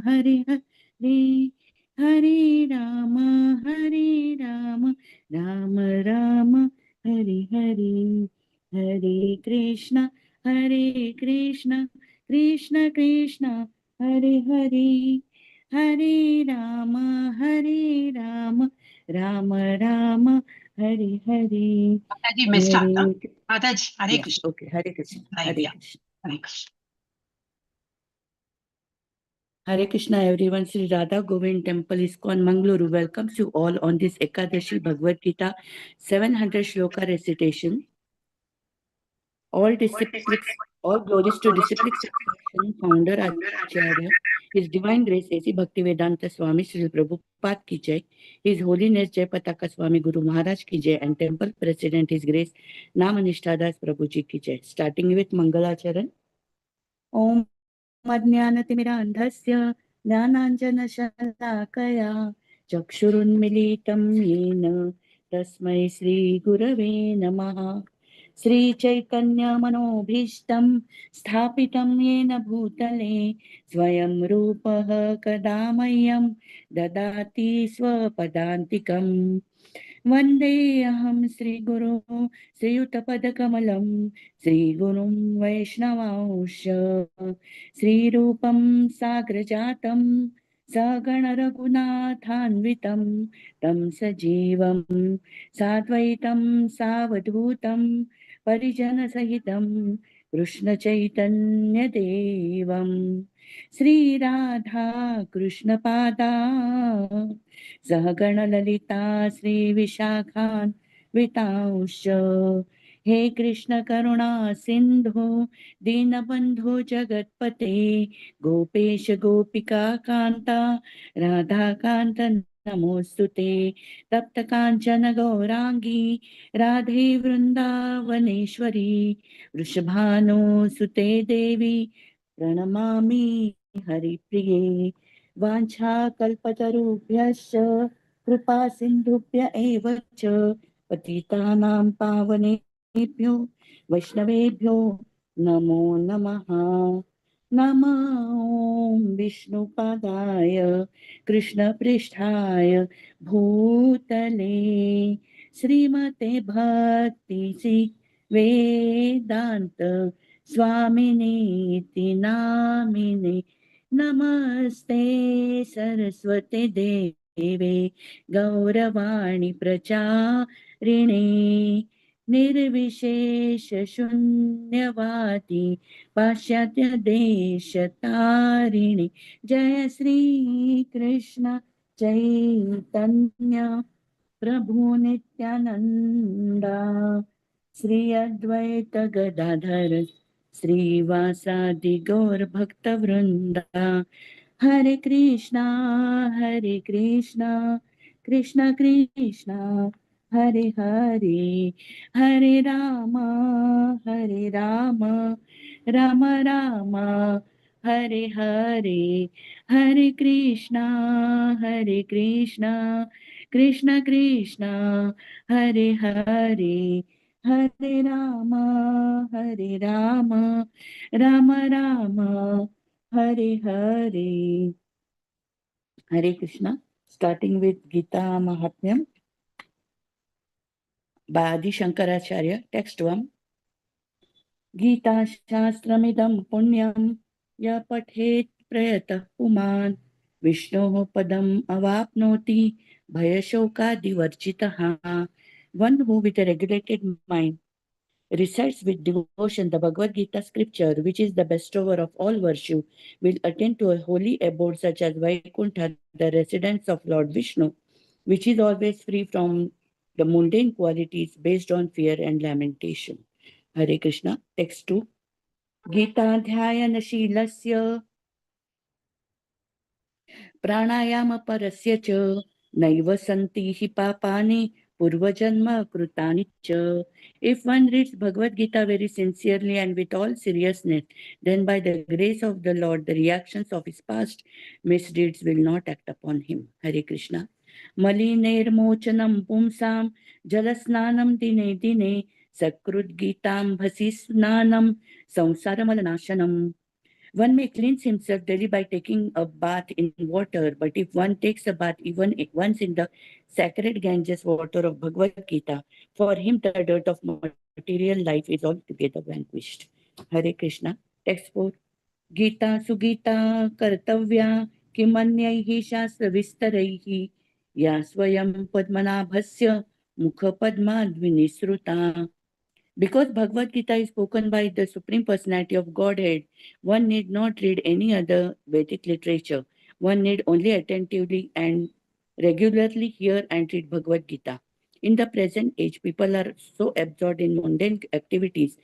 Hare Hare Hare Ram Ram Ram Hare Hare Hare Krishna Krishna Krishna Hare Hare Hare Ram Ram Ram Hare Hare Mataji, may start, huh? Mataji, Hare yes Krishna. okay Hare Krishna Right, Hare yeah. Krishna Hare Krishna. Hare Krishna everyone. Sri Radha Govind Temple ISKCON Mangaluru welcomes you all on this Ekadashi Bhagavad Gita 700 shloka recitation. All glories to Disciplic Satisfaction Founder Acharya, His Divine Grace A.C. Bhaktivedanta Swami Sri Prabhupada ki jai, His Holiness Jai Pataka Swami Guru Maharaj ki jai, and Temple President His Grace Namanishtadas Prabhuji ki jai. Starting with Mangalacharan. Om अज्ञानतिमिरान्धस्य ज्ञानाञ्जनशलाकया चक्षुरुन्मिलितं येन तस्मै श्रीगुरवे नमः। श्रीचैतन्यमनोभीष्टं स्थापितं येन भूतले स्वयं रूपः कदा मह्यं ददाति स्वपदान्तिकम्। वन्देऽहं श्रीगुरो श्रीयुतपदकमलं श्रीगुरुं वैष्णवांश्च श्रीरूपं साग्रजातं सगणरघुनाथान्वितं तं सजीवं साद्वैतं सावधूतं परिजनसहितं कृष्णचैतन्यदेवं श्रीराधा कृष्णपादा सहगणललिता श्रीविशाखान्वितांश्च हे कृष्ण करुणा सिन्धो दीनबन्धो जगत्पते गोपेश गोपिका कान्ता राधाकान्त नमोऽस्तुते तप्त काञ्चन गौराङ्गी राधे वृन्दावनेश्वरी वृषभानुसुते देवी प्रणमामि हरिप्रिये वाञ्छाकल्पतरुभ्यश्च कृपा सिन्धुभ्य एव च पतितानां पावनेभ्यो वैष्णवेभ्यो नमो नमः। नमो विष्णुपादाय कृष्णपृष्ठाय भूतले श्रीमते भक्ति वेदांत स्वामिनीति नामिने नमस्ते सरस्वते देवे गौरवाणी प्रचारिणे निर्विशेष शून्यवादी पाश्चात्य देशतारिणे जय श्री कृष्ण चैतन्य प्रभु नित्यानंदा श्री अद्वैत गदाधर श्रीवासादि गौर भक्त वृंदा हरे Krishna Krishna Krishna Hare Hare Hare Ram Ram Ram Hare Hare Hare Krishna Krishna Krishna Hare Hare Hare Ram Ram Ram Hare Hare Hare Krishna. Starting with Gita Mahatmyam by Adi Shankaracharya. Text 1. Gita Shastramidam Punyam Ya Pathet Prayatah Puman Vishnoh Padam Avapnoti Bhayashoka Divarjitaha. One who with a regulated mind recites with devotion the Bhagavad Gita scripture, which is the bestower of all virtue, will attain to a holy abode such as Vaikuntha, the residence of Lord Vishnu, which is always free from the mundane qualities based on fear and lamentation. Hare Krishna. Text 2. Gita Dhyayana Shilasya Pranayama Parasya Cha Naiva Santi Hi Papani Purvajanma Krutani Cha. If one reads Bhagavad Gita very sincerely and with all seriousness, then by the grace of the Lord, the reactions of his past misdeeds will not act upon him. Hare Krishna. Malinermochanam pumsam jalasnanam dine dine sakrut gitam bhasi snanam samsaramalnashanam. One may cleanse himself daily by taking a bath in water, but if one takes a bath even once in the sacred Ganges water of Bhagavad Gita, for him the dirt of material life is altogether vanquished. Hare Krishna. Text 4. गीता सुगीता कर्तव्या किमन्यैः शास्त्रविस्तरैः या स्वयं पद्मनाभस्य मुखपद्माद्विनिसृता. Because Bhagavad Gita is spoken by the Supreme Personality of Godhead, one need not read any other Vedic literature. One need only attentively and regularly hear and read Bhagavad Gita. In the present age, people are so absorbed in mundane activities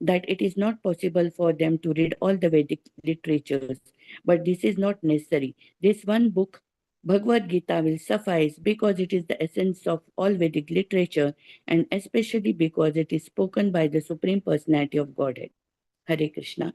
that it is not possible for them to read all the Vedic literatures. But this is not necessary. This one book, Bhagavad Gita, will suffice because it is the essence of all Vedic literature and especially because it is spoken by the Supreme Personality of Godhead. Hare Krishna.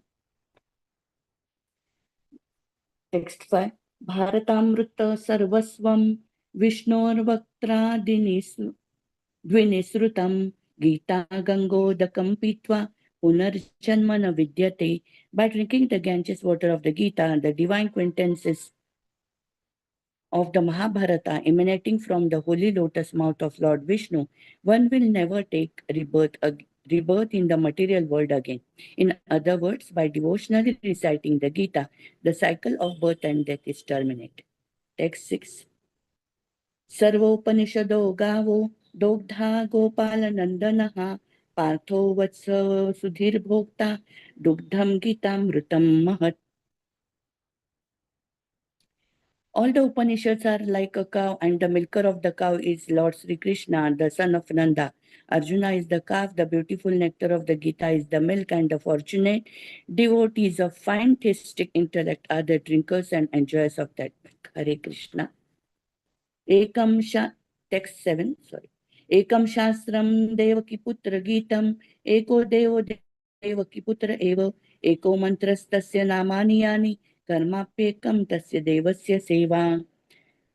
Text 5. Bharatamrita sarvasvam Vishnorvaktradinisrutam Gita Gangodakam Pitva Punarjanmana Vidyate. By drinking the Ganges water of the Gita, the divine quintessence of the Mahabharata emanating from the holy lotus mouth of Lord Vishnu, one will never take rebirth in the material world again. In other words, by devotionally reciting the Gita, the cycle of birth and death is terminated. Text 6. Sarvopanishado gavo dogdha gopala nandanaha partho vatsa sudhir bhokta dugdham gitamrutam mahat. All the Upanishads are like a cow, and the milker of the cow is Lord Sri Krishna, the son of Nanda. Arjuna is the calf, the beautiful nectar of the Gita is the milk, and the fortunate devotees of fine theistic intellect are the drinkers and enjoyers of that milk. Hare Krishna. Text 7, sorry. Ekam Shastram Devaki Putra Gitam, Eko Devo Devaki Putra Eva, Eko Mantrastasya Namani Yani, Karmapekam Tasya Devasya Seva.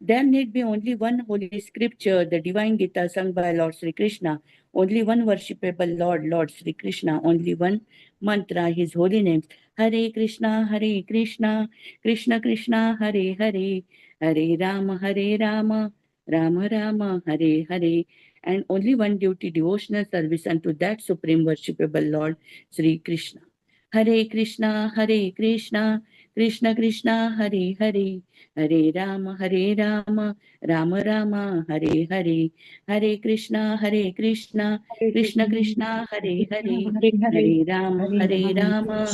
There need be only one holy scripture, the divine Gita sung by Lord Sri Krishna, only one worshipable Lord, Lord Sri Krishna, only one mantra, his holy names, Hare Krishna, Krishna Krishna, Hare Hare, Hare Rama, Rama Rama, Hare Hare, and only one duty, devotional service unto that supreme worshipable Lord, Sri Krishna. Hare Krishna, Krishna Krishna, Hare Hare, Hare Rama, Rama Rama, Hare Hare, Hare Krishna, Krishna Krishna, Hare Hare, Hare Rama,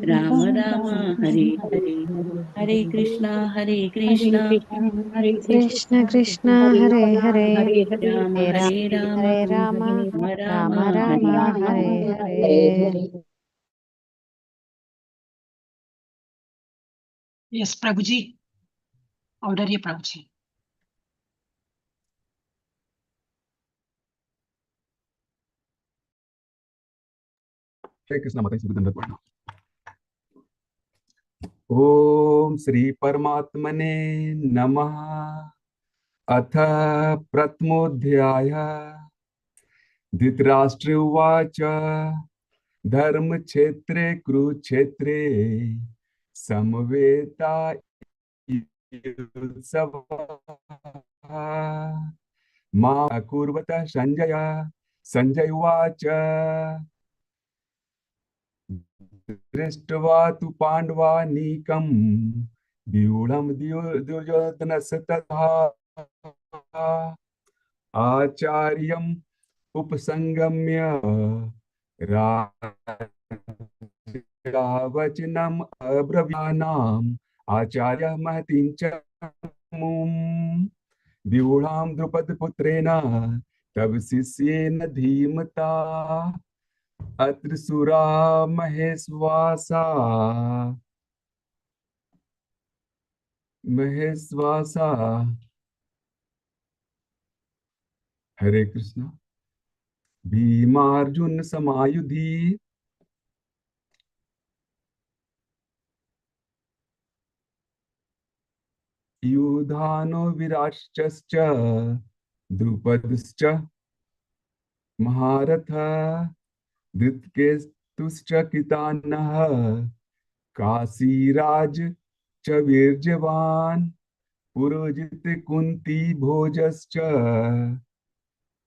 Rama Rama, Hare Hare, Hare Krishna, Krishna Krishna Hare Hare Rama, Hare Rama, Rama Rama Rama, Rama Hare Hare. Yes, Prabhuji. Order ye Prabhuji. Hare Krishna Mata Sri Dandat Varna. Om Sri Paramatmane Namaha. Atha Pratmodhyaya Dhritarashtra Uvacha Dharma Kshetre Kurukshetre Samaveta Yutsava Ma Kurvata Sanjaya Uvacha Drishtva tu Pandavanikam Vyuಢam Duryodhanasya tatha Acharyam Upasangamya Rajavachanam Abravyanam Acharya Mahatim Chamum Vyuಢam Drupad Putrena Tab Sisyena Dhimata Atra Sura Maheswasa Hare Krishna. Bhimarjun Samayudhi Yudhano Virashchascha Drupadascha Maharatha Dhritkestuscha Kitanaha Kashiraj च वीर्यवान् पुरोजित कुन्ती भोजश्च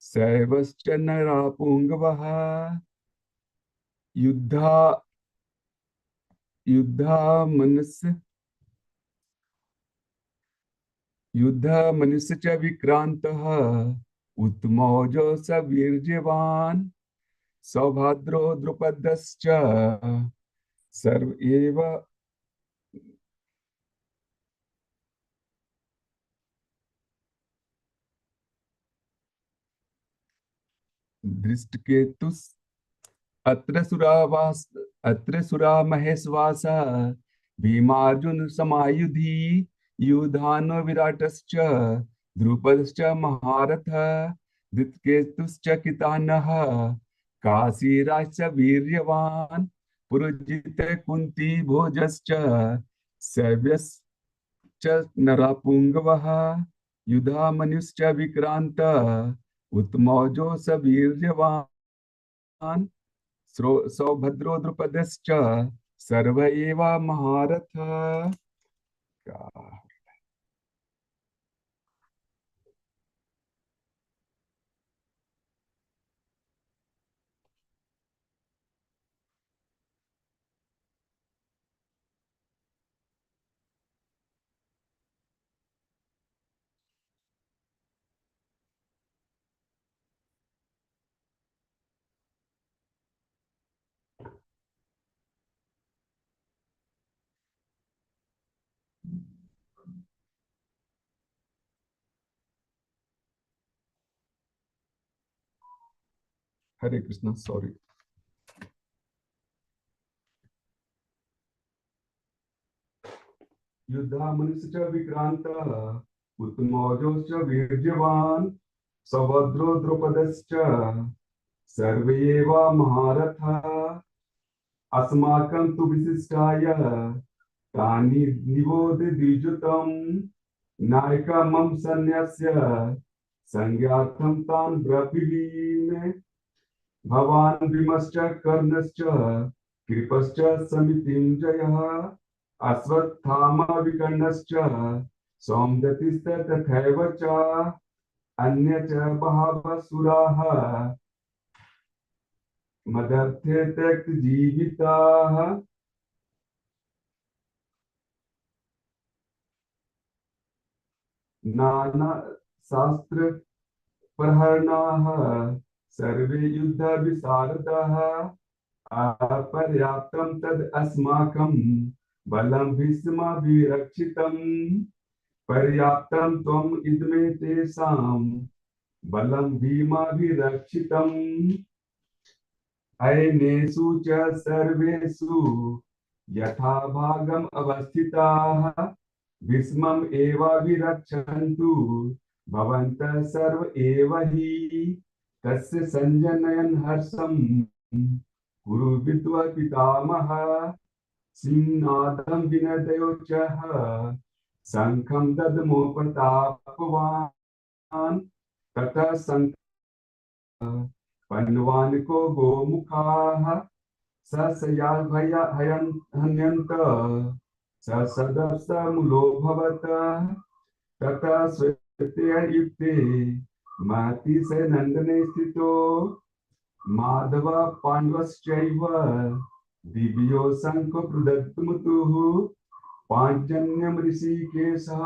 शैवश्च नरापुङ्गवः युद्धा युद्ध मनुष्य च विक्रान्तः उत्तमौजो स वीर्यवान् सौभद्रो द्रुपदश्च सर्व एव दृष्टकेतुस् अत्र सुरा महेश्वासः भीमार्जुन समायुधि युधानो विराटश्च द्रुपदश्च महारथः धृतकेतुश्च कितानः काशीराजश्च वीर्यवान् पुरुजित कुन्ती भोजश्च शैव्यश्च नरापुङ्गवः युधामनुश्च विक्रान्त उत्तमौजो स वीर्यवान् सौभद्रो द्रुपदश्च सर्व एव महारथः। हरे कृष्णा सॉरी युद्धा मनुष्य च विक्रान्तः उत्तमौजो च वीर्यवान् सौभद्रो द्रुपदश्च सर्वे एव महारथः अस्माकं तु विशिष्टाय तानि निबोध द्विजुतं नायकमं सन्न्यस्य संज्ञार्थं तान् ब्रवीमि भवान् भीमश्च कर्णश्च कृपश्च समितिञ्जयः अश्वत्थामा विकर्णश्च सौमदत्तिश्च तथैव च अन्ये च बहवः सुराः मदर्थे त्यक्तजीविताः नाना शास्त्र प्रहरणाः सर्वे युद्ध विशारदाः अपर्याप्तं तद् अस्माकं बलं भीष्माभिरक्षितं पर्याप्तं त्वम् इदमे तेषां बलं भीमाभिरक्षितम् अयनेषु च सर्वेषु यथा भागम् अवस्थिताः भीष्मम् एवाभिरक्षन्तु भवन्तः सर्व एव हि तस्य संजनयन् हर्षं कुरु विद्वा पितामहः सिंहनादं विनदयो च शङ्खं दद्मोपतापवान् ततः पन्वान् को गोमुखाः हन्यन्त सदसमुलोभवत् ततः श्वेते युक्ते मातिशयनन्दने स्थितो माधव पाण्डवश्चैव दिव्यो शङ्खो प्रदत्तमुतुः पाञ्जन्यं ऋषिकेशः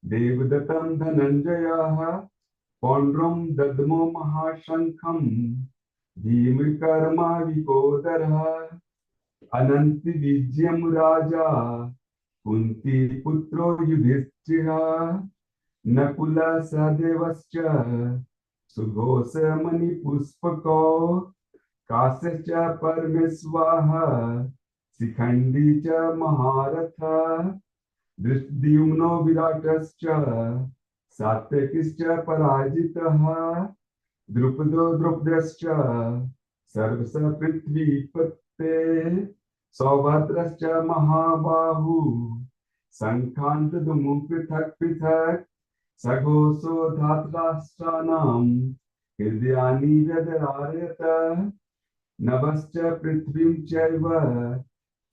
देवदत्तं धनञ्जयः पौण्ड्रं दद्मो महाशङ्खं भीमकर्मा विकोदरः अनन्तविजयं राजा कुन्तीपुत्रो युधिष्ठिरः नकुलः सहदेवश्च सुघोषमणिपुष्पकौ काश्यश्च परमेश्वरः शिखण्डी च महारथः धृष्टद्युम्नो विराटश्च सात्यकिश्च पराजितः द्रुपदो द्रुपदश्च सर्वश पृथ्वीपते सौभद्रश्च महाबाहु शङ्खान् दद्मु पृथक् पृथक् सघोषो धातराष्ट्राणां हृदयानि व्यदरारयत नभश्च पृथ्वीं चैव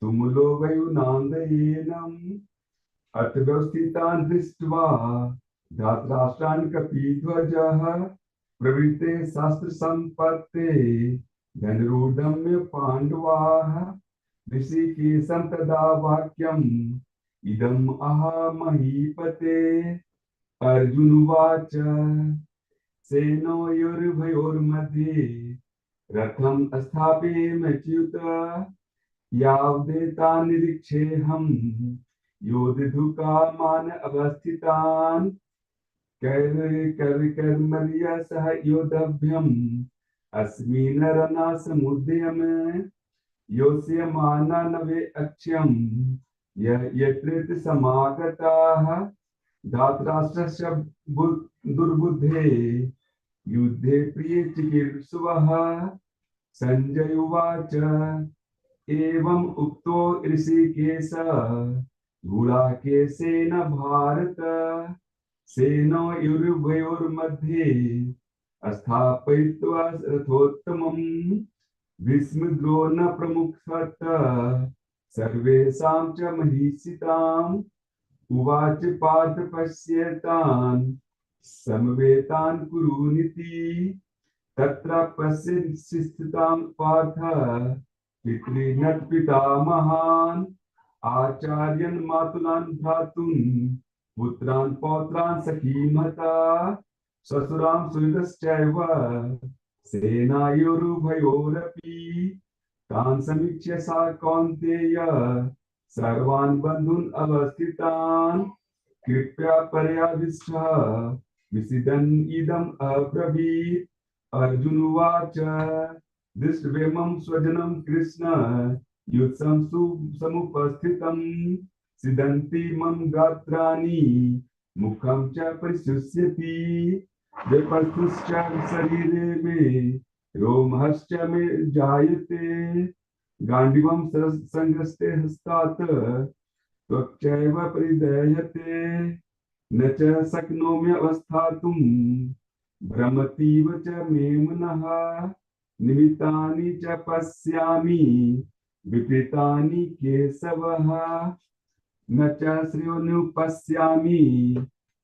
तुमुलो वयुनान्दयेनम् अथ व्यवस्थितान् दृष्ट्वा धातराष्ट्रान् कपिध्वजः प्रवृत्ते शास्त्रसम्पत्ते धनुर्धम्य पाण्डवाः ऋषिकेशं तदा वाक्यम् इदम् आह महीपते। अर्जुनवाच सेनयोरुभयोर्मध्ये रथम् स्थापयेमच्युत यावदेतान् निरीक्षेऽहम् योद्धुकामान् अवस्थितान् कर्मर्या सह योद्धव्यम् अस्मिन् रणसमुद्यम योत्स्यमाना नवे अक्ष्यम् यत्र समागताः धातराष्ट्रस्य दुर्बुद्धे युद्धे प्रिये चिकीर्षवः। संजय उवाच एवम् उक्तो ऋषिकेशः गुडाकेशेन भारत सेनयोरुभयोर्मध्ये स्थापयित्वा रथोत्तमम् भीष्मद्रोण प्रमुखतः सर्वेषां च महिषिताम् उवाच पार्थ पश्येतान् समवेतान् कुरुनिति तत्र पश्यन् स्थितां पार्थ पितॄन् पितामहान् आचार्यान् मातुलान् भ्रातॄन् पुत्रान् पौत्रान् सखीमता श्वशुरान् सुहृदश्चैव सेनायोरुभयोरपि तान् समीक्ष्य सा कौन्तेय सर्वान् बन्धून् अवस्थितान् कृपया पर्याविष्टः विषीदन् इदम् अब्रवीत्। अर्जुन उवाच दृष्ट्वेमं स्वजनं कृष्ण युत्सं समुपस्थितं सिदन्ति मम गात्राणि मुखं च परिशुष्यति विपर्थुश्च शरीरे मे रोमहश्च मे जायते गाण्डीवं संहस्ते हस्तात् त्वक्चैव परिदह्यते न च शक्नोम्यवस्थातुं भ्रमतीव च मे मनः निमित्तानि च पश्यामि विपरीतानि केशवः न च श्रेयोनुपश्यामि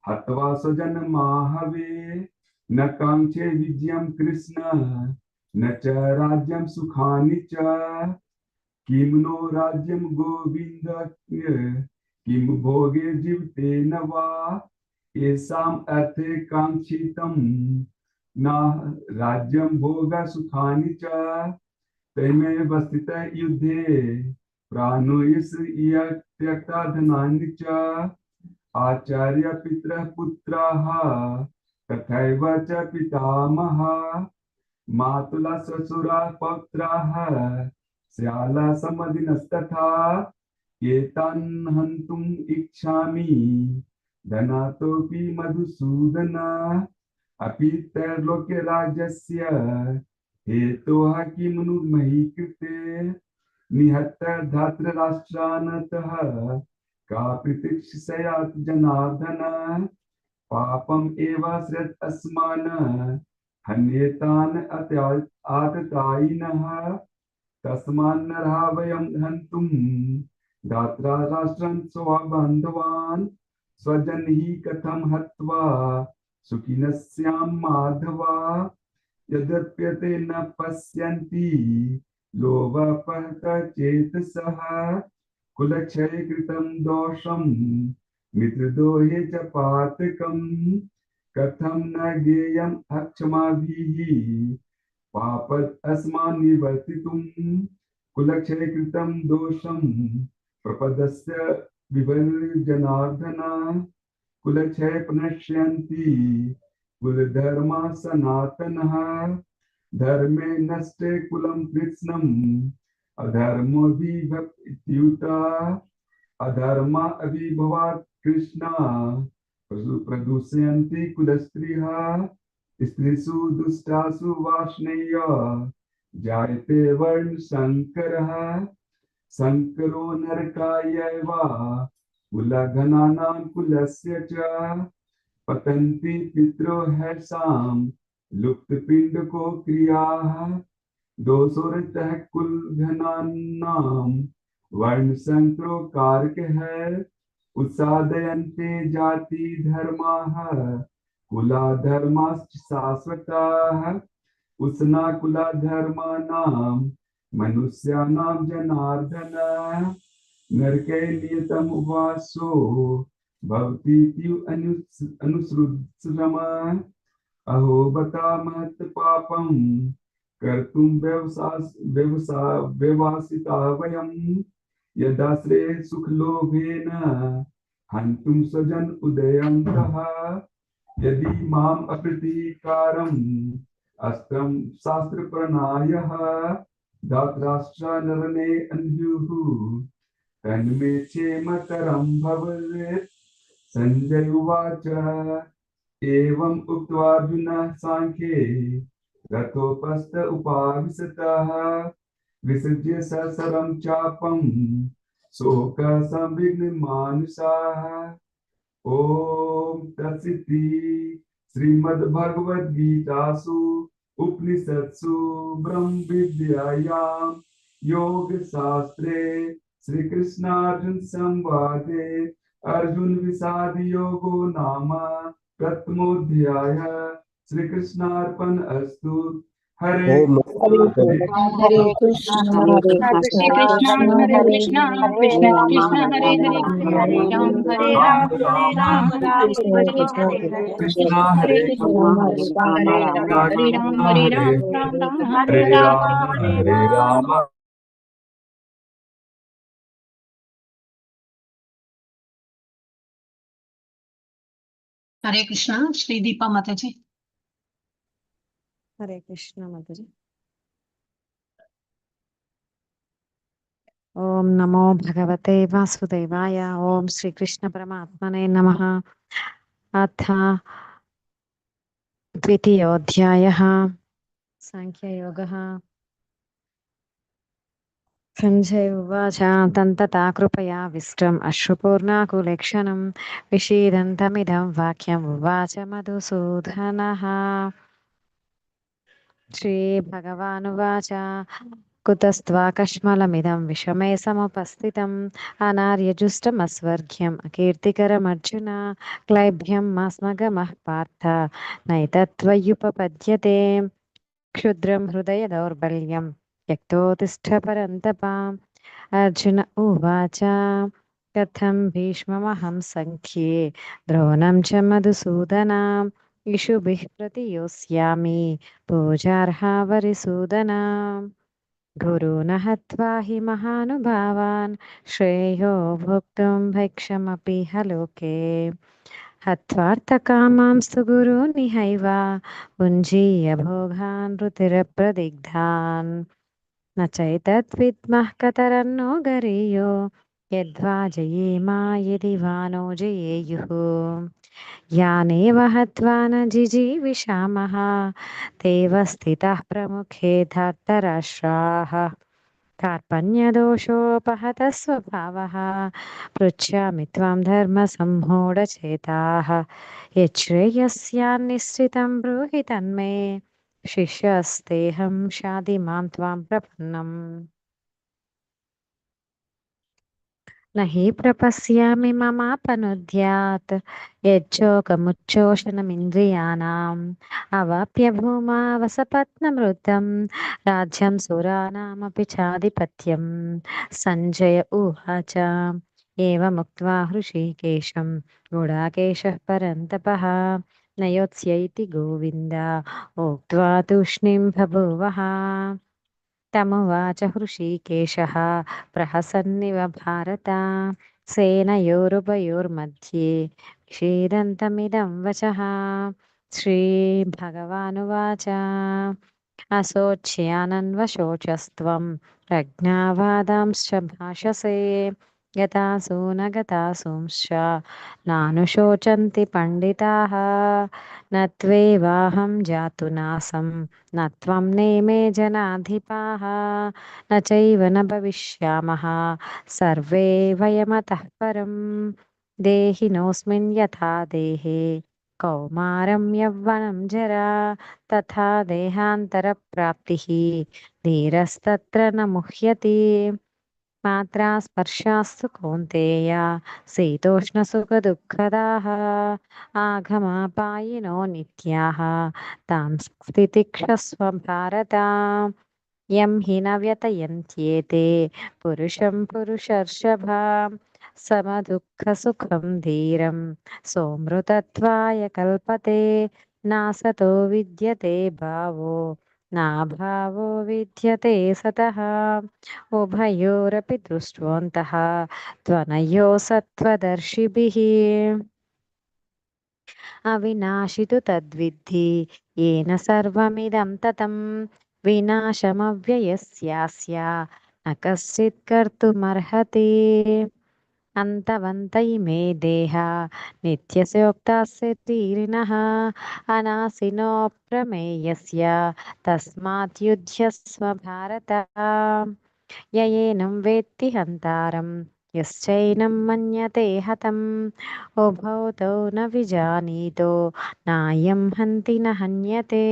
हत्वा स्वजनमाहवे न काङ्क्षे विजयं कृष्ण न च राज्यं सुखानि च किं नो राज्यं गोविन्द किं भोगे जीवितेन वा येषाम् अर्थे काङ्क्षितं न राज्यं भोगा सुखानि च तैमेव स्थितः युद्धे प्राणो त्यक्ता धनानि च आचार्य पितरः पुत्राः तथैव च पितामहा मातुला श्वशुरा पौत्राः श्याला समधिनस्तथा एतान् हन्तुम् इच्छामि धनातोऽपि मधुसूदन अपि त्रैलोक्य राज्यस्य हेतोः किमनु मही कृते निहत्य धातराष्ट्रानतः का प्रतीक्षया जनार्दन पापम् एवाश्रयत् अस्मान् हन्येतान् आततायिनः तस्मान्नरः वयं हन्तुं धातराष्ट्रं स्वबान्धवान् स्वजन हि कथं हत्वा सुखिनः स्याम माधव यद्यप्यते न पश्यन्ति लोभपहत चेतसः कुलक्षये कृतं दोषं मित्रद्रोहे च पातकं कथं न ज्ञेयम् अक्षमाभिः पापत् अस्मान् निवर्तितुं कुलक्षये कृतं दोषं प्रपदस्य विवर्जनार्दन कुलक्षये प्रणश्यन्ति कुलधर्मा सनातनः धर्मे नष्टे कुलं कृत्स्नम् अधर्मोऽभिभूता अधर्मा अभिभवात् कृष्णा प्रदूषयन्ति कुलस्त्रियः स्त्रीषु दुष्टासु वार्ष्णेय जायते वर्णशङ्करः शङ्करो नरकायैव कुलघनानां कुलस्य च पतन्ति पितरो हैषां लुप्तपिण्डको क्रियाः दोषोरतः कुलघनानां वर्ण संकरो कारक है, उत्सादयन्ते जाति धर्माः, कुला धर्माश्च शाश्वताः, उसना कुला धर्माणां मनुष्याणां जनार्दन, नरके नियतम वासो भवति अनुसृतम, अहो बता महत् पापं कर्तुं व्यवसिता वयं, यदाश्रये सुखलोभेन हन्तुं स्वजन उदयन्तः, यदि माम् अप्रतीकारम् अस्त्रं शास्त्रप्रणायः धातराष्ट्र नरने अन्युः तन्मे क्षेमतरं भवेत्। संजय उवाच एवम् उक्त्वा अर्जुनः सांख्ये रथोपस्थ उपाविशतः, विसृज्य सहस्रं चापं शोकसंविघ्नमानसाः। ओम तत्सदिति। श्रीमद्भगवद्गीतासु उपनिषत्सु ब्रह्म विद्यायां योग शास्त्रे श्री कृष्णार्जुन संवादे अर्जुन विषाद योगो नाम प्रथमोऽध्याय। श्री कृष्णार्पण अस्तु। हरे ओम हरे हरे कृष्ण कृष्ण कृष्ण हरे कृष्ण कृष्ण कृष्ण हरे हरे हरे राम हरे राम कृष्णा हरे हरे कृष्ण हरे राम राम राम हरे हरे राम राम हरे राम। हरे कृष्ण। श्री दीपा माता जी। हरे कृष्ण माताजी। ओम नमो भगवते वासुदेवाय। ओम श्री कृष्ण परमात्मने नमः। अथ द्वितीयोऽध्यायः सांख्ययोगः। सञ्जय उवाच तन्तता कृपयाविष्टम् अश्रुपूर्णाकुलेक्षणं विषीदन्तमिदं वाक्यम् उवाच मधुसूदनः। श्रीभगवानुवाच कुतस्त्वाकश्मलमिदं विषमे समुपस्थितम् अनार्यजुष्टमस्वर्ग्यम् अकीर्तिकरमर्जुन क्लैब्यं मास्मगमः पार्थ नैतत्त्वय्युपपद्यते क्षुद्रं हृदय दौर्बल्यं त्यक्तोत्तिष्ठ परन्तप। अर्जुन उवाच कथं भीष्ममहं सङ्ख्ये द्रोणं च मधुसूदना इषुभिः प्रतियोत्स्यामि पूजार्हा वरिसूदना। गुरून् हत्वा हि महानुभावान् श्रेयो भोक्तुं भैक्षमपि हलोके हत्वार्थकामांस्तु गुरूनिहैव पुञ्जीय भोगान् रुतिरप्रदिग्धान् न चैतद्विद्मः कतरन्नो गरीयो यद्वा जयेमा यदि वा नो जयेयुः यानेव हत्वा न जिजीविषामः तेव स्थिताः प्रमुखे धार्तराष्ट्राः कार्पण्यदोषोपहतः स्वभावः पृच्छामि त्वां धर्मसम्मूढचेताः यच्छ्रेयस्यान्निश्चितं ब्रूहि तन्मे शिष्यस्तेऽहं शाधि त्वां प्रपन्नम् न हि प्रपश्यामि ममापनुद्यात् यच्चोकमुच्चोषणमिन्द्रियाणाम् अवाप्य भूमा वसपत्नमृतं राज्यं सुराणामपि चाधिपत्यं। सञ्जय उवाच एवमुक्त्वा हृषीकेशं गुडाकेशः परन्तपः न योत्स्यैति गोविन्द उक्त्वा तूष्णीं बभूवः। तमुवाच हृषीकेशः प्रहसन्निव भारत सेनयोरुभयोर्मध्ये विषीदन्तमिदं वचः। श्रीभगवानुवाच असोच्यानन्वशोचस्त्वं प्रज्ञावादांश्च भाषसे गतासु न गतासूंश्च नानुशोचन्ति पण्डिताः न त्वेवाहं जातु नासं न त्वं नेमे जनाधिपाः न चैव न भविष्यामः सर्वे वयमतः परं देहिनोऽस्मिन् यथा देहे कौमारं यौवनं जरा तथा देहान्तरप्राप्तिः धीरस्तत्र न मुह्यति। मात्रा स्पर्शास्तु कौन्तेय शीतोष्णसुखदुःखदाः आगमापायिनो नित्याः तां स्थितिक्षस्व भारत यं हि न व्यतयन्त्येते पुरुषं पुरुषर्षभा समदुःखसुखं धीरं सोमृतत्वाय कल्पते नासतो विद्यते भावो नाभावो विद्यते सतः उभयोरपि दृष्टवन्तः त्वनयो सत्त्वदर्शिभिः अविनाशि तु तद्विद्धि येन सर्वमिदं ततं विनाशमव्ययस्यास्य न कश्चित् कर्तुमर्हति अन्तवन्त इमे देहा नित्यस्योक्तास्य तीरिणः अनासिनो प्रमेयस्य तस्मात् युध्यस्व भारत य एनं वेत्ति हन्तारं यश्चैनं मन्यते हतम् उभौ तौ न विजानीतो नायं हन्ति न हन्यते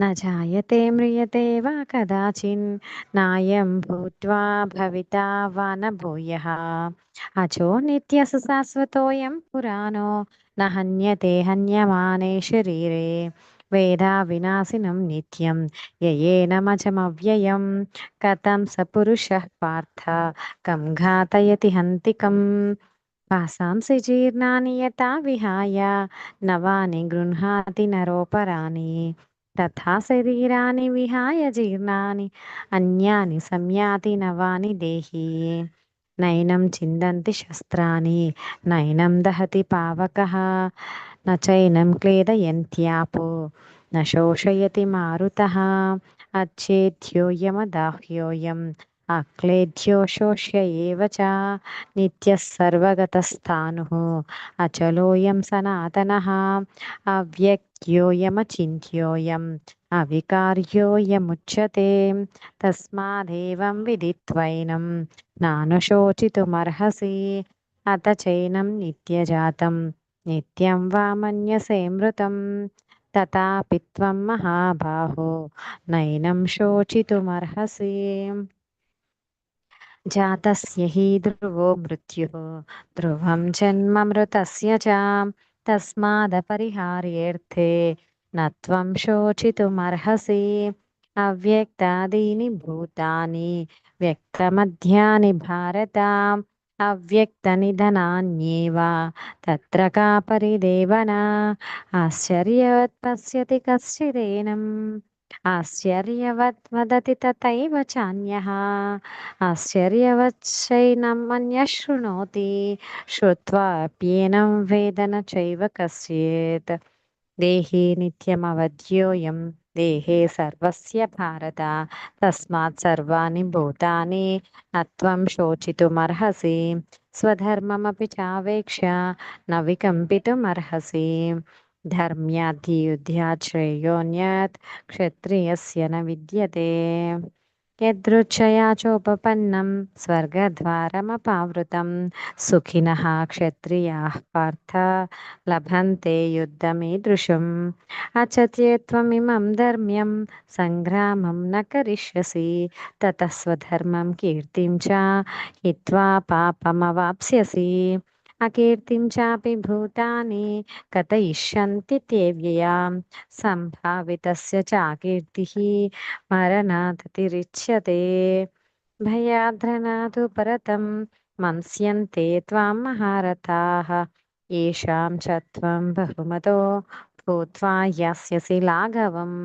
न जायते म्रियते वा कदाचिन् नायं भूत्वा भविता वा न भूयः अचो नित्यः शाश्वतोऽयं पुराणो न हन्यते हन्यमाने शरीरे वेदा विनाशिनं नित्यं ययेनमजमव्ययं कथं स पुरुषः पार्थ कं घातयति हन्तिकम् वासांसि जीर्णानि यथा विहाय नवानि गृह्णाति नरोपराणि तथा शरीराणि विहाय जीर्णानि अन्यानि संयाति नवानि देहि नैनं छिन्दन्ति शस्त्राणि नैनं दहति पावकः न चैनं क्लेदयन्त्यापो न शोषयति मारुतः अच्छेद्योऽयमदाह्योऽयम् अक्लेद्यो शोष्य एव च नित्यः सर्वगतस्थाणुः अचलोऽयं सनातनः अव्यक्त्योऽयमचिन्त्योऽयम् अविकार्योऽयमुच्यते तस्मादेवं विदित्वैनं नानुशोचितुमर्हसि अथ चैनं नित्यजातं नित्यं वा मन्यसे मृतं तथापि त्वं महाबाहो नैनं शोचितुमर्हसि जातस्य हि ध्रुवो मृत्युः ध्रुवं जन्ममृतस्य च तस्मादपरिहार्येऽर्थे न त्वं शोचितुमर्हसि अव्यक्तादीनि भूतानि व्यक्तमध्यानि भारत अव्यक्तनिधनान्येव तत्र का परिदेवना आश्चर्यवत् पश्यति कश्चिदेनम् आश्चर्यवत् वदति तथैव चान्यः आश्चर्यवच्चैनं मन्यः शृणोति श्रुत्वाप्येनं वेद न चैव कश्चित् देहे नित्यमवध्योऽयं देहे सर्वस्य भारत तस्मात् सर्वाणि भूतानि न त्वं शोचितुमर्हसि स्वधर्ममपि चावेक्ष्य न विकम्पितुमर्हसि धर्म्याधियुध्यात् श्रेयोऽन्यत् क्षत्रियस्य न विद्यते यदृच्छया चोपपन्नं स्वर्गद्वारमपावृतं सुखिनः क्षत्रियाः पार्थ लभन्ते युद्धमीदृशम् अचते त्वमिमं धर्म्यं सङ्ग्रामं न करिष्यसि ततः स्वधर्मं कीर्तिं च हित्वा पापमवाप्स्यसि अकीर्तिं चापि भूतानि कथयिष्यन्ति ते व्ययां सम्भावितस्य चाकीर्तिः मरणादतिरिच्यते भयाद्रनादु परतं मंस्यन्ते त्वां महारथाः येषां च त्वं बहुमतो भूत्वा यास्यसि लाघवम्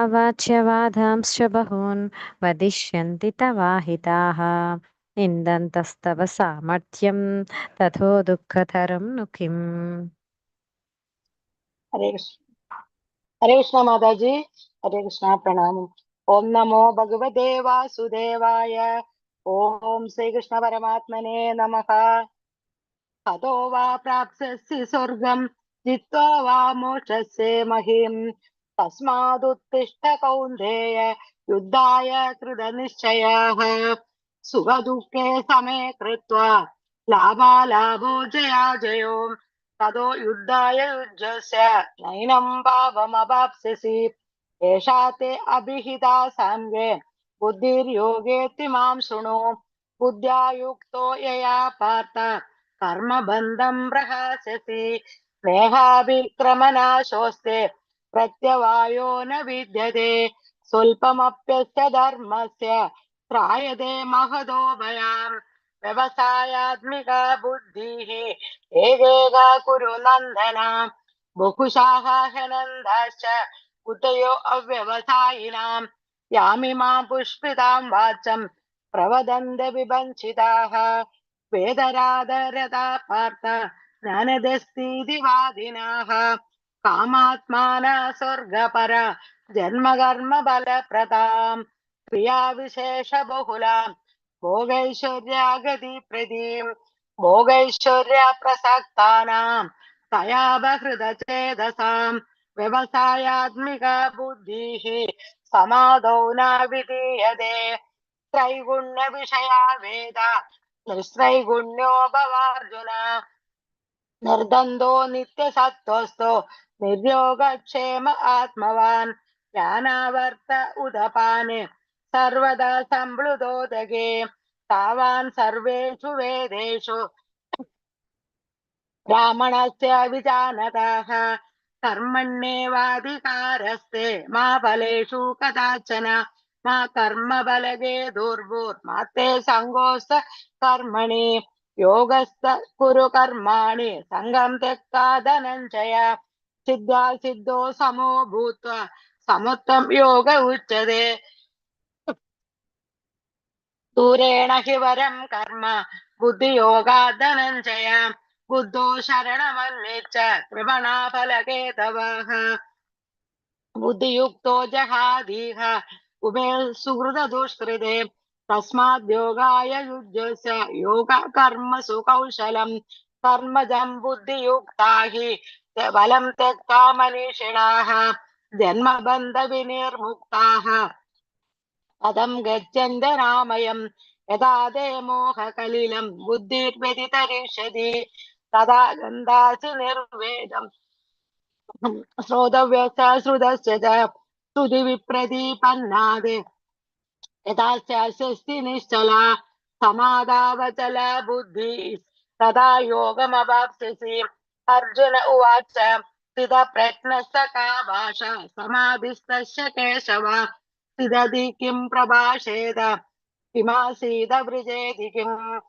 अवाच्यवादांश्च बहून् वदिष्यन्ति तवाहिताः निन्दन्तस्तव सामर्थ्यं तथो दुःखतरं नु किम् हरे कृष्ण। हरे कृष्ण माताजी। हरे कृष्ण प्रणाम। ओम नमो भगवते वासुदेवाय। ओम श्री कृष्ण परमात्मने नमः। हतो वा प्राप्स्यसि स्वर्गं जित्वा वा मोक्षस्य महीम् तस्मादुत्तिष्ठ कौन्तेय युद्धाय कृतनिश्चयाः सुखदुःखे समे कृत्वा लाभालाभो जयाजयो ततो युद्धाय युज्यस्य नैनं पापमवाप्स्यसि एषा ते अभिहिता साङ्गे बुद्धिर्योगेति मां शृणु। बुद्ध्या युक्तो यया पार्थ कर्मबन्धं प्रहास्यसि। स्नेहाभिक्रमनाशोऽस्ते प्रत्यवायो न विद्यते। स्वल्पमप्यस्य धर्मस्य त्रायते महतो भयाम्। व्यवसायात्मिका बुद्धिः एकेका कुरु नन्दन। बहुशाः ह्यनन्दाश्च कुतयो अव्यवसायिनाम्। यामिमां पुष्पितां वाचं प्रवदन्ति विवञ्चिताः। वेदरादरता पार्थ ज्ञानदस्तीति वादिनः। कामात्माना स्वर्गपर जन्मकर्म बलप्रदाम्। क्रियाविशेषबहुलां भोगैश्वर्यागतिप्रदीम्। भोगैश्वर्यप्रसक्तानां तया बहृतचेतसाम्। व्यवसायात्मिका बुद्धिः समादौ न विधीयते। त्रैगुण्यविषया वेद निस्त्रैगुण्यो भवार्जुन। निर्द्वन्द्वो नित्यसत्त्वस्थो निर्योगक्षेम आत्मवान्। ज्ञानावर्त उदपाने सर्वदा सम्प्लुतोदके। तावान् सर्वेषु वेदेषु ब्राह्मणस्य विजानतः। कर्मण्येवाधिकारस्ते मा फलेषु कदाचन। मा कर्मफलगे दुर्भूर्माते सङ्गोऽस्त कर्मणि। योगस्थ कुरु कर्माणि सङ्गं त्यक्त्वा धनञ्जय। सिद्ध्या सिद्धो समो भूत्वा समुत्तं योग उच्यते। दूरेण हि वरं कर्म बुद्धियोगात् धनञ्जय। बुद्धो शरणमन्विच्छ कृपणाफलकेतवः। बुद्धियुक्तो जहादीह उभे सुहृददुष्कृते। तस्माद् योगाय युज्यस्य योग कर्मसु कौशलम्। कर्मजं बुद्धियुक्ता हि बलं त्यक्त्वा मनीषिणाः। जन्मबन्धविनिर्मुक्ताः पदं गच्छन्ति रामयम्। यदा ते मोहकलिलं बुद्धिर्व्यतितरिष्यति तदा गन्धासि निर्वेदम्। श्रोतव्यस्य श्रुतस्य च श्रुति विप्रतिपन्नादे। यदा स्यास्यस्ति निश्चला समाधावचला बुद्धिः तदा योगमवाप्स्यसि। अर्जुन उवाच स्थितप्रज्ञस्य का भाषा समाधिस्तस्य केशव। स्थितधि किं प्रभाषेत किमासीत वृजेति किम्।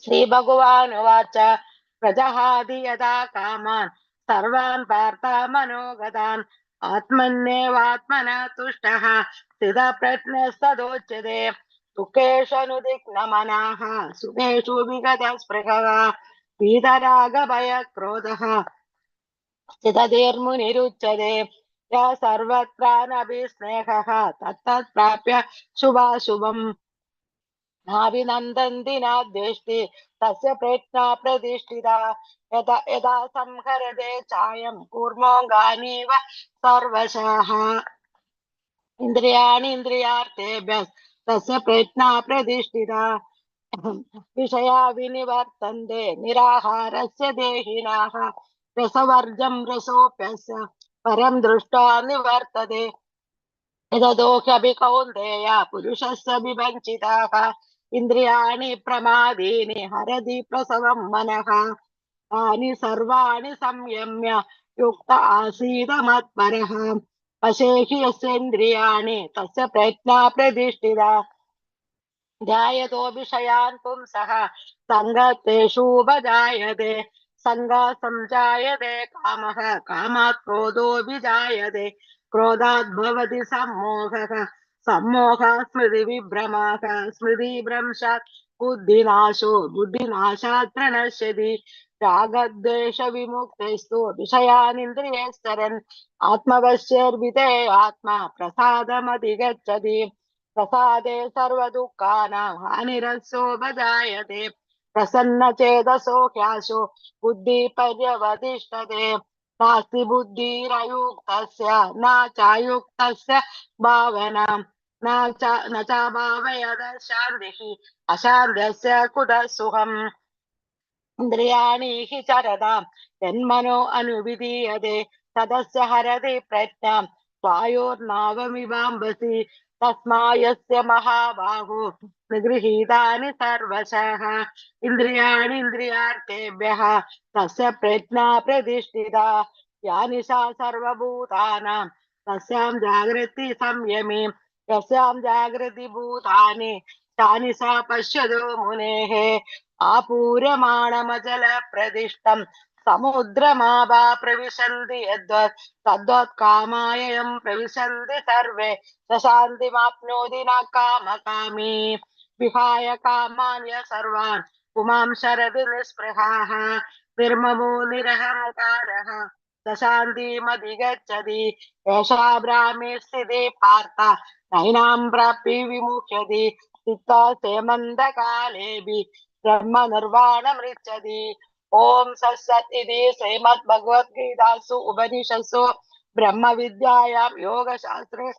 श्रीभगवानुवाच प्रजहाति यदा कामान् सर्वान् पार्थमनोगतान्। आत्मन्येवात्मना तुष्टः स्थितप्रज्ञस्तदोच्यते। दुःखेषु अनुदिग्नमनः सुखेषु विगतस्पृहः। वीतरागभयक्रोधः स्थितधीर्मुनिरुच्यते। यः सर्वत्रानभिस्नेहः तत्तत्प्राप्य शुभाशुभम्। नाभिनन्दन्ति नाद्वेष्टि तस्य प्रज्ञा प्रतिष्ठिता। यदा यदा संहरते चायं कूर्मोऽङ्गानीव सर्वशः। इन्द्रियाणि इन्द्रियार्थेभ्यः तस्य प्रज्ञा प्रतिष्ठिता। विषया विनिवर्तन्ते निराहारस्य देहिनः। रसवर्जं रसोऽप्यस्य परं दृष्ट्वा निवर्तते। यदोऽप्यपि कौन्तेय पुरुषस्य विवञ्चिताः। इन्द्रियाणि प्रमादीनि हरति प्रसवं मनः। तानि सर्वाणि संयम्य युक्त आसीत् मत्परः। वशेहि यस्येन्द्रियाणि तस्य प्रज्ञा प्रतिष्ठिता। ध्यायतो विषयान् पुंसः सङ्गतेषूपजायते। सङ्गात् संजायते कामः कामात् क्रोधोऽभिजायते। क्रोधात् भवति सम्मोहः सम्मोहात् स्मृतिविभ्रमः। स्मृतिभ्रंशात् बुद्धिनाशो बुद्धिनाशात् प्रणश्यति। रागद्वेषविमुक्तैस्तु विषयानिन्द्रियैश्चरन् आत्मवश्यर्विधेयात्मा प्रसादमधिगच्छति। प्रसादे सर्वदुःखानां हानिरसोपजायते। प्रसन्नचेतसो ह्याशो बुद्धिपर्यवतिष्ठते। नास्ति बुद्धिरयुक्तस्य न चायुक्तस्य भावना न चाभावयद शान्तिः अशान्त्यस्य कुतः सुखम्। इन्द्रियाणि हि चरतां यन्मनो अनुविधीयते तदस्य हरति प्रज्ञां। वायोर्नावमिवाम्भसि तस्मायस्य महाबाहो निगृहीतानि सर्वशः इन्द्रियाणीन्द्रियार्थेभ्यः तस्य प्रज्ञा प्रतिष्ठिता या निशा सर्वभूतानां तस्यां जागृति संयमे यस्यां जागृति भूतानि तानि सा पश्यतो मुनेः आपूर्यमाणमजल प्रदिष्टम् समुद्रमाभा प्रविशन्ति यद्वत् तद्वत् कामायं प्रविशन्ति सर्वे स शान्तिमाप्नोति न कामकामी विहाय कामान्य सर्वान् पुमां शरदि निःस्पृहाः निर्ममो निरहङ्कारः स शान्तिमधिगच्छति एषा ब्राह्मी स्थिते पार्थ नैनां प्राप्य विमुह्यति स्थित्वा सेमन्तकालेऽपि ब्रह्म निर्वाणमृच्छति ओम सत्सत् इति श्रीमद्भगवद्गीतासु उपनिषत्सु ब्रह्म विद्यायां योगशास्त्रे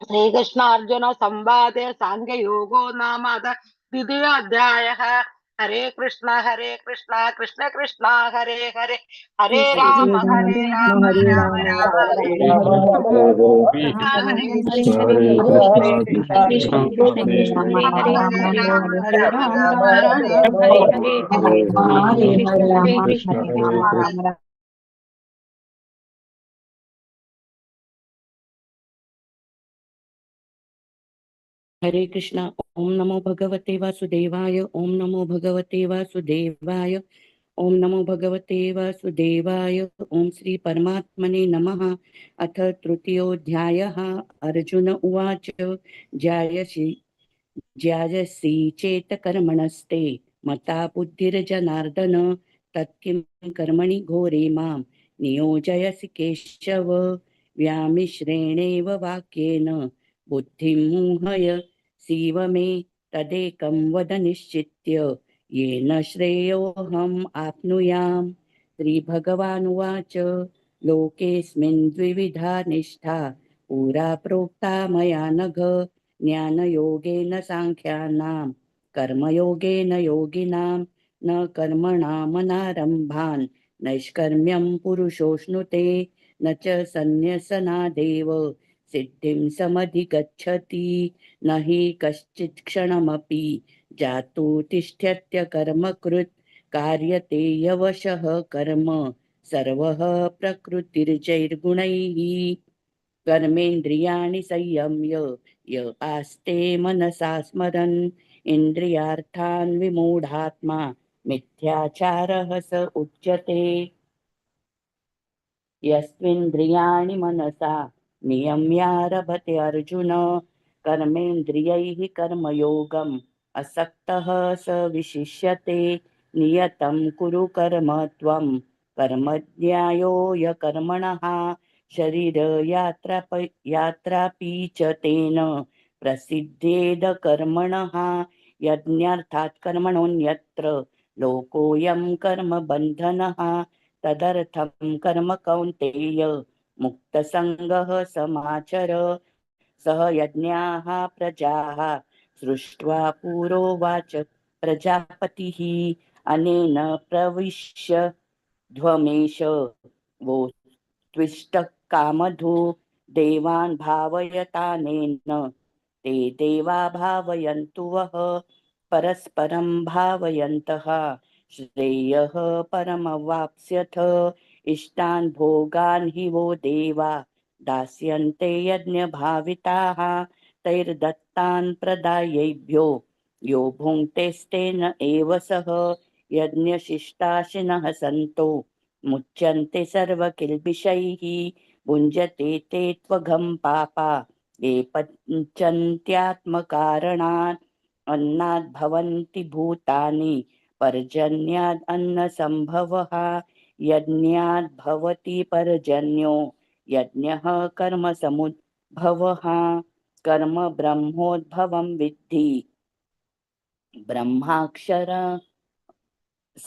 श्रीकृष्णार्जुन संवादे सांख्ययोगो नाम द्वितीयोऽध्यायः हरे कृष्ण कृष्ण कृष्ण हरे हरे हरे राम राम राम हरे हरे हरे कृष्ण कृष्ण कृष्ण हरे हरे राम राम हरे हरे हरे कृष्ण हरे राम हरे कृष्णा। ओम नमो भगवते वासुदेवाय। ओम नमो भगवते वासुदेवाय। ओम नमो भगवते वासुदेवाय। ओम श्री परमात्मने नमः। अथ तृतीयोऽध्यायः। अर्जुन उवाच ज्यायसि चेत कर्मणस्ते मता बुद्धिर्जनार्दन तत्किं कर्मणि घोरे मां नियोजयसि केशव व्यामिश्रेणेव वाक्येन बुद्धिं मोहय सीव मे तदेकं वद निश्चित्य येन श्रेयोऽहम् आप्नुयाम्। श्रीभगवानुवाच लोकेऽस्मिन् द्विविधा निष्ठा पुरा प्रोक्ता मया नघ ज्ञानयोगेन साङ्ख्यानां कर्मयोगेन योगिनां न कर्मणामनारम्भान् नैष्कर्म्यं पुरुषोऽश्नुते न च सन्न्यसनादेव सिद्धिं समधिगच्छति न हि कश्चित् क्षणमपि जातु तिष्ठत्य कर्मकृत् कार्यते यवशः कर्म सर्वः प्रकृतिर्जैर्गुणैः कर्मेन्द्रियाणि संयम्य य आस्ते मनसा स्मरन् इन्द्रियार्थान् विमूढात्मा मिथ्याचारः स उच्यते। यस्त्विन्द्रियाणि मनसा नियम्यारभते अर्जुन कर्मेन्द्रियैः कर्मयोगम् असक्तः स विशिष्यते। नियतं कुरु कर्म त्वं कर्मज्ञायो यकर्मणः यात्रापि च तेन प्रसिद्धेद कर्मणः यज्ञार्थात् कर्मणोऽन्यत्र लोकोऽयं कर्म बन्धनः तदर्थं कर्म कौन्तेय मुक्तसङ्गः समाचर सह यज्ञाः प्रजाः सृष्ट्वा पुरोवाच प्रजापतिः अनेन प्रविश्य ध्वमेश वो त्विष्टः कामधु देवान् भावयतानेन ते देवा भावयन्तु वः परस्परं भावयन्तः श्रेयः परमवाप्स्यथ इष्टान् भोगान् हि वो देवा दास्यन्ते यज्ञभाविताः तैर्दत्तान् प्रदायैभ्यो यो भुङ्क्तेस्तेन एव सः यज्ञशिष्टाशिनः सन्तो मुच्यन्ते सर्वकिल्बिषैः भुञ्जते ते त्वघं पापा ये पञ्चन्त्यात्मकारणात् अन्नाद् भवन्ति भूतानि पर्जन्याद् अन्नसम्भवः यज्ञाद् भवति पर्जन्यो यज्ञः कर्म समुद्भवः कर्म ब्रह्मोद्भवं विद्धि ब्रह्माक्षर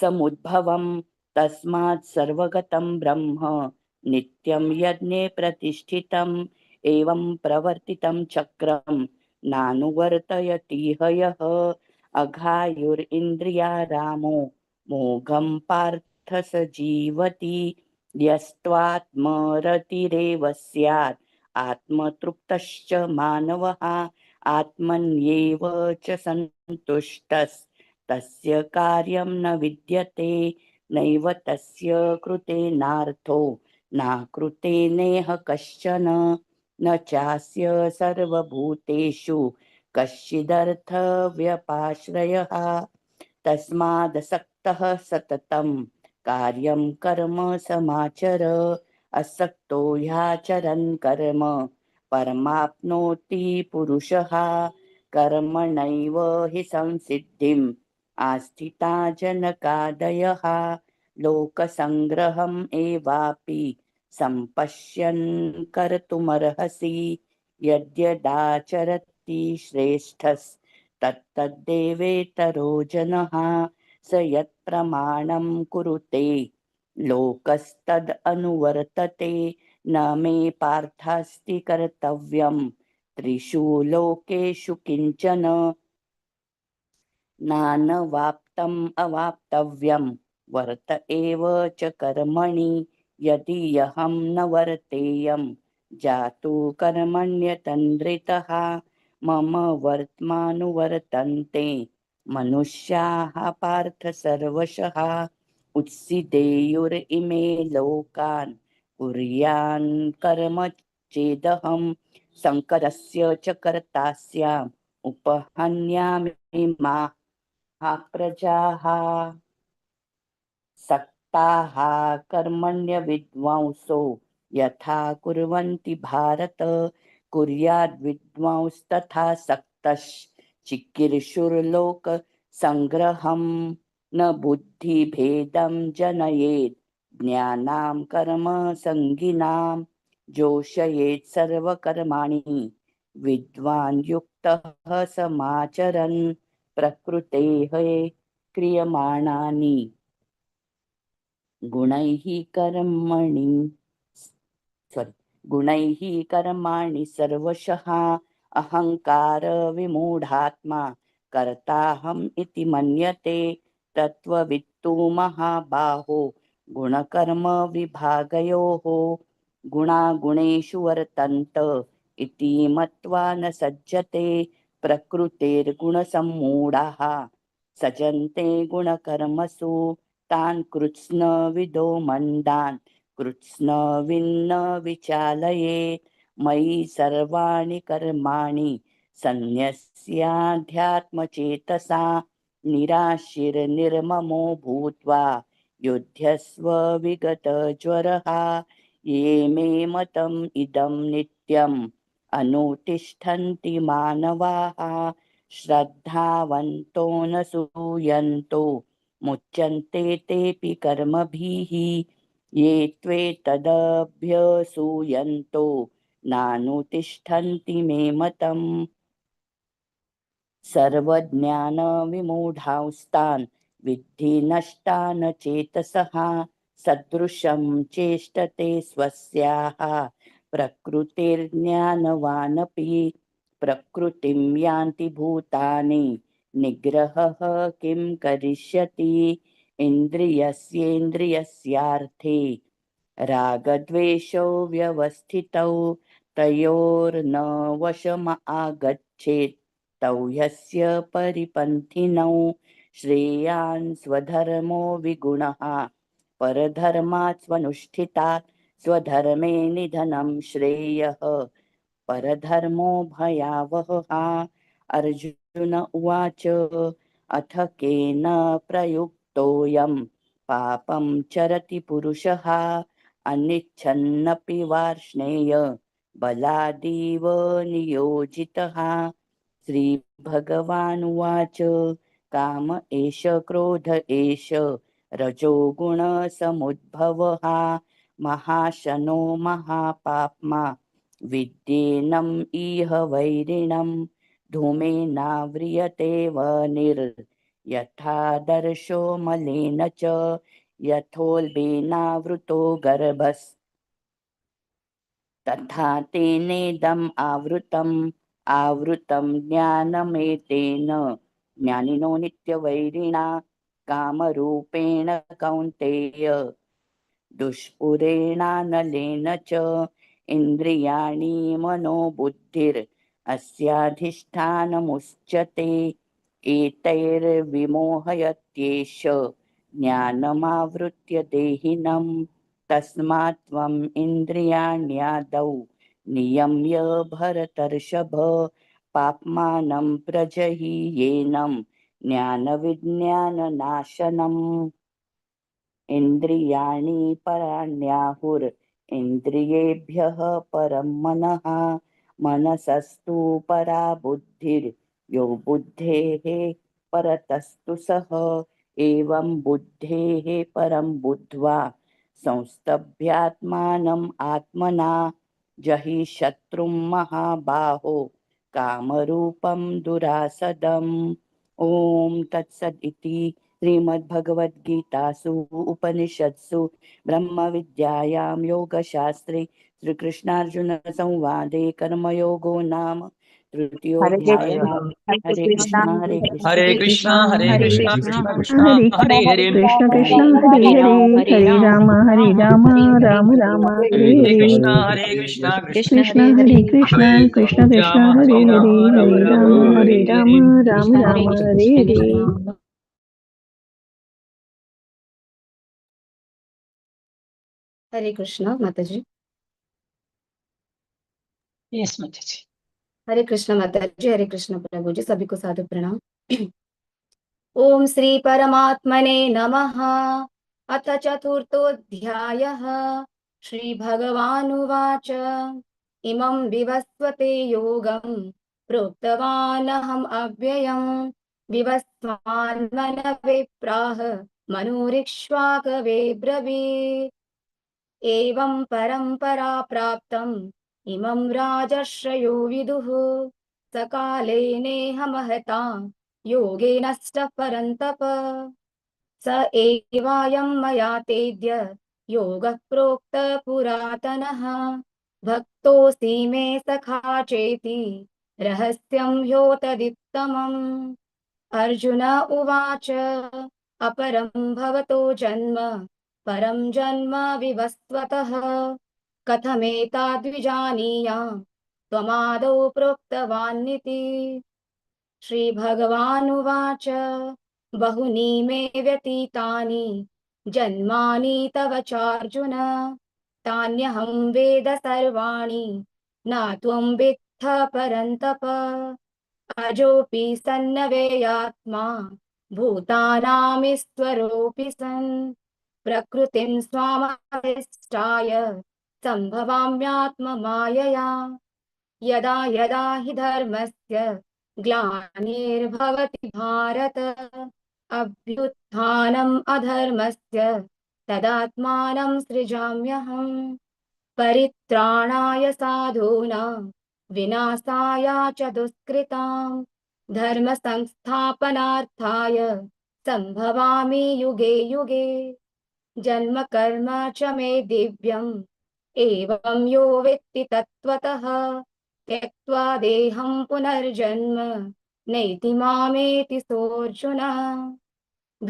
समुद्भवं तस्मात् सर्वगतं ब्रह्म नित्यं यज्ञे प्रतिष्ठितम् एवं प्रवर्तितं चक्रं नानुवर्तयति यः अघायुरिन्द्रियारामो मोघं पार्थ स जीवति यस्त्वात्मरतिरेव स्यात् आत्मतृप्तश्च मानवः आत्मन्येव च सन्तुष्टस्तस्य कार्यं न विद्यते नैव तस्य कृतेनार्थो नाकृते नेह कश्चन न चास्य सर्वभूतेषु कश्चिदर्थव्यपाश्रयः तस्मादसक्तः सततं कार्यं कर्म समाचर असक्तो ह्याचरन् कर्म परमाप्नोति पुरुषः कर्मणैव हि संसिद्धिम् आस्थिता जनकादयः लोकसङ्ग्रहम् एवापि सम्पश्यन् कर्तुमर्हसि यद्यदाचरति श्रेष्ठस्तत्तद्देवेतरो जनः स यत्प्रमाणं कुरुते लोकस्तदनुवर्तते न मे पार्थास्ति कर्तव्यं त्रिषु लोकेषु किञ्चन नानवाप्तम् अवाप्तव्यं वर्त एव च कर्मणि यदि न वर्तेयं जातु कर्मण्यतन्द्रितः मम वर्त्मानुवर्तन्ते मनुष्याः पार्थ सर्वशः उत्सिदेयुरिमे लोकान् कुर्यान् कर्म चेदहं शङ्करस्य च कर्ता स्याम् उपहन्यामि मा प्रजाः सक्ताः कर्मण्य विद्वांसो यथा कुर्वन्ति भारत कुर्याद्विद्वांस्तथा सक्तश्चिकीर्षुर्लोक संग्रहं न बुद्धिभेदं जनयेत् ज्ञानां कर्म संगिनां जोषयेत् सर्वकर्माणि विद्वान् युक्तः समाचरन् प्रकृतेः क्रियमाणानि गुणैः कर्माणि सर्वशः अहंकार विमूढात्मा कर्ताहम् इति मन्यते तत्त्ववित्तु महाबाहो गुणकर्म विभागयोः गुणागुणेषु वर्तन्त इति मत्वा न सज्जते प्रकृतेर्गुणसम्मूढाः सजन्ते गुणकर्मसु तान् कृत्स्न विदो मन्दान् कृत्स्न विन्न विचालयेत् मयि सर्वाणि कर्माणि सन्न्यस्याध्यात्मचेतसा निराशिर्निर्ममो भूत्वा युध्यस्व विगतज्वरः ये मे मतम् इदं नित्यम् अनुतिष्ठन्ति मानवाः श्रद्धावन्तो न सूयन्तो मुच्यन्ते तेऽपि कर्मभिः ये त्वेतदभ्यसूयन्तो नानुतिष्ठन्ति मे मतम् सर्वज्ञानविमूढांस्तान् विद्धि नष्टान् चेतसः सदृशं चेष्टते स्वस्याः प्रकृतिर्ज्ञानवानपि प्रकृतिं यान्ति भूतानि निग्रहः किं करिष्यति इन्द्रियस्येन्द्रियस्यार्थे रागद्वेषौ व्यवस्थितौ तयोर्न वशम आगच्छेत् तौ ह्यस्य परिपन्थिनौ श्रेयान् स्वधर्मो विगुणः परधर्मात् स्वनुष्ठितात् स्वधर्मे निधनं श्रेयः परधर्मो भयावहः अर्जुन उवाच अथ केन प्रयुक्तोऽयं पापं चरति पुरुषः अनिच्छन्नपि वार्ष्णेय बलादीव नियोजितः श्रीभगवानुवाच काम एष क्रोध एष रजोगुणसमुद्भवः महाशनो महापाप्मा विद्येनम् इह वैरिणम् धूमेनाव्रियते वह्निर्यथादर्शो मलेन च यथोल्बेनावृतो गर्भस्तथा तेनेदम् आवृतं ज्ञानमेतेन ज्ञानिनो नित्यवैरिणा कामरूपेण कौन्तेय दुष्पुरेणानलेन च इन्द्रियाणि मनोबुद्धिर् अस्याधिष्ठानमुच्यते एतैर्विमोहयत्येष ज्ञानमावृत्य देहिनम् तस्मात् त्वम् इन्द्रियाण्यादौ नियम्य भरतर्षभ पाप्मानं प्रजहीयेनं ज्ञानविज्ञाननाशनम् इन्द्रियाणि पराण्याहुर् इन्द्रियेभ्यः परं मनः मनसस्तु परा बुद्धिर् यो बुद्धेः परतस्तु सः एवं बुद्धेः परं बुद्ध्वा संस्तभ्यात्मानम् आत्मना जहि शत्रुं महाबाहो कामरूपं दुरासदम् ॐ तत्सदिति श्रीमद्भगवद्गीतासु उपनिषत्सु ब्रह्मविद्यायां योगशास्त्रे श्रीकृष्णार्जुनसंवादे कर्मयोगो नाम हरे तृतीयोऽध्यायः। हरे कृष्ण हरे कृष्ण हरे कृष्णा हरे हरे कृष्णा कृष्णा कृष्ण कृष्णा हरे हरे हरे कृष्ण कृष्ण हरे हरे राम हरे राम हरे राम राम राम हरे हरे हरे कृष्णा कृष्ण कृष्ण हरे कृष्ण कृष्ण कृष्ण हरे हरे हरे राम राम राम हरे हरे हरे कृष्णा माताजी। यस माताजी। हरे कृष्ण माताजी, हरे कृष्ण प्रभु जी, सभी को सादर प्रणाम। ओम श्री परमात्मने नमः। अथ चतुर्थोऽध्यायः। श्री भगवानुवाच इमं विवस्वते योगं प्रोक्तवानहम् अव्ययम् विवस्वान्मनवे प्राह मनोरिक्ष्वाकवे ब्रवीत् एवं परम्परा प्राप्तम् इमं राजर्षयो विदुः सकाले नेह महता योगेनष्टः परन्तप स एवायं मया तेद्य योगः प्रोक्त पुरातनः भक्तोऽसि मे सखा चेति रहस्यं ह्योतदित्तमम् अर्जुन उवाच अपरं भवतो जन्म परं जन्म विवस्वतः कथमेताद्विजानीयाम् त्वमादौ प्रोक्तवान्निति श्रीभगवानुवाच बहुनी मे व्यतीतानि जन्मानि तव चार्जुन तान्यहं वेद सर्वाणि न त्वं वेत्थ परन्तप अजोऽपि सन्नवेयात्मा भूतानामीश्वरोऽपि सन् प्रकृतिं स्वामधिष्ठाय सम्भवाम्यात्ममायया यदा यदा हि धर्मस्य ग्लानिर्भवति भारत अभ्युत्थानम् अधर्मस्य तदात्मानं सृजाम्यहम् परित्राणाय साधूनां विनाशाय च दुष्कृतां धर्म संस्थापनार्थाय संभवामि युगे युगे जन्म कर्म च मे दिव्यम् एवं यो वेत्ति तत्त्वतः त्यक्त्वा देहं पुनर्जन्म नैति मामेति सोऽर्जुन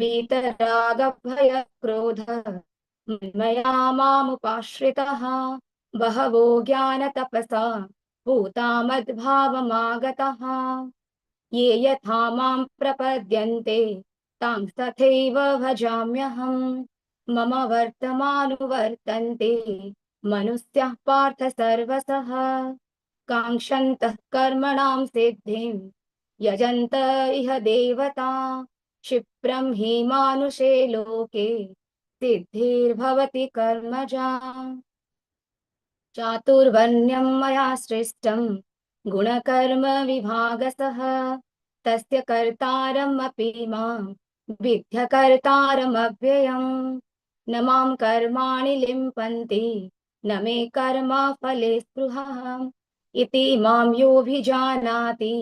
वीतरागभयक्रोध मया मामुपाश्रितः बहवो ज्ञानतपसा भूता मद्भावमागतः ये यथा मां प्रपद्यन्ते तां तथैव भजाम्यहम् मम वर्तमानुवर्तन्ते मनुष्याः पार्थ सर्वशः काङ्क्षन्तः कर्मणां सिद्धिं यजन्त इह देवता क्षिप्रं हि मानुषे लोके सिद्धिर्भवति कर्मजा चातुर्वर्ण्यं मया सृष्टं गुणकर्म विभागसः तस्य कर्तारमपि मां विद्यकर्तारमव्ययम् न मां कर्माणि लिम्पन्ति न मे कर्म फले स्पृहः इति मां योऽभिजानाति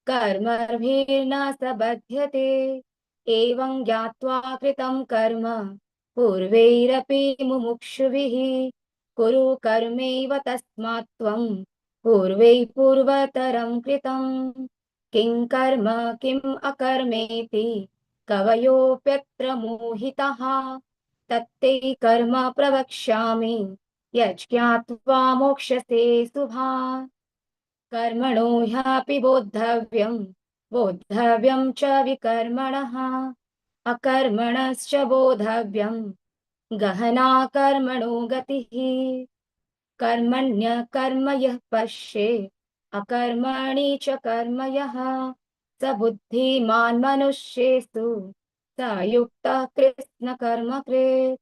कर्मभिर्न स बध्यते एवं ज्ञात्वा कृतं कर्म पूर्वैरपि मुमुक्षुभिः कुरु कर्मैव तस्मात् त्वं पूर्वै पूर्वतरं कृतं किं कर्म किम् अकर्मेति कवयोऽप्यत्र मोहिताः तत्ते कर्म प्रवक्ष्यामि यज्ञात्वा मोक्ष्यसे शुभात्। कर्मणो ह्यापि बोद्धव्यं च विकर्मणः, अकर्मणश्च बोद्धव्यं गहना कर्मणो गतिः। कर्मण्यकर्म यः पश्येत् अकर्मणि च कर्म यः, स बुद्धिमान् मनुष्येषु स युक्तः कृत्स्नकर्मकृत्।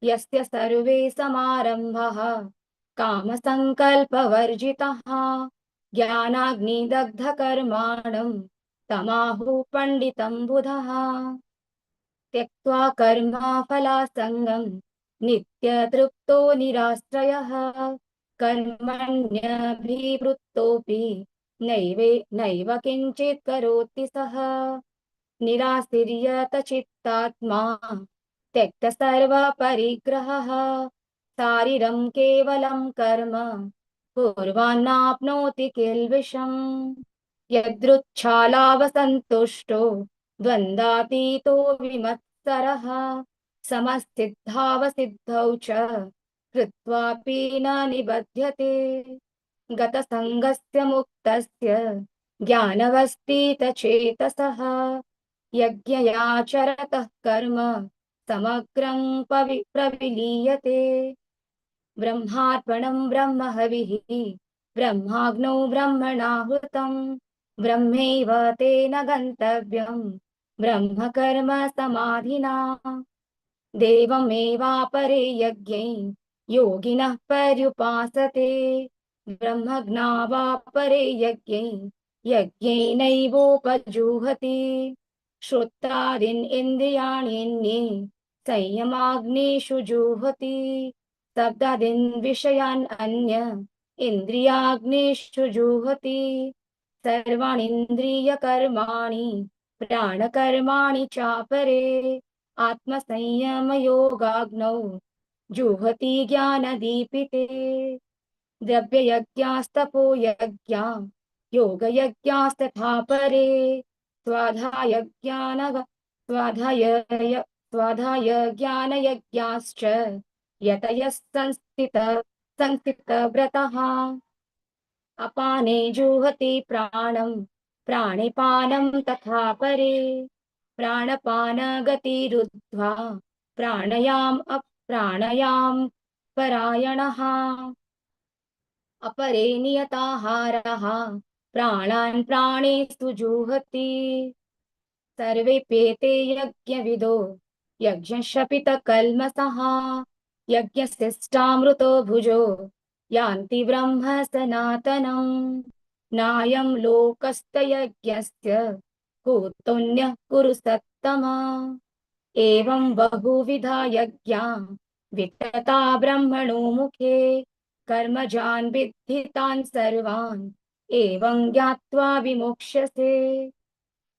यस्य सर्वे समारम्भः कामसङ्कल्पवर्जिताः, ज्ञानाग्निदग्धकर्माणं तमाहुः पण्डितं बुधः। त्यक्त्वा कर्मफलासङ्गं नित्यतृप्तो निराश्रयः, कर्मण्यभिवृत्तोऽपि नैव किञ्चित् करोति सः। निराशीर्यत चित्तात्मा त्यक्त सर्वपरिग्रहः, शारीरं केवलं कर्म कुर्वान्नाप्नोति किल्बिषम्। यदृच्छालाभसन्तुष्टो द्वन्द्वातीतो विमत्सरः, समसिद्धावसिद्धौ च कृत्वापि न निबध्यते। गतसङ्गस्य मुक्तस्य ज्ञानवस्थितचेतसः, यज्ञयाचरतः कर्म समग्रं प्रविलीयते। ब्रह्मार्पणं ब्रह्महविः ब्रह्माग्नौ ब्रह्मणाहुतं, ब्रह्मैव तेन गन्तव्यं ब्रह्मकर्म समाधिना। देवमेवापरे यज्ञै योगिनः पर्युपासते, ब्रह्मज्ञावापरे यज्ञै यज्ञैनैवोपजुह्वति। श्रोत्रादीन् इन्द्रियाण्यन्ये संयमाग्निषु जुह्वति, शब्दादीन् विषयान् अन्य इन्द्रियाग्निषु जुह्वति। सर्वाणीन्द्रियकर्माणि प्राणकर्माणि चापरे आत्मसंयमयोगाग्नौ जुह्वति ज्ञानदीपिते। द्रव्ययज्ञास्तपो यज्ञा योगयज्ञास्तथा परे, स्वाध्याय ज्ञानयज्ञाश्च यतयः संस्थितव्रतः। अपाने जुह्वति प्राणं प्राणिपानं तथा परे, प्राणपानगतिरुद्ध्वा प्राणायाम परायणः। अपरे नियताहारः प्राणान् प्राणेषु जुह्वति। सर्वेऽप्येते यज्ञविदो यज्ञशपितकल्मषः, यज्ञशिष्टामृतो भुजो यान्ति ब्रह्म सनातनम्। नायं लोकस्तयज्ञस्य कुतोऽन्यः कुरु सत्तमा। एवं बहुविधा यज्ञा वितता ब्रह्मणो मुखे, कर्मजान् विद्धि तान् सर्वान् एवं ज्ञात्वा विमोक्ष्यसे।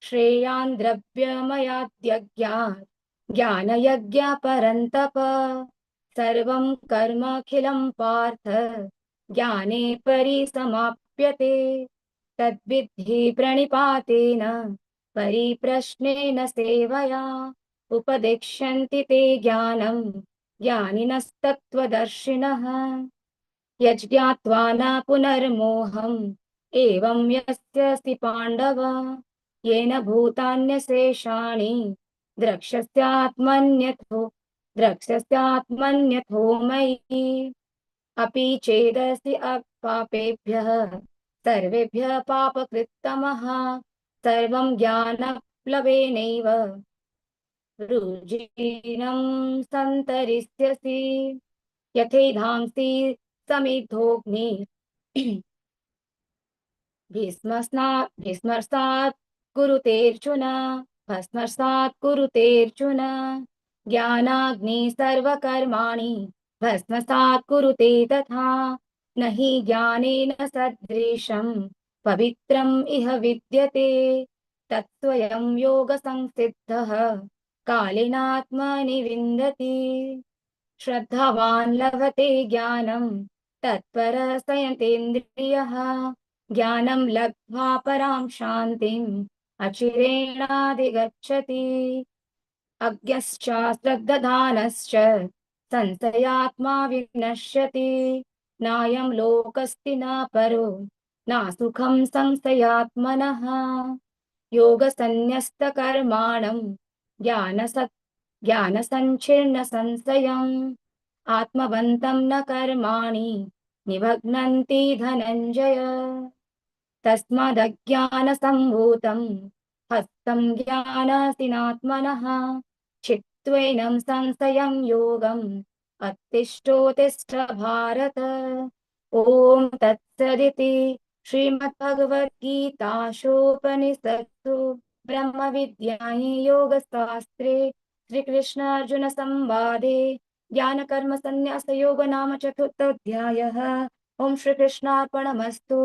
श्रेयान् द्रव्यमयाद्यज्ञात् ज्ञानयज्ञ परन्तप, सर्वं कर्मखिलं पार्थ ज्ञाने परिसमाप्यते। तद्विद्धि प्रणिपातेन परिप्रश्नेन सेवया, उपदेक्ष्यन्ति ते ज्ञानं ज्ञानिनस्तत्त्वदर्शिनः। यज्ञात्वा न पुनर्मोहम् एवं यस्यसि पाण्डव, येन भूतान्यशेषाणि द्रक्ष्यस्यात्मन्यथो मयि। अपि चेदसि पापेभ्यः सर्वेभ्यः पापकृत्तमः, सर्वं ज्ञानप्लवेनैव रुजिनं सन्तरिष्यसि। यथैधांसि समिद्धोऽग्नि भस्मसात् कुरुतेऽर्जुन, भस्मसात् कुरुतेऽर्जुन। ज्ञानाग्नि सर्वकर्माणि भस्मसात् कुरुते तथा, न हि ज्ञानेन सदृशं पवित्रम् इह विद्यते। तत्स्वयं योगसंसिद्धः कालेनात्मनि विन्दति। श्रद्धावान् लभते ज्ञानं तत्परः संयतेन्द्रियः, ज्ञानं लब्ध्वा परां शान्तिम् अचिरेणाधिगच्छति। अज्ञश्च श्रद्धानश्च संशयात्मा विनश्यति नायं लोकस्ति न परो न सुखं संशयात्मनः योगसन्न्यस्तकर्माणं ज्ञानसञ्छिन्न संशयम् आत्मवन्तं न कर्माणि निबध्नन्ति धनञ्जय तस्मादज्ञानसम्भूतं हस्तं ज्ञानासिनात्मनः चित्त्वैनं संशयं योगम् अत्तिष्ठोत्तिष्ठ भारत ॐ तत्सदिति श्रीमद्भगवद्गीतासूपनिषत्सु ब्रह्मविद्यायै योगशास्त्रे श्रीकृष्णार्जुनसंवादे ज्ञानकर्मसन्न्यासयोगो नाम चतुर्थोऽध्यायः। ॐ श्रीकृष्णार्पणमस्तु।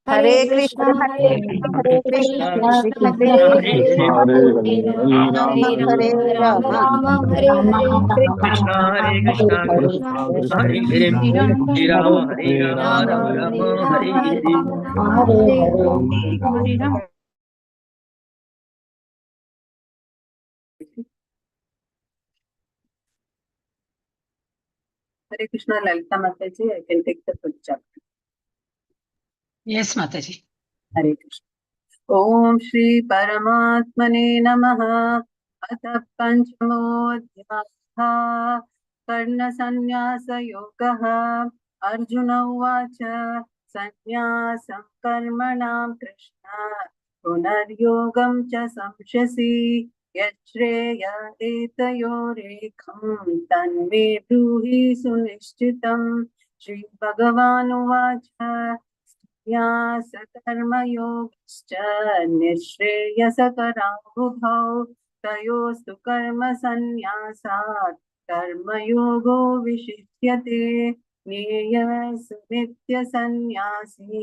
हरे हरे कृष्णा कृष्ण हरे हरे कृष्णा कृष्ण कृष्ण कृष्ण हरे कृष्ण हरे हरे हरे राम हरे हरे राम राम राम राम हरे हरे कृष्ण हरे हरे कृष्ण कृष्ण कृष्ण हरे कृष्ण हरे हरे राम हरे हरे राम राम राम राम हरे हरे राम हरे Ram Ram Hare Hare Hare Hare. Hare Krishna, Lalita Mataji, I can take the first chapter. Yes, Mataji. Hare Krishna. Om Shri Paramatmane Namaha. Atha Panchamodhyaya Karna Sannyasa Yogaha Arjuna Uvacha Sannyasam Karmanam Krishna Punaryogam Cha Samshasi Yachreya Etayorekam Tanme Bruhi Sunishchitam Shri Bhagavan Uvacha कर्मयोगश्च निःश्रेयसकरावुभौ तयोस्तु कर्मसन्न्यासात् कर्मयोगो विशिष्यते ज्ञेयः नित्यसन्न्यासी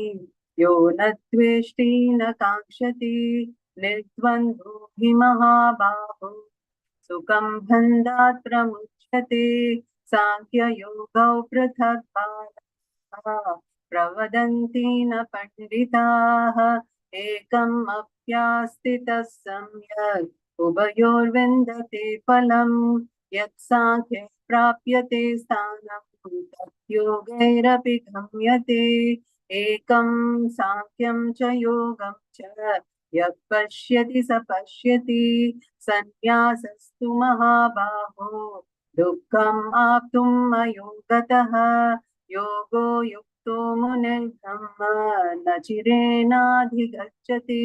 यो न द्वेष्टि न काङ्क्षति निर्द्वन्द्वो हि महाबाहो सुखं बन्धात् प्रमुच्यते साङ्ख्ययोगौ पृथक् प्रवदन्ति न पण्डिताः एकम् अप्यास्थितः सम्यक् उभयोर्विन्दते फलम् यत् साङ्ख्ये प्राप्यते स्थानम् तत् योगैरपि गम्यते एकं साङ्ख्यं च योगं च यः पश्यति स पश्यति सन्न्यासस्तु महाबाहो दुःखम् आप्तुम् अयोगतः योगो युक्तो मुनिर्ब्रह्म न चिरेणाधिगच्छति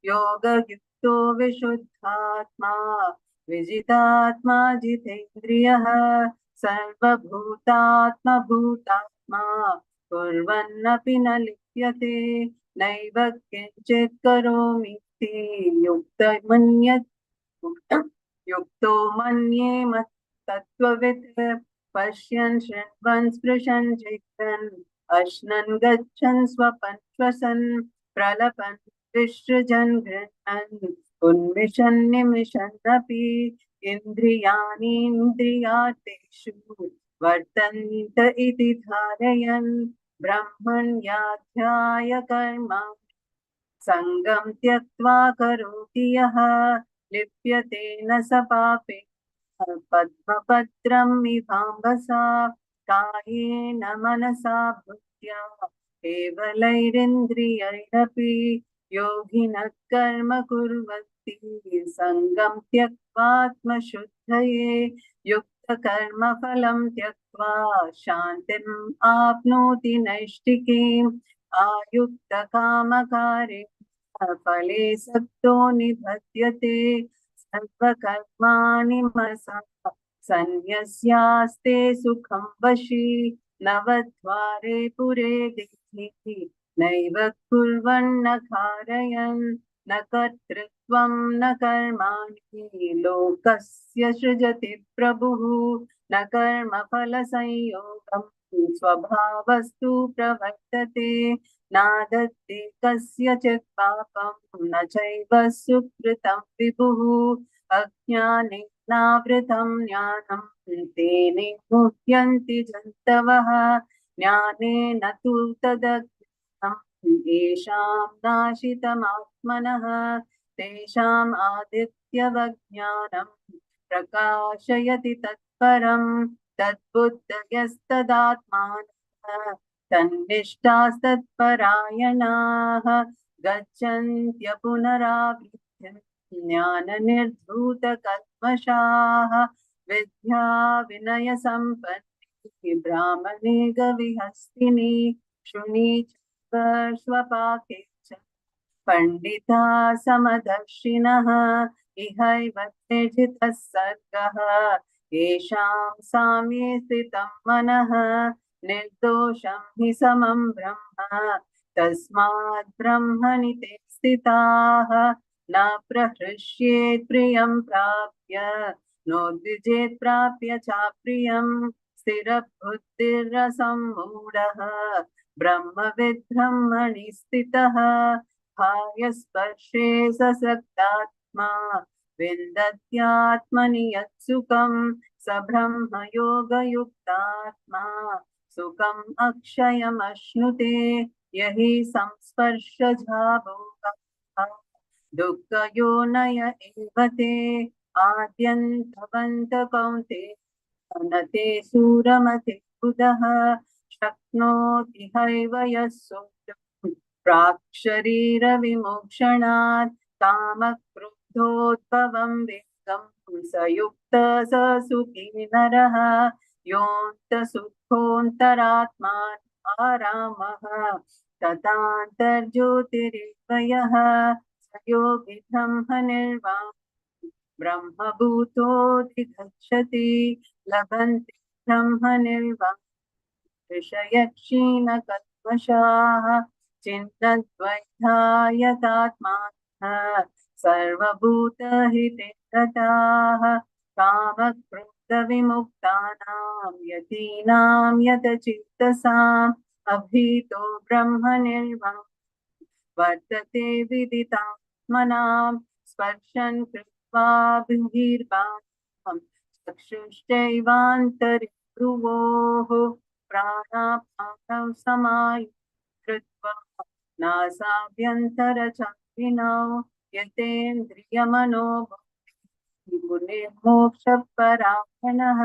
योगयुक्तो विशुद्धात्मा विजितात्मा जितेन्द्रियः सर्वभूतात्मभूतात्मा कुर्वन्नपि न लिप्यते नैव किञ्चित् करोमीति युक्तो मन्येम तत्त्ववित् पश्यन् शृण्वन् स्पृशन् जिघ्रन् अश्नन् गच्छन् स्वपन् श्वसन् प्रलपन् विसृजन् गृह्णन् उन्मिषन् निमिषन्नपि इन्द्रियाणीन्द्रियार्थेषु वर्तन्त इति धारयन् ब्रह्मण्याध्याय कर्मा सङ्गं त्यक्त्वा करोति यः लिप्यते न स पापे पद्मपत्रं विभाम्बसा कायेन मनसा भूत्या केवलैरिन्द्रियैरपि योगिनः कर्म कुर्वन्ति सङ्गं त्यक्त्वात्मशुद्धये युक्तकर्मफलं त्यक्त्वा शान्तिम् आप्नोति नैष्टिकीम् आयुक्तकामकारे फले सक्तो निबध्यते सर्वकर्माणि मनसा सन्न्यस्यास्ते सुखं वशी नवद्वारे पुरे देहि नैव कुर्वन्न कारयन् न कर्तृत्वं न कर्माणि लोकस्य सृजति प्रभुः न कर्मफलसंयोगं स्वभावस्तु प्रवर्तते नादत्ते कस्यचित् पापं न चैव सुकृतं विभुः अज्ञानेनावृतं ज्ञानं तेने मुह्यन्ति जन्तवः ज्ञानेन तु तदज्ञानं येषां नाशितमात्मनः तेषाम् आदित्यवज्ञानं प्रकाशयति तत्परम् तद्बुद्धयस्तदात्मानः तन्निष्ठास्तत्परायणाः गच्छन्त्य पुनरावृत्य ज्ञाननिर्धूतकल्मषाः विद्या विनयसम्पन्ने ब्राह्मणे गविहस्तिनि शुनि च स्वपाके च पंडिता समदर्शिनः इहैव त्रिजितः सर्गः येषां साम्ये स्थितं मनः निर्दोषं हि समं ब्रह्म तस्मात् ब्रह्मणि ते स्थिताः न प्रहृष्येत् प्रियं प्राप्य नोद्विजेत् प्राप्य चाप्रियं स्थिरबुद्धिरसम्मूढः ब्रह्मविद् ब्रह्मणि स्थितः भायस्पर्शे ससक्तात्मा विन्दत्यात्मनि यत्सुखं स ब्रह्मयोगयुक्तात्मा सुखम् अक्षयमश्नुते यहि संस्पर्शजा भोगः दुःखयोनय एव ते आद्यन्तवन्त कौन्तेय न ते सूरमते बुधः शक्नोति हैव यः सोढुम् प्राक्शरीरविमोक्षणात् कामक्रोधोद्भवं वेगं स युक्तः स सुखी नरः योऽन्तसुखोऽन्तरात्मानः आरामः तथान्तर्ज्योतिरेव यः स योगी ब्रह्मनिर्वाणः ब्रह्मभूतोऽधिगच्छति लभन्ते ब्रह्मनिर्वाणं ऋषयक्षीणकल्मषाः चिन्तद्वैधायतात्मानः सर्वभूतहिते रताः कामक्रोधविमुक्तानां यतीनां यतचित्तसाम् अभीतो ब्रह्मनिर्वाणं वर्तते विदितात्मनां स्पर्शन् कृत्वा बहिर्बाह्यं चक्षुश्चैवान्तरिभ्रुवोः प्राणापानौ समायुक्तृत्वा नासाभ्यन्तरचारिणौ यतेन्द्रियमनोबुद्धिर्मुनिर्मोक्षपरायणः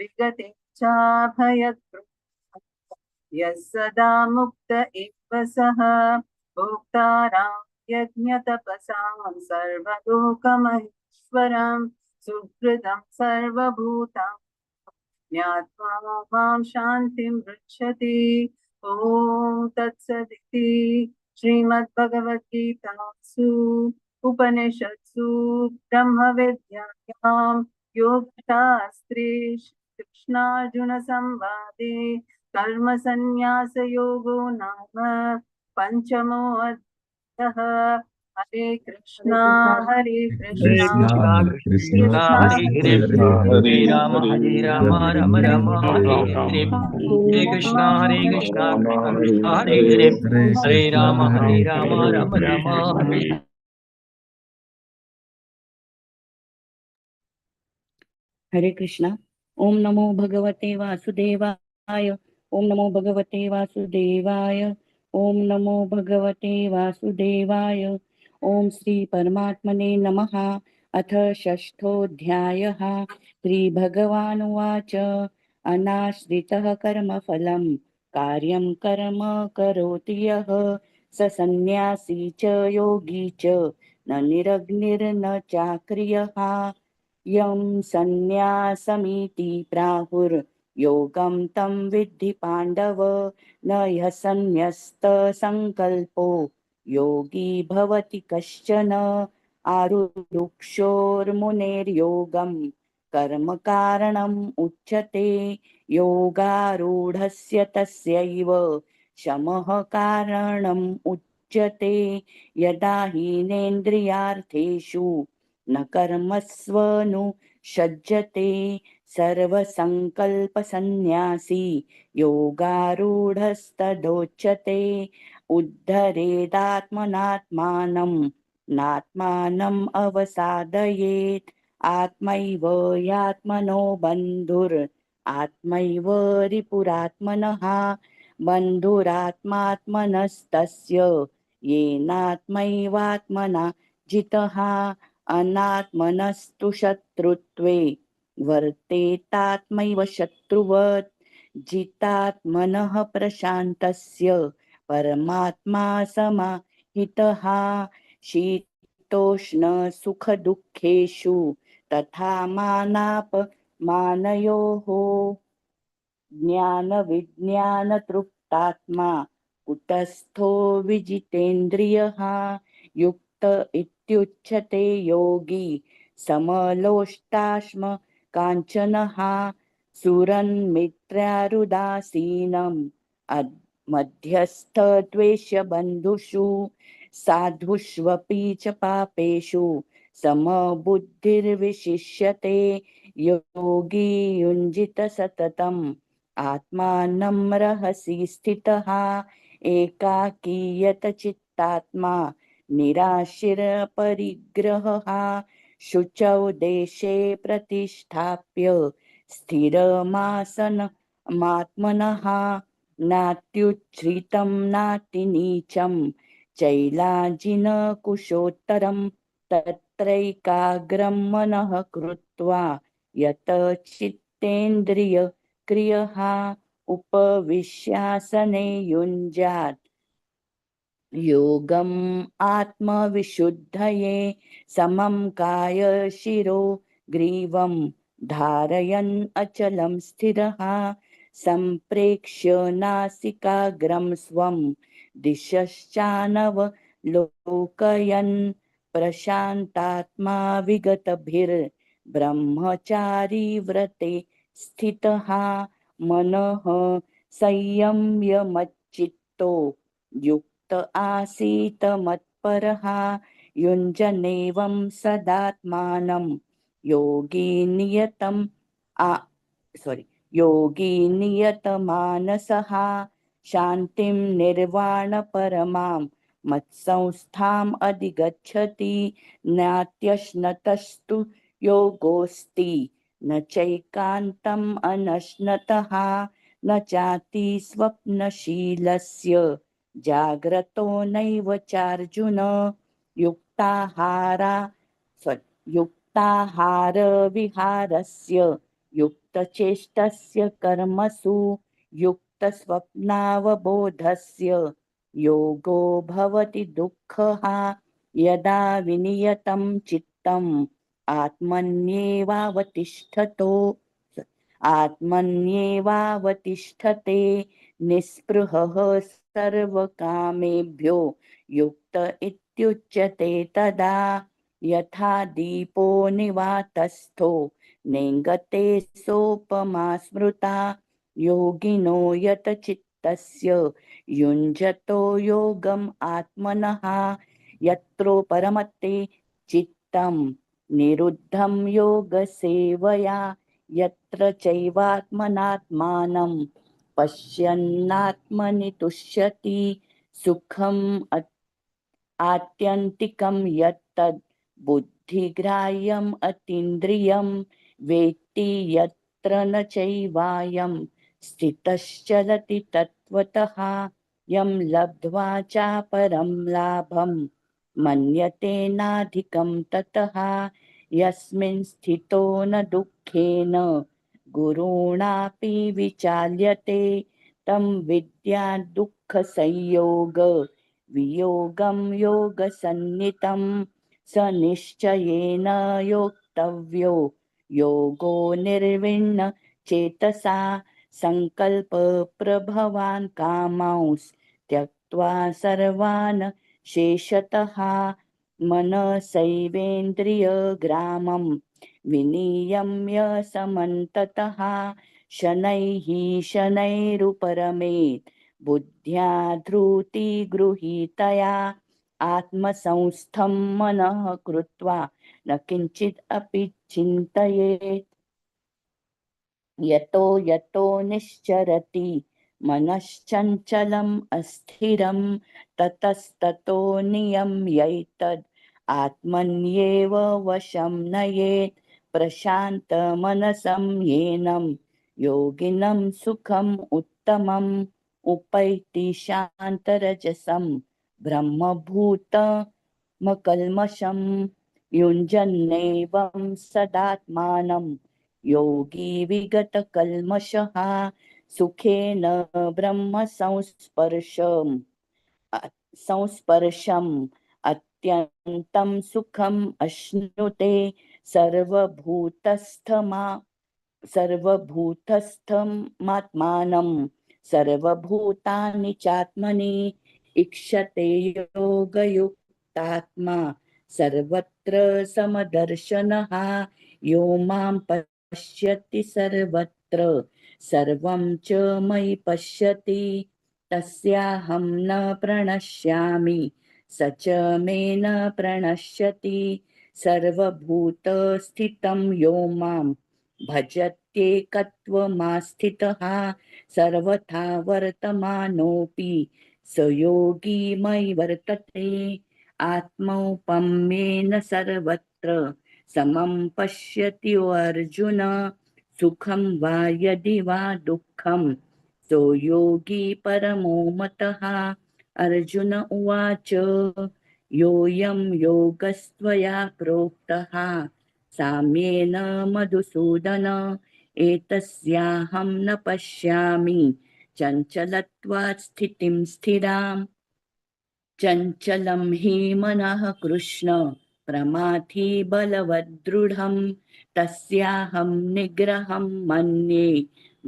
विगते चाभयकृत् यः सदा मुक्त एव सः भोक्तारां यज्ञतपसां सर्वलोकमहेश्वरं सुहृदं सर्वभूतां ज्ञात्वा मां शान्तिं पृच्छति ॐ तत्सदिति श्रीमद्भगवद्गीतासु उपनिषत्सु ब्रह्मविद्यायां योगशास्त्रे कृष्णार्जुनसंवादे कर्मसन्न्यासयोगो नाम पञ्चमोऽध्यायः हरे कृष्णा हरे कृष्णा कृष्ण हरे हरे हरे राम राम राम हरे हरे हरे कृष्णा कृष्ण हरे हरे हरे राम राम राम हरे हरे कृष्णा। ओम नमो भगवते वासुदेवाय। ओम नमो भगवते वासुदेवाय। ओम नमो भगवते वासुदेवाय। ओम श्री परमात्मने नमः। अथ षष्ठोऽध्यायः। श्रीभगवानुवाच अनाश्रितः कर्मफलं कार्यं कर्म करोति यः स सन्न्यासी च योगी च न निरग्निर्न चाक्रियः यं सन्न्यासमिति प्राहुर्योगं तं विद्धि पाण्डव न ह्यः सन्न्यस्तसङ्कल्पो योगी भवति कश्चन आरुरुक्षोर्मुनेर्योगं कर्म कारणम् उच्यते योगारूढस्य तस्यैव शमः कारणम् उच्यते यदा हीनेन्द्रियार्थेषु न कर्मस्वनुषज्जते सर्वसङ्कल्पसन्न्यासी योगारूढस्तदोच्यते उद्धरेदात्मनात्मानं नात्मानम् अवसादयेत् आत्मैव यात्मनो बन्धुर् आत्मैव रिपुरात्मनः बन्धुरात्मात्मनस्तस्य येनात्मैवात्मना जितः अनात्मनस्तु शत्रुत्वे वर्तेतात्मैव शत्रुवत् जितात्मनः प्रशान्तस्य परमात्मा समाहितः शीतोष्ण सुखदुःखेषु तथा मानापमानयोः ज्ञानविज्ञानतृप्तात्मा कुटस्थो विजितेन्द्रियः युक्त इत्युच्यते योगी समलोष्टाश्म काञ्चनः सुरन्मित्रारुदासीनम् मध्यस्थद्वेषबन्धुषु साधुष्वपि च पापेषु समबुद्धिर्विशिष्यते योगी युञ्जित सततम् आत्मानं रहसि स्थितः एकाकीयत चित्तात्मा निराशिरपरिग्रहः शुचौ देशे प्रतिष्ठाप्य स्थिरमासनमात्मनः नात्युच्छ्रितं नातिनीचं चैलाजिनकुशोत्तरं तत्रैकाग्रं मनः कृत्वा यत चित्तेन्द्रिय क्रियः उपविश्यासने युञ्जात् योगम् आत्मविशुद्धये समं काय शिरो ग्रीवं धारयन् अचलं स्थिरः सम्प्रेक्ष्य नासिकाग्रं स्वं दिशश्चानवलोकयन् प्रशान्तात्मा विगतभिर्ब्रह्मचारी व्रते स्थितः मनः संयम्य युक्त आसीत मत्परः युञ्जनेवं सदात्मानं योगी नियतमानसः शान्तिं निर्वाणपरमां मत्संस्थाम् अधिगच्छति नात्यश्नतस्तु योगोऽस्ति न चैकान्तम् अनश्नतः न चाति स्वप्नशीलस्य जाग्रतो नैव चार्जुन युक्ताहारविहारस्य युक्तचेष्टस्य कर्मसु युक्तस्वप्नावबोधस्य योगो भवति दुःखः यदा विनियतं चित्तम् आत्मन्येवावतिष्ठते निःस्पृहः सर्वकामेभ्यो युक्त इत्युच्यते तदा यथा दीपो निवातस्थो नेङ्गते सोपमा स्मृता योगिनो यतचित्तस्य युञ्जतो योगम् आत्मनः यत्रो परमते चित्तं निरुद्धं योगसेवया यत्र चैवात्मनात्मानं पश्यन्नात्मनि तुष्यति सुखम् आत्यन्तिकं यत्तद् बुद्धिग्राह्यम् अतीन्द्रियं वेत्ति यत्र न चैवायं स्थितश्चलति तत्त्वतः यं लब्ध्वा चापरं लाभं मन्यते नाधिकं ततः यस्मिन् स्थितो न दुःखेन गुरुणापि विचाल्यते तं विद्या दुःखसंयोग वियोगं योगसन्नितं स निश्चयेन योक्तव्यो योगो निर्विण्ण चेतसा संकल्प प्रभवान् कामांस् त्यक्त्वा सर्वान् शेषतः मनसैवेन्द्रियग्रामं विनियम्य समन्ततः शनैः शनैरुपरमेत् बुद्ध्या धृतिगृहीतया आत्मसंस्थं मनः कृत्वा न किञ्चित् अपि चिन्तयेत् यतो यतो निश्चरति मनश्चञ्चलम् अस्थिरं ततस्ततो नियम्यैतद् आत्मन्येव वशं नयेत् प्रशान्तमनसं येनं योगिनं सुखम् उत्तमम् उपैति शान्तरजसं ब्रह्मभूतमकल्मषं युञ्जन्नेवं सदात्मानं योगी विगतकल्मषः सुखेन ब्रह्म संस्पर्शम् अत्यन्तं सुखम् अश्नुते सर्वभूतस्थमात्मानं सर्वभूतानि चात्मनि इक्षते योगयुक्तात्मा सर्वत्र समदर्शनः यो मां पश्यति सर्वत्र सर्वं च मयि पश्यति तस्याहं न प्रणश्यामि स च मे न प्रणश्यति सर्वभूतस्थितं यो मां भजत्येकत्वमास्थितः सर्वथा वर्तमानोऽपि स योगी मयि वर्तते आत्मौपम्येन सर्वत्र समं पश्यति अर्जुन सुखं वा यदि वा दुःखं सो योगी परमो मतः अर्जुन उवाच योऽयं योगस्त्वया प्रोक्तः साम्येन मधुसूदन एतस्याहं न पश्यामि चञ्चलत्वात् स्थितिं स्थिराम् चञ्चलं हि मनः कृष्ण प्रमाथि बलवद्दृढं तस्याहं निग्रहं मन्ये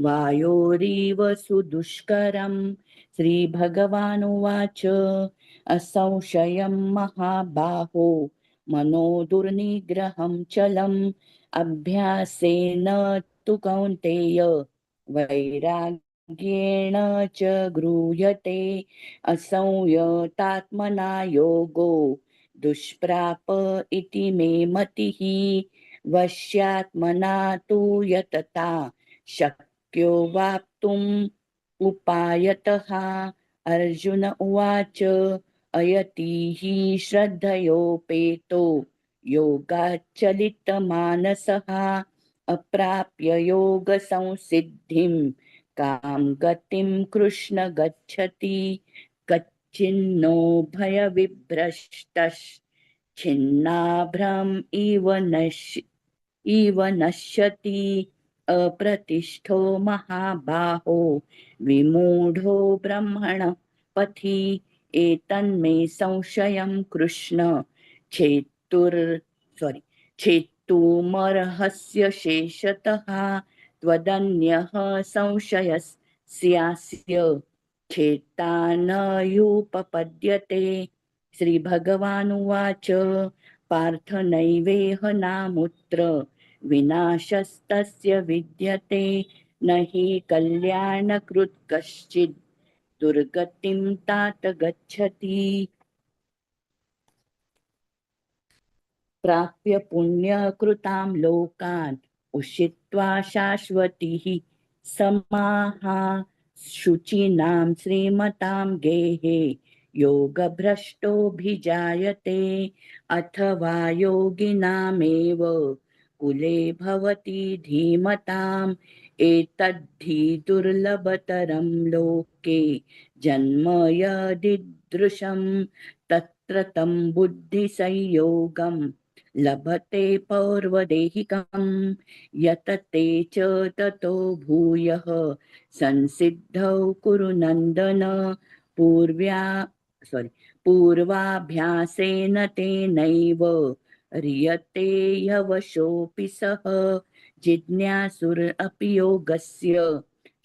वायोरिव सुदुष्करम् श्रीभगवानुवाच असंशयं महाबाहो मनो दुर्निग्रहं चलम् अभ्यासेन तु कौन्तेय वैराग्येण च गृह्यते असंयतात्मना योगो दुष्प्राप इति मे मतिः वश्यात्मना तु यतता शक्यो वाप्तुम् उपायतः अर्जुन उवाच अयति हि श्रद्धयोपेतो योगाच्चलितमानसः अप्राप्य योगसंसिद्धिं कां गतिं कृष्ण गच्छति कच्चिन्नो भयविभ्रष्टश्छिन्नाभ्रम इव नश्यति अप्रतिष्ठो महाबाहो विमूढो ब्रह्मण पथि एतन्मे संशयं कृष्ण छेत्तुमर्हस्य शेषतः त्वदन्यः संशयस्यास्य छेत्ता न युपपद्यते श्रीभगवानुवाच पार्थ नैवेह नामुत्र विनाशस्तस्य विद्यते न हि कल्याणकृत् कश्चित् दुर्गतिं तात गच्छति प्राप्य पुण्यकृतां लोकान् उषित्वा शाश्वतीः समाहा शुचीनां श्रीमतां गेहे योगभ्रष्टोऽभिजायते अथवा योगिनामेव कुले भवति धीमताम् एतद्धि दुर्लभतरं लोके जन्म यदीदृशं तत्र तं बुद्धिसंयोगं लभते पौर्वदेहिकं यतते च ततो भूयः संसिद्धौ कुरु नन्दन पूर्वाभ्यासेन तेनैव ह्रियते ह्यवशोऽपि सः जिज्ञासुर अपि योगस्य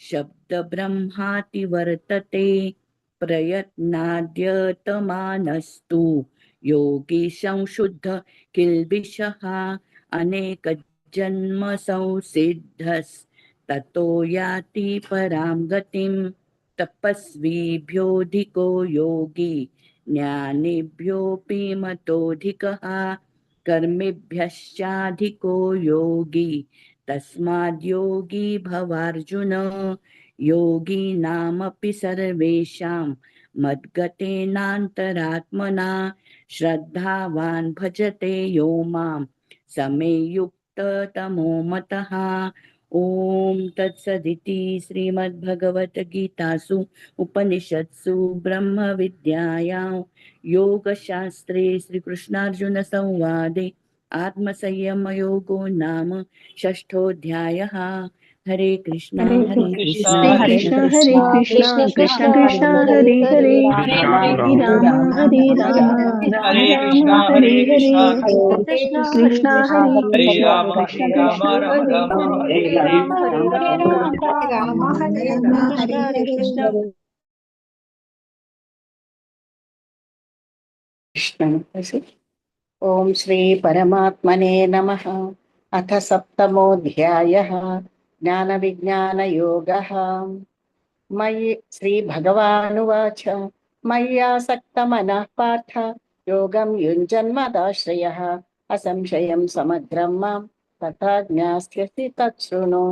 शब्दब्रह्माति वर्तते प्रयत्नाद्यतमानस्तु योगी संशुद्ध किल्बिषः अनेकजन्म संसिद्धस्ततो याति परां गतिं तपस्विभ्योऽधिको योगी ज्ञानिभ्योऽपि मतोऽधिकः कर्मिभ्यश्चाधिको योगी तस्माद्योगी भवार्जुन योगीनामपि सर्वेषां मद्गतेनान्तरात्मना श्रद्धावान् भजते यो मां समे युक्ततमो मतः ॐ तत्सदिति श्रीमद्भगवद्गीतासु उपनिषत्सु ब्रह्मविद्यायां योगशास्त्रे श्रीकृष्णार्जुनसंवादे आत्मसंयमयोगो नाम षष्ठोऽध्यायः। हरे कृष्णा हरे हरे कृष्णा कृष्णा हरे कृष्ण कृष्ण कृष्ण कृष्ण कृष्ण कृष्ण कृष्ण हरे हरे हरे हरे हरे हरे राम राम हरे हरे राम राम राम हरे राम कृष्णा हरे हरे हरे कृष्ण हरे कृष्ण कृष्ण हरे हरे कृष्ण राम कृष्ण राम कृष्ण राम हरे राम हरे हरे हरे हरे राम हरे राम राम हरे हरे राम राम हरे हरे कृष्ण कृष्ण। ओम श्री परमात्मने नमः। अथ सप्तमोऽध्यायः ज्ञान विज्ञान योगः। मयि श्रीभगवानुवाच मय्यासक्तमनः पार्थ योगं युञ्जन्मदाश्रयः असंशयं समग्रं मां तथा ज्ञास्यसि तच्छृणु।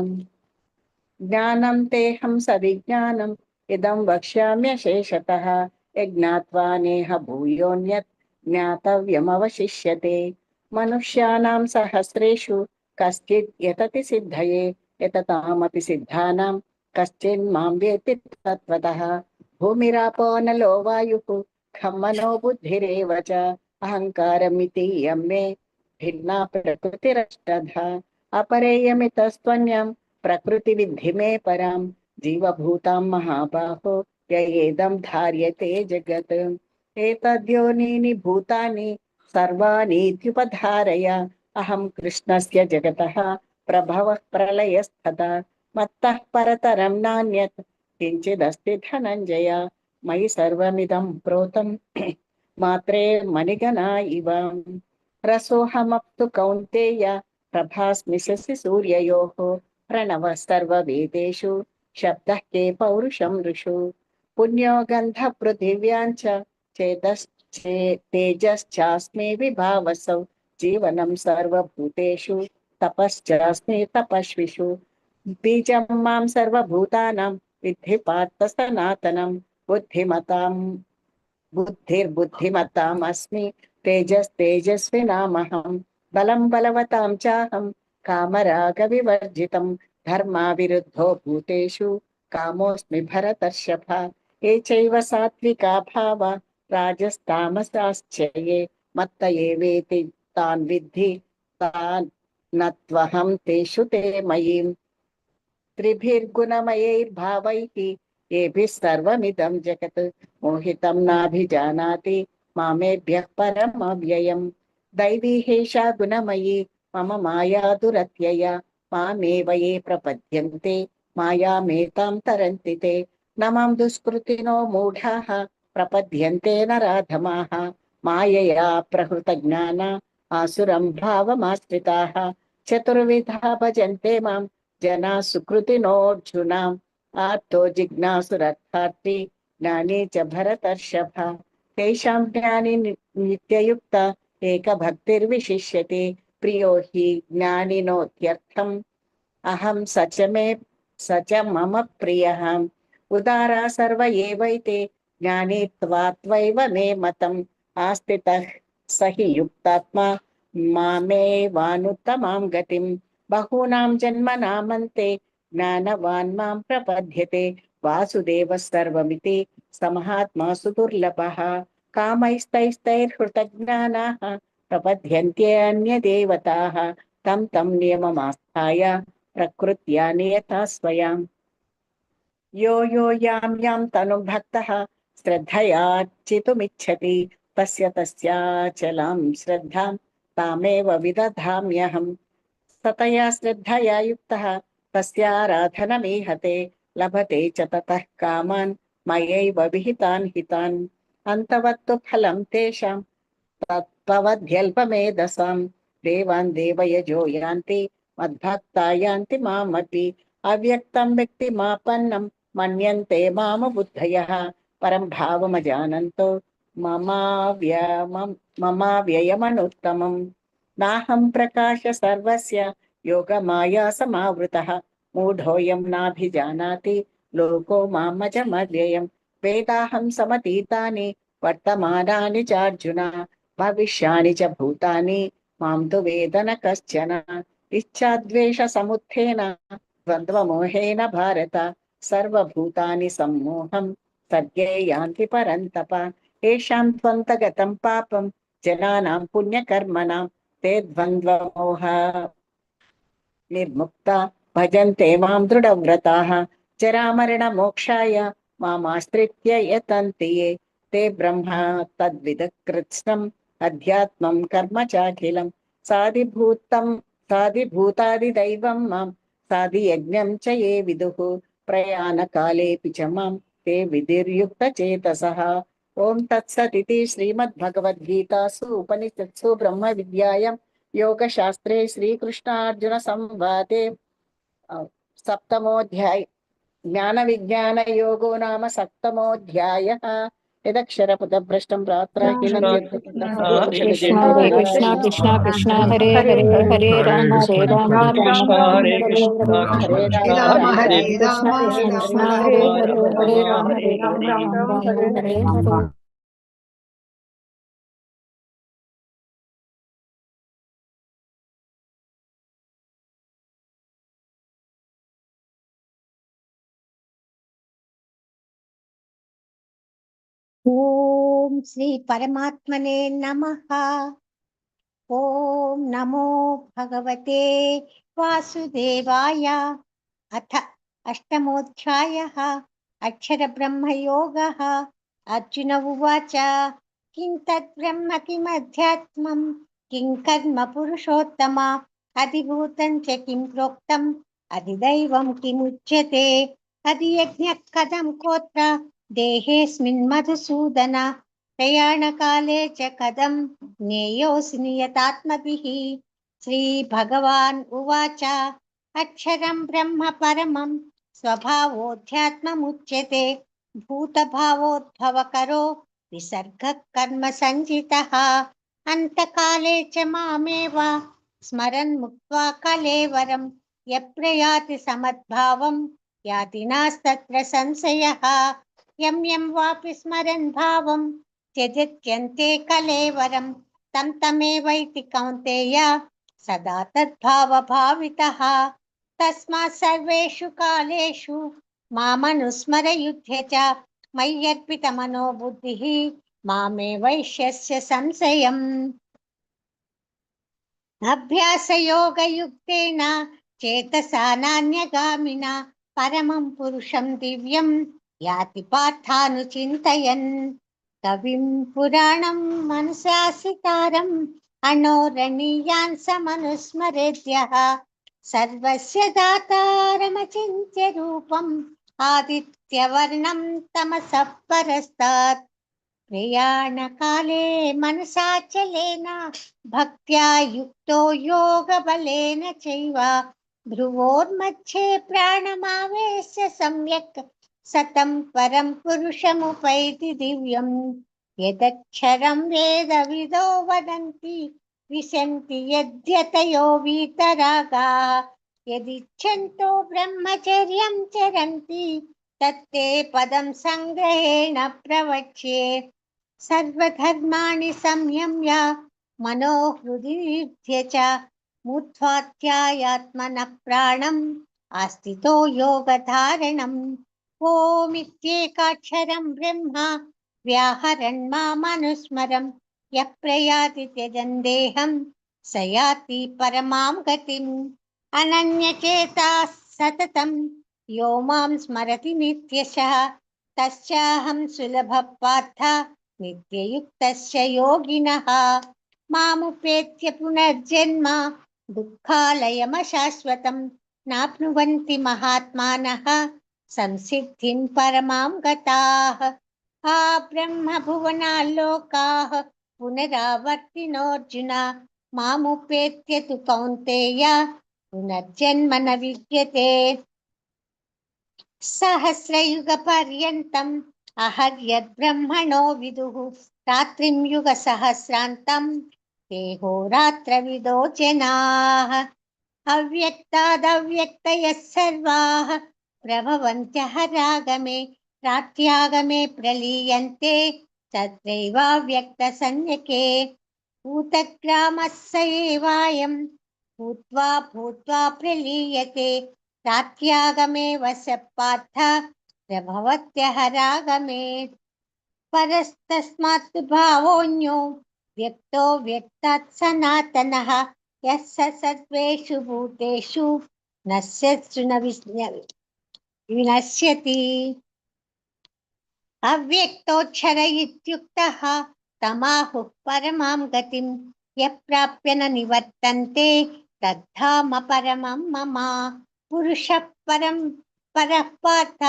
ज्ञानं तेऽहं सविज्ञानम् इदं वक्ष्याम्यशेषतः यज्ञात्वा नेह भूयोऽन्यत् ज्ञातव्यमवशिष्यते। मनुष्याणां सहस्रेषु कश्चित् यतति सिद्धये यततामपि सिद्धानां कश्चिन्मां वेत्ति तत्त्वतः। भूमिरापो नलो वायुः खं मनो बुद्धिरेव च अहङ्कारमिति यं मे भिन्ना प्रकृतिरष्टधा। अपरेयमितस्त्वन्यं प्रकृति विद्धि मे परां जीवभूतां महाबाहो ययेदं धार्यते जगत्। एतद्योनीनि भूतानि सर्वानीत्युपधारय अहं कृष्णस्य जगतः प्रभवः प्रलयस्तथा मत्तः परतरं नान्यत् किञ्चिदस्ति धनञ्जय। मयि सर्वमिदं प्रोतं मात्रे मणिगणा इव। रसोऽहमप्तु कौन्तेय प्रभास्मि शशि सूर्ययोः प्रणवः सर्ववेदेषु शब्दः के पौरुषं ऋषु। पुण्यो गन्धः पृथिव्याञ्च तेजश्चास्मि विभावसौ जीवनं सर्वभूतेषु तपश्चास्मि तपस्विषु। बीजं मां सर्वभूतानां विद्धि पार्थ सनातनं बुद्धिमतां बुद्धिर्बुद्धिमतामस्मि तेजस्तेजस्विनामहं बलं बलवतां चाहं कामरागविवर्जितं धर्माविरुद्धो भूतेषु कामोऽस्मि भरतर्षभ। ये चैव सात्विका भावा राजस्तामसाश्च ये मत्त एवेति तान् विद्धि तान् न त्वहं तेषु ते मयि। त्रिभिर्गुणमयैर्भावैः येभिः सर्वमिदं जगत् मोहितं नाभिजानाति मामेभ्यः परमव्ययम्। दैवी हेषा गुणमयी मम माया दुरत्यया मामेव ये प्रपद्यन्ते मायामेतां तरन्ति ते। न मां दुष्कृतिनो मूढाः प्रपद्यन्ते नराधमाः मायया प्रहृतज्ञाना आसुरं भावमाश्रिताः। चतुर्विधा भजन्ते मां जना सुकृतिनोऽर्जुना आर्तो जिज्ञासुरर्थार्थी ज्ञानी च भरतर्षभ। तेषां ज्ञानी नित्ययुक्ता एकभक्तिर्विशिष्यते प्रियो हि ज्ञानिनोत्यर्थम् अहं स च मम प्रियः। उदारा सर्व एवैते ज्ञानी त्वात्वैव मे मतम् आस्थितः स हि युक्तात्मा मामेवानुत्तमां गतिम्। बहूनां जन्मनामन्ते ज्ञानवान् मां प्रपद्यते वासुदेवः सर्वमिति समहात्मा सुदुर्लभः। कामैस्तैस्तैर्हृतज्ञानाः प्रपद्यन्त्यन्यदेवताः तं तं नियममास्थाय प्रकृत्या नियता स्वयं। यो यो यां यां तनुं भक्तः श्रद्धयार्चितुमिच्छति तस्य तस्याचलां श्रद्धां तामेव विदधाम्यहम्। सतया श्रद्धया युक्तः तस्याराधनमीहते लभते च ततः कामान् मयैव विहितान् हितान्। अन्तवत्तु फलं तेषां तत्त्ववध्यल्पमेधसां देवान् देवयजो यान्ति मद्भक्ता यान्ति मामपि। अव्यक्तं व्यक्तिमापन्नं मन्यन्ते माम बुद्धयः परं भावमजानन्तो ममाव्ययमनुत्तमम्। नाहं प्रकाश सर्वस्य योगमाया समावृतः मूढोऽयं नाभिजानाति लोको मामजमव्ययम्। वेदाहं समतीतानि वर्तमानानि चार्जुन भविष्याणि च भूतानि मां तु वेद न कश्चन। इच्छाद्वेषसमुत्थेन द्वन्द्वमोहेन भारत सर्वभूतानि सम्मोहं सर्गे यान्ति परन्तप। येषां त्वन्तगतं पापं जनानां पुण्यकर्मणां ते द्वन्द्वमोह निर्मुक्ता भजन्ते मां दृढव्रताः जरामरणमोक्षाय मामाश्रित्य यतन्ति ये ते ब्रह्मा तद्विदः कृत्स्नम् अध्यात्मं कर्म चाखिलं साधिभूतादिदैवं मां साधियज्ञं च ये विदुः प्रयाणकालेऽपि च मां ते विधिर्युक्तचेतसः। ॐ तत्सदिति श्रीमद्भगवद्गीतासु उपनिषत्सु ब्रह्मविद्यायां योगशास्त्रे श्रीकृष्णार्जुन संवादे सप्तमोऽध्याय ज्ञानविज्ञानयोगो नाम सप्तमोऽध्यायः। यदक्षरपदभ्रष्टं प्रात्राहीनं कृष्ण हरे कृष्ण कृष्ण कृष्ण हरे हरे हरे राम राम हरे हरे कृष्ण हरे कृष्ण राम हरे हरे हरे राम कृष्ण कृष्ण राम कृष्ण राम हरे राम हरे राम हरे राम राम हरे हरे हरे हरे। ओम श्री परमात्मने नमः। ओम नमो भगवते वासुदेवाय। अथ अष्टमोऽध्यायः अक्षरब्रह्मयोगः। अर्जुन उवाच किं तद्ब्रह्म किमध्यात्मं किं कर्म पुरुषोत्तम अधिभूतं च किं प्रोक्तम् अधिदैवं किमुच्यते अधियज्ञः कथं कोत्र देहेऽस्मिन् मधुसूदन प्रयाणकाले च कथं ज्ञेयोऽसि नियतात्मभिः। श्रीभगवान् उवाच अक्षरं ब्रह्म परमं स्वभावोऽध्यात्ममुच्यते भूतभावोद्भवकरो विसर्गः कर्म संजितः अन्तकाले च मामेव स्मरन् मुक्त्वा कलेवरं यप्रयाति समद्भावं याति नास्तत्र संशयः। यं यं वापि स्मरन् भावं त्यजत्यन्ते कलेवरं तं तमेवैति कौन्तेय सदा तद्भावभावितः। तस्मात् सर्वेषु कालेषु मामनुस्मरयुध्य च मय्यर्पितमनो बुद्धिः मामे वैश्यस्य संशयम्। अभ्यासयोगयुक्तेन चेतसा नान्यगामिना परमं पुरुषं दिव्यं याति पार्थानुचिन्तयन्। कविं पुराणं मनसा सितारम् अणोरणीयान् समनुस्मरेद्यः सर्वस्य दातारमचिन्त्य रूपम् आदित्यवर्णं तमसः परस्तात्। प्रयाणकाले मनसाचलेन भक्त्या युक्तो योगबलेन चैव भ्रुवोर्मध्ये प्राणमावेश्य सम्यक् सतं परं पुरुषमुपैति दिव्यम्। यदक्षरं वेदविदो वदन्ति विशन्ति यद्यतयो वीतरागाः यदिच्छन्तो ब्रह्मचर्यं चरन्ति तत्ते पदं संग्रहेण प्रवक्ष्ये। सर्वधर्माणि संयम्य मनोहृदि युध्य च मूर्ध्यात्मनः प्राणम् आस्थितो योगधारणम्। ओमित्येकाक्षरं ब्रह्म व्याहरन् मामनुस्मरम् यः प्रयाति त्यजन् देहं स याति परमां गतिम्। अनन्यचेताः सततं यो मां स्मरति नित्यशः तस्याहं सुलभः पार्थ नित्ययुक्तस्य योगिनः। मामुपेत्य पुनर्जन्म दुःखालयमशाश्वतं नाप्नुवन्ति महात्मानः संसिद्धिं परमां गताः। ब्रह्मभुवनाल्लोकाः पुनरावर्तिनोऽर्जुन मामुपेत्य तु कौन्तेय पुनर्जन्म न विद्यते। सहस्रयुगपर्यन्तम् अहर्यद्ब्रह्मणो विदुः रात्रिं युगसहस्रान्तं देहोरात्रविदो जनाः। अव्यक्तादव्यक्तयः सर्वाः प्रभवन्त्यहरागमे रात्र्यागमे प्रलीयन्ते तत्रैवाव्यक्तसंज्ञके। भूतग्रामः स एवायं भूत्वा भूत्वा प्रलीयते रात्र्यागमे वस्य पार्थ प्रभवत्यहरागमे। परस्तस्मात् भावोऽन्यो व्यक्तो व्यक्तात् सनातनः यः स सर्वेषु भूतेषु नश्यत्सु न विनश्यति अव्यक्तोऽक्षर इत्युक्तः तमाहुः परमां गतिं यः प्राप्य न निवर्तन्ते तद्धाम परमं मम पुरुषः परः पार्थ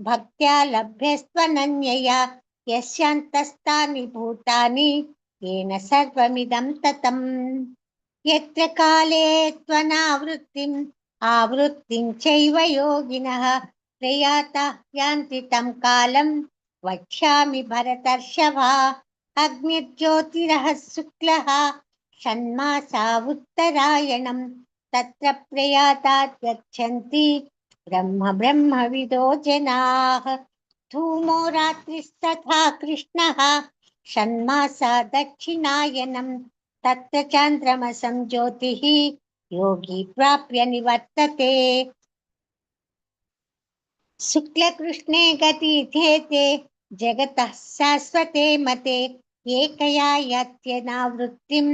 भक्त्या लभ्यस्त्वनन्यया यस्यान्तस्तानि भूतानि येन सर्वमिदं ततम् यत्र काले त्वनावृत्तिम् आवृत्तिं चैव योगिनः प्रयाता यान्ति तं कालं वक्ष्यामि भरतर्षभ अग्निर्ज्योतिरः शुक्लः षण्मासा उत्तरायणं तत्र प्रयातात् गच्छन्ति ब्रह्मविदो जनाः धूमो रात्रिस्तथा कृष्णः षण्मासा दक्षिणायनं तत्र चान्द्रमसं ज्योतिः योगी प्राप्य निवर्तते शुक्लकृष्णे गतिथेते जगतः शाश्वते मते एकया यत्यनावृत्तिम्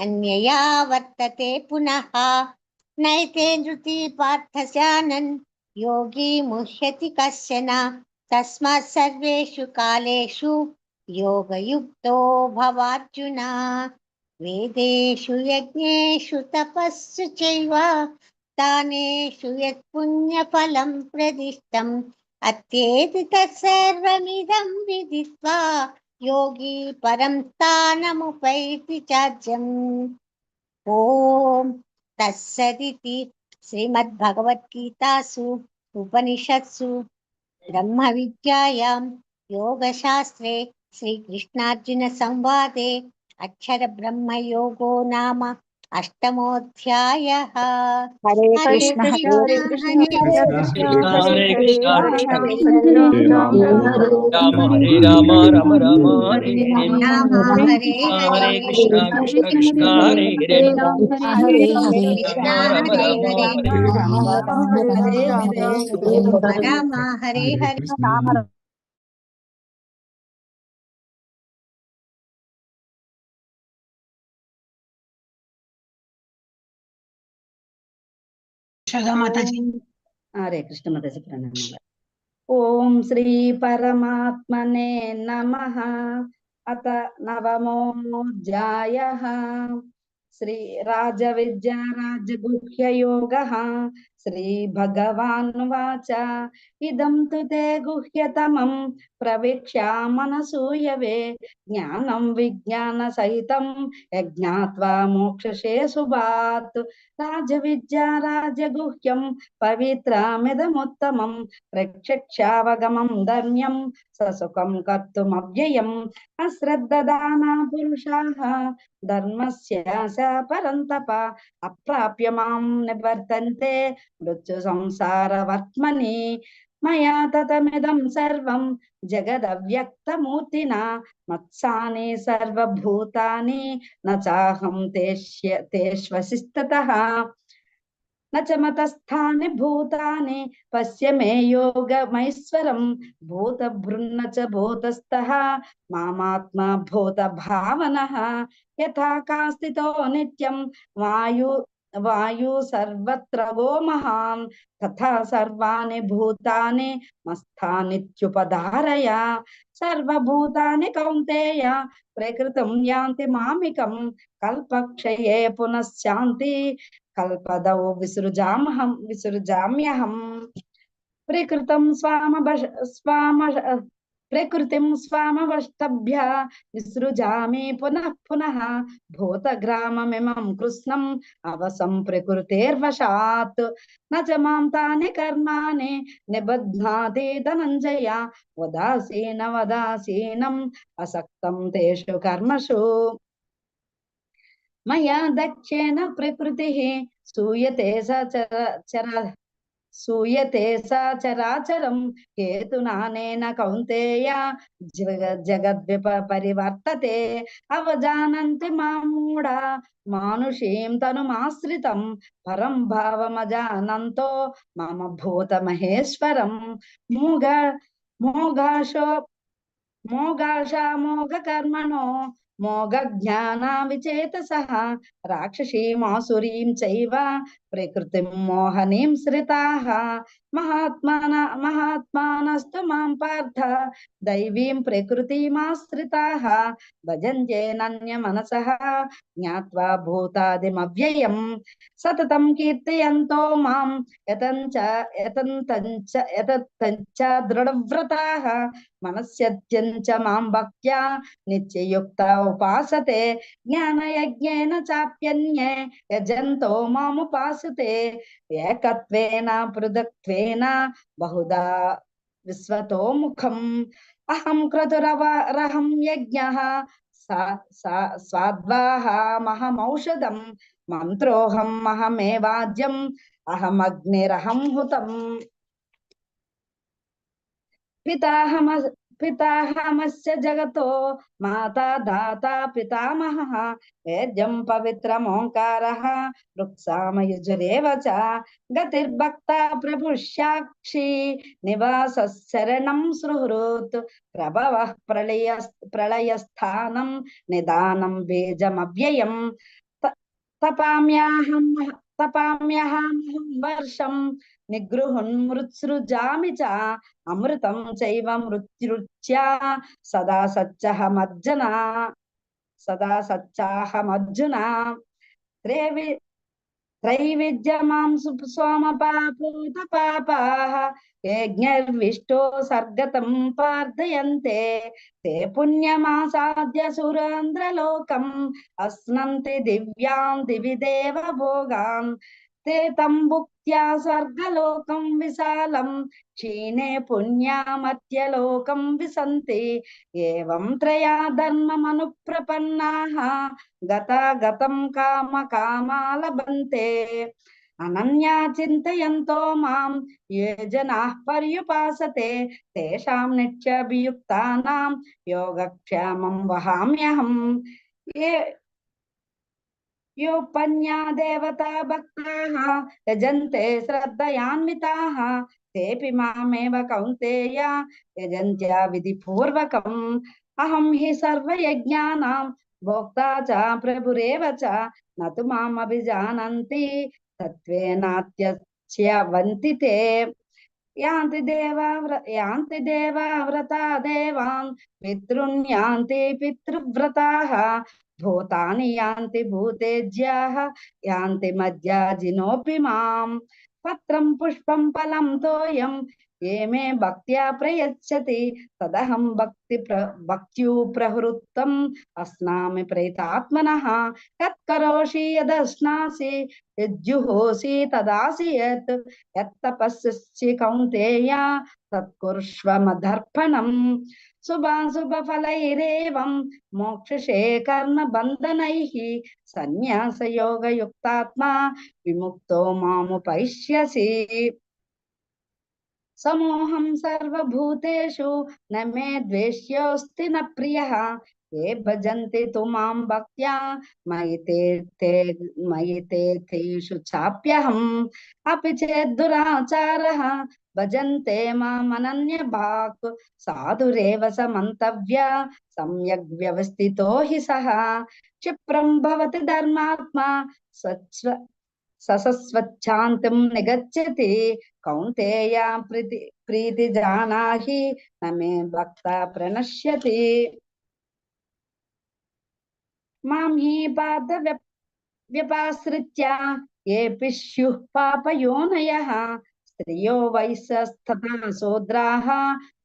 अन्यया वर्तते पुनः नैते नृति पार्थस्यानन् योगी मुह्यति कश्चन तस्मात् सर्वेषु कालेषु योगयुक्तो भवार्जुन वेदेषु यज्ञेषु तपस्सु चैव दानेषु यत् पुण्यफलं प्रदिष्टम् अत्येति तत्सर्वमिदं विदित्वा योगी परं स्थानमुपैति चार्जम् ॐ तत्सदिति श्रीमद्भगवद्गीतासु उपनिषत्सु ब्रह्मविद्यायां योगशास्त्रे श्रीकृष्णार्जुनसंवादे अक्षरब्रह्मयोगो नाम अष्टमोऽध्यायः हरे हरे कृष्ण कृष्ण हरे हरे कृष्ण कृष्ण हरे कृष्ण कृष्ण कृष्ण कृष्ण राम हरे राम राम राम हरे हरे राम हरे हरे हरे कृष्ण कृष्ण कृष्ण हरे हरे हरे हरे कृष्ण राम हरे राम हरे हरे राम हरे हरे यशोदा माता जी। हरे कृष्ण माताजी प्रणमामि ओम श्री परमात्मने नमः अथ नवमोऽध्यायः श्री राजविद्या राजगुह्ययोगः श्री भगवानुवाच इदं तु ते गुह्यतमं प्रवीक्ष्यामनसूयवे ज्ञानं विज्ञानसहितं यज्ञात्वा मोक्षसे शुभात् राजविद्या राजगुह्यं पवित्रमिदमुत्तमं प्रत्यक्षावगमं धर्म्यं ससुखं कर्तुमव्ययम् अश्रद्धदाना पुरुषाः धर्मस्य स परन्तप अप्राप्य मां निवर्तन्ते मृत्यु संसारवर्त्मनि मया ततमिदं सर्वं जगदव्यक्तमूर्तिना मत्सानि सर्वभूतानि न चाहं तेष्वसिस्ततः न च मतस्थानि भूतानि पश्य मे योगमैश्वरं भूतभृन्न च भूतस्थः मामात्मा भूतभावनः यथा कास्थितो नित्यं वायु सर्वत्र गो महान् तथा सर्वाणि भूतानि मत्स्थानीत्युपधारय सर्वभूतानि कौन्तेय प्रकृतिं यान्ति मामिकं कल्पक्षये पुनश्चान्ति कल्पदौ विसृजाम्यहम् प्रकृतिं स्वामवष्टभ्य विसृजामि पुनः पुनः भूतग्राममिमं कृत्स्नम् अवसं प्रकृतेर्वशात् न च मां तानि कर्माणि निबध्नाति धनञ्जय वदासीनम् असक्तं तेषु कर्मसु मया दक्षेण प्रकृतिः सूयते चराचरं हेतुनानेन कौन्तेय जगद्विपरिवर्तते अवजानन्ति मां मूढा मानुषीं तनुमाश्रितं परं भावमजानन्तो मम भूतमहेश्वरं मोघाशो मोघकर्मणो मोघज्ञानाविचेतसः राक्षसीमासुरीं चैव प्रकृतिं मोहनीं श्रिताः महात्मानस्तु मां पार्थ दैवीं प्रकृतिमाश्रिताः भजन्त्येनन्यमनसः ज्ञात्वा भूतादिमव्ययम् सततं कीर्तयन्तो मां यतन्तञ्च दृढव्रताः मनस्यत्यञ्च मां भक्त्या नित्ययुक्ता उपासते ज्ञानयज्ञेन चाप्यन्ये यजन्तो मामुपासते एकत्वेन पृथक्त्वेन बहुधा विश्वतो मुखम् अहं क्रतुरवरहं यज्ञः स्वाद्वाहमहमौषधं मंत्रोऽहम् अहमेवाज्यम् अहमग्निरहं हुतम् पिताहमस्य जगतो माता दाता पितामहः वेद्यं पवित्रमोङ्कारः रुक्सामयुजुरेव च गतिर्भक्ता प्रभुष्याक्षी निवासः शरणं सुहृत् प्रभवः प्रलयस्थानं निदानं बीजमव्ययम् तपाम्यहं वर्षं निगृहुन्मृत्सृजामि च अमृतं चैव मृत्युर्च्या सदा सच्चाहमर्जुना त्रैविद्यमां सोमपापूतपापाः यज्ञर्विष्टो सर्गतं प्रार्थयन्ते ते पुण्यमासाद्य सुरेन्द्रलोकम् अस्नन्ति दिव्यां दिवि देव भोगान् ते तं भुक्त्या स्वर्गलोकं विशालं क्षीणे पुण्यामत्यलोकं विसन्ति एवं त्रया धर्ममनुप्रपन्नाः गतागतं कामकामा लभन्ते अनन्या चिन्तयन्तो मां ये जनाः पर्युपासते तेषां नित्यभियुक्तानां योगक्षेमं वहाम्यहम् योपन्या देवता भक्ताः यजन्ते श्रद्धयान्विताः तेऽपि मामेव कौन्तेय यजन्त्या विधिपूर्वकम् अहं हि सर्वयज्ञानां भोक्ता च प्रभुरेव च न तु माम् अभिजानन्ति तत्त्वेनात्यच्यवन्ति ते यान्ति देवा व्रता देवान् पितॄन् यान्ति पितृव्रताः भूतानि यान्ति भूतेज्याः यान्ति मद्याजिनोऽपि माम् पत्रं पुष्पं फलं तोयं ये मे भक्त्या प्रयच्छति तदहं भक्त्युप्रहृतम् अस्नामि प्रयतात्मनः यत्करोषि यदश्नासि यज्जुहोषि तदासि यत्तपस्यसि कौन्तेय तत्कुर्ष्व मदर्पणम् शुभाशुभफलैरेवं मोक्षसे कर्मबन्धनैः संन्यासयोगयुक्तात्मा विमुक्तो मामुपैष्यसि समोहं सर्वभूतेषु न मे द्वेष्योऽस्ति न प्रियः ये भजन्ति तु मां भक्त्या मयि तेषु चाप्यहम् अपि चेत् दुराचारः भजन्ते मामनन्यभाक् साधुरेव स मन्तव्य सम्यग् व्यवस्थितो हि सः क्षिप्रं भवति धर्मात्मा सस्वच्छान्तिं निगच्छति कौन्तेय प्रीति जानाहि न मे भक्ता प्रणश्यति मां हि पाद व्यपाश्रित्य ये स्युः पापयोनयः स्त्रियो वैश्यस्तथा शूद्राः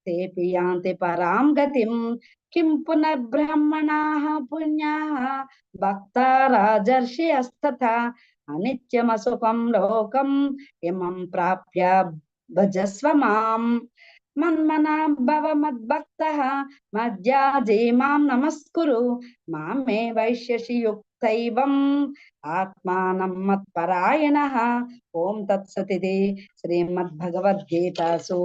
तेऽपि यान्ति परां गतिं किं पुनर्ब्रह्मणाः पुण्याः भक्ता राजर्षयस्तथा अनित्यमसुखं लोकम् इमं प्राप्य भजस्व माम् मन्मना भव मद्भक्तः मज्जाजी मां नमस्कुरु मां मे वैश्यसि युक्तैवम् आत्मानं मत्परायणः ओं तत्सदिति श्रीमद्भगवद्गीतासु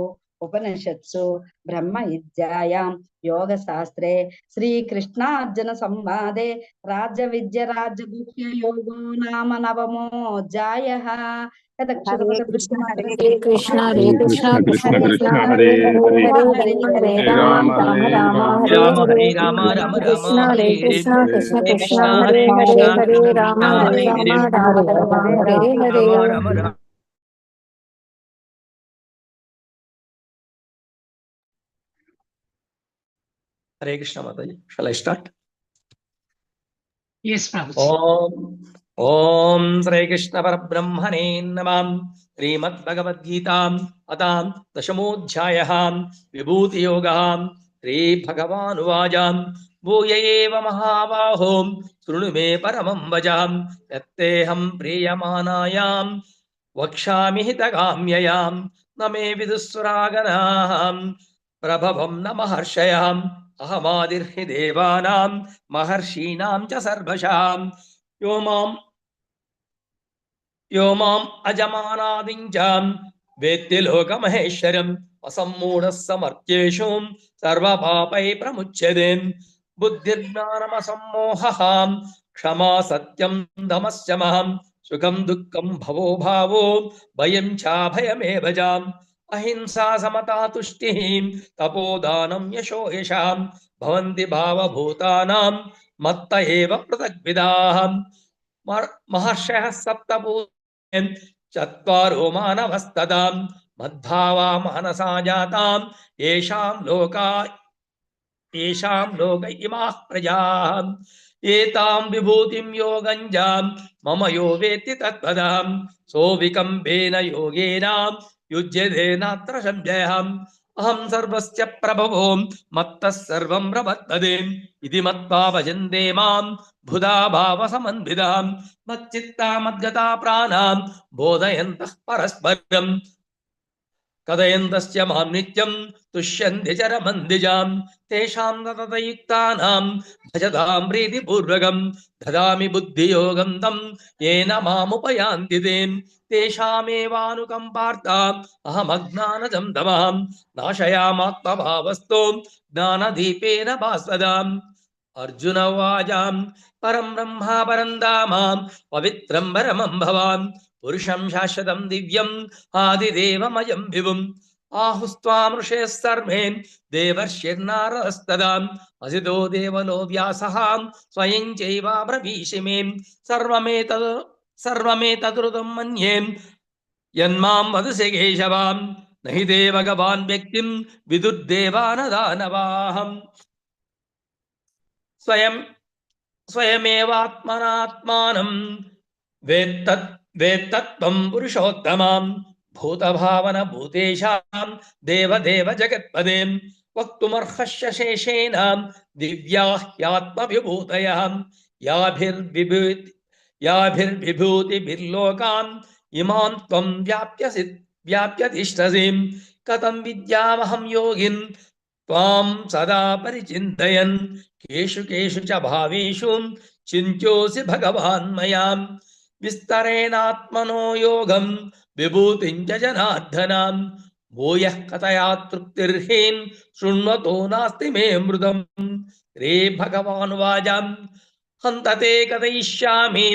उपनिषत्सु ब्रह्म विद्यायां योगशास्त्रे श्रीकृष्णार्जुन संवादे राजविद्या राजगुह्य योगो नाम नवमोऽध्यायः। यदक्षरपद हरे कृष्णा कृष्णा कृष्णा हरे हरे हरे राम राम राम हरे हरे राम कृष्णा हरे हरे कृष्णा कृष्ण हरे कृष्ण कृष्णा हरे हरे कृष्णा हरे कृष्ण राम कृष्ण हरे राम हरे राम राम हरे हरे राम राम राम। हरे कृष्ण माताजी, shall I start? Yes, Prabhuji. ओम श्री कृष्ण परब्रह्मणे नमः। श्रीमद्भगवद्गीताम् अतां दशमोऽध्यायः विभूति योगः। श्री भगवानुवाच भूय एव महाबाहो शृणु मे परमं वचः यत्तेऽहं प्रीयमानायां वक्ष्यामि हितकाम्ययां न मे विदुस्वरागणाः प्रभवं न महर्षयः अहमादिर्हि देवानां महर्षीणां च सर्वशां यो माम् अजमानादिञ्चां वेत्ति लोकमहेश्वरम् असम्मूढः समर्थ्येषु सर्वपापैः प्रमुच्यते बुद्धिर्ज्ञानमसम्मोहः क्षमा सत्यं दमः शमः सुखं दुःखं भवो भावो भयं चाभयमेव चाम् अहिंसा समता तुष्टिः तपोदानं यशो यशां भवन्ति भावभूतानां मत्त एव पृथग्विदाः महर्षयः सप्तभू चत्वारो मानवस्तदां मद्भावा मानसा जातां येषां लोक इमाः प्रजाः एतां विभूतिं योगञ्जां मम यो वेत्ति तत्पदां सोऽविकम्पेन योगेन युज्यते नात्र संशयः अहं सर्वस्य प्रभवो मत्तः सर्वं प्रवर्तते इति मत्वा भजन्ते मां बुधा भावसमन्वितां मच्चित्ता मद्गता प्राणां बोधयन्तः परस्परं कथयन्तस्य मां नित्यं तुष्यन्ति च रमन्दिजां तेषां ततयुक्तानां भजतां प्रीतिपूर्वकं ददामि बुद्धियोगं तं येन मामुपयान्ति तेषामेवानुकम्पार्थम् अहमज्ञानजं तमः नाशयामात्मभावस्तो ज्ञानदीपेन भास्वताम् अर्जुन उवाच परं ब्रह्मा परं धाम पवित्रं परमं भवान् पुरुषं शाश्वतं दिव्यम् आदिदेवमयं विभुम् आहुस्त्वामृषेः सर्वे देवर्षिर्नारस्तदाम् असितो देवलो व्यासः स्वयं चैवाब्रवीषि मे सर्वमेतदृतं मन्ये यन्मां वदसि केशवां न हि ते भगवान् व्यक्तिं विदुर्देवानदानवाहम् स्वयमेवात्मनात्मानं वेत्तत्वं पुरुषोत्तमां भूतभावन भूतेशां देवदेव जगत्पदे वक्तुमर्हस्य शेषेण दिव्या ह्यात्मविभूतयः याभिर्विभूतिभिर्लोकान् इमां त्वं व्याप्य तिष्ठसि कथं विद्यामहं योगिन् त्वां सदा परिचिन्तयन् केषु केषु च भावेषु चिन्त्योऽसि भगवान् मया विस्तरेणात्मनो योगं विभूतिं च जनार्दनां भूयः कथया तृप्तिर्हीन शृण्वतो नास्ति मे मृदम् रे भगवानुवाच हन्तते कथयिष्यामि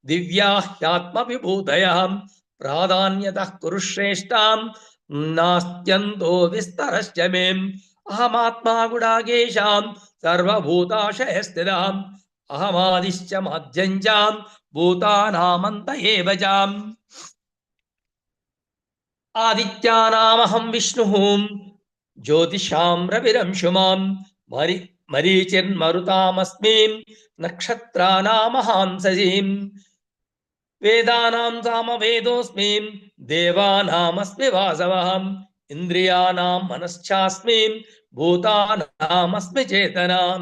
दिव्या ह्यात्मविभूतयः प्राधान्यतः कुरु श्रेष्ठां नास्त्यन्तो विस्तरश्च मे अहमात्मा गुडाकेशां सर्वभूताशयस्थिताम् अहमादिश्च मध्यं च भूतानामन्त एव चाम् आदित्यानामहं विष्णुः ज्योतिषां रविरंशुमां मरीचिर्मरुतामस्मि नक्षत्राणामहं शशिं वेदानां सामवेदोऽस्मि देवानामस्मि वासवः इन्द्रियाणां मनश्चास्मि भूतानामस्मि चेतनां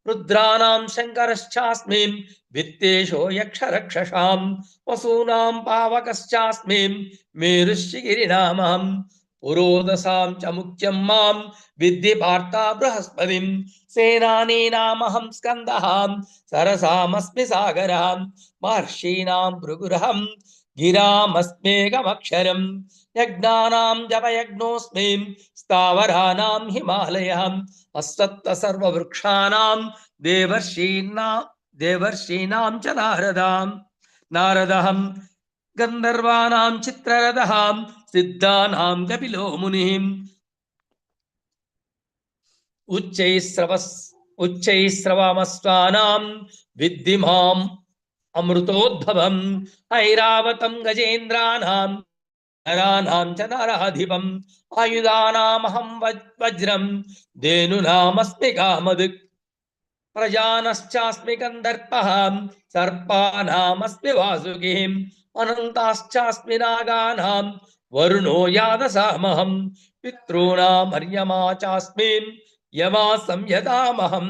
रुद्राणां शङ्करश्चास्मि वित्तेषो यक्षरक्षसां वसूनां पावकश्चास्मि मेरुश्चिगिरिनामहं पुरोदसां च मुख्यं मां विद्धि पार्था बृहस्पतिं सेनानीनामहं स्कन्दः सरसामस्मि सागरः महर्षीणां भृगुरहं गिरामस्मेकमक्षरं यज्ञानां जपयज्ञोऽस्मि स्थावराणां हिमालयः अस्सत्त सर्ववृक्षाणां देवर्षीणां च नारदः గంధర్వానాం చిత్రరథః సిద్ధానాం కపిలో మునిః ఉచ్చైశ్రవమస్వానాం విద్ధి మాం అమృతోద్భవం ఐరావతం గజేంద్రానాం నరానాం చ నరాధిపం ఆయుధానామహం వజ్రం ధేనునామస్మి కామధుక్ ప్రజానశ్చాస్మి కందర్పః సర్పానామస్మి వాసుకి అనంతాశ్చాస్మి నాగానాం వరుణో యాదసామహం పితॄణామర్యమా చాస్మి యమా సంయతామహం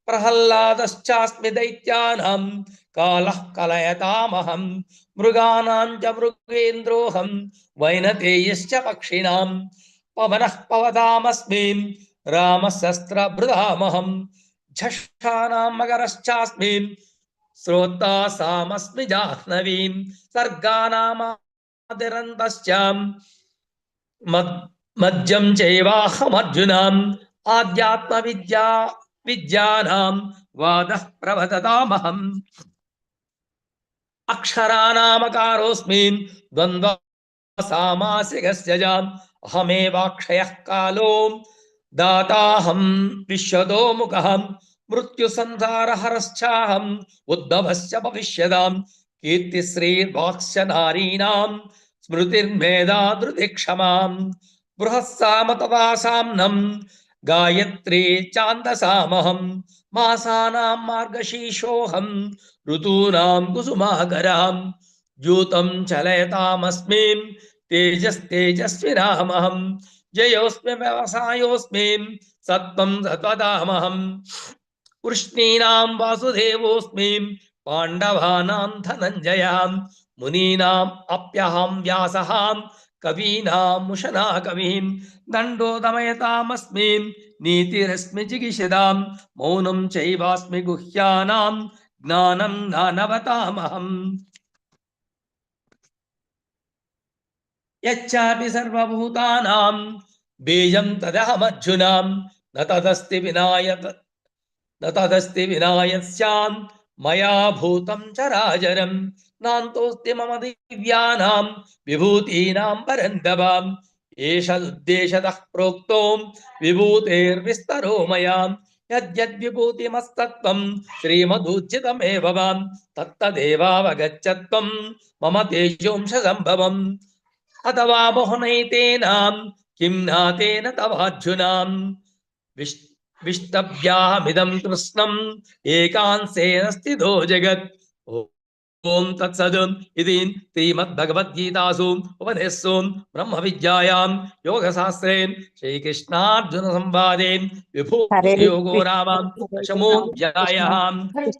ప్రహ్లాదశ్చాస్మి దైత్యానాం కాలః కలయతామహం మృగానాం చ మృగేంద్రోహం వైనతేయశ్చ పక్షిణాం పవనః పవతామస్మి రామశస్త్రభృతామహం ఝషానాం మకరశ్చాస్మి శ్రోతాసామస్మి జాహ్నవీం సర్గానామాదిరంతశ్చ మజ్జం చైవాహమర్జునాం ఆధ్యాత్మ విద్యానాం వాదః ప్రవదతామహం అక్షరానామకారోస్మి ద్వంద్వ సామాసికస్యజాం అహమేవాక్షయః కాలో దాతాహం విశ్వతో ముఖః మృత్యు సంసారహరశ్చాహం ఉద్భవశ్చ భవిష్యదాం కీర్తిశ్రీర్వాక్స్య నారీణాం స్మృతిర్మేధా ధృతి క్షమాం బృహస్సామ తథా సామ్నం గాయత్రీ చాందసామహం మాసానాం మార్గశీర్షోహం ఋతూనాం కుసుమాకరాం ద్యూతం చలయతామస్మి తేజస్తేజస్వినామహం జయోస్మి వ్యవసాయోస్మి సత్వం సత్వతామహం వృష్ణీనాం వాసుదేవోస్మి పాండవానాం ధనంజయాం మునీనాం అప్యహం వ్యాసః కవీనాం ముషనా కవిం దండోదమయతామస్మి నీతిరస్మి జిగీషదాం మౌనం చైవాస్మి గుహ్యానాం జ్ఞానం జ్ఞానవతామహం యచ్చాపి సర్వభూతానాం బీజం తదహమర్జునాం న తదస్తి వినాయస్యాం మయా భూతం చరాచరం నాంతోస్తి మమ దివ్యానాం విభూతీనాం పరంతపాం ఏషదుద్దేశతః ప్రోక్తో విభూతేర్విస్తరో మయా యద్యద్విభూతిమస్తత్వం శ్రీమదూర్జితమేవ వాం తత్తదేవావగచ్చత్వం మమ తేజోంశ సంభవం అథవా బహునైతేనాం కిం నాతేన తవార్జునాం విష్టభ్యామిదం కృష్ణం ఏకాంశేన స్థితో జగత్ ఓం తత్సద్ ఇది శ్రీమద్భగవద్గీతాసు ఉపనిషత్సు బ్రహ్మ విద్యాయాం యోగశాస్త్రే శ్రీకృష్ణార్జున సంవాదే విభూతియోగో నామ దశమోऽధ్యాయః.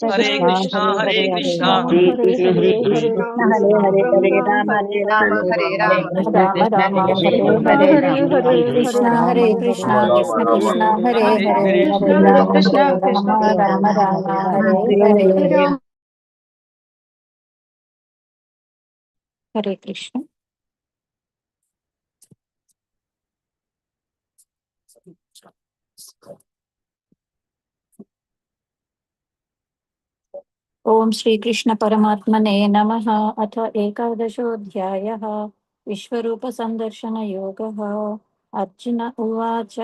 హరే కృష్ణ హరే కృష్ణ హరే హరే హరే రామ హరే రామ హరే రామ రామ రామ హరే హరే హరే కృష్ణ హరే కృష్ణ కృష్ణ కృష్ణ హరే హరే హరే రామ హరే రామ రామ రామ హరే హరే హరే కృష్ణ. ఓం శ్రీకృష్ణ పరమాత్మనే నమః. అథ ఏకాదశోऽధ్యాయः విశ్వరూప సందర్శన యోగः. అర్జున ఉవాచ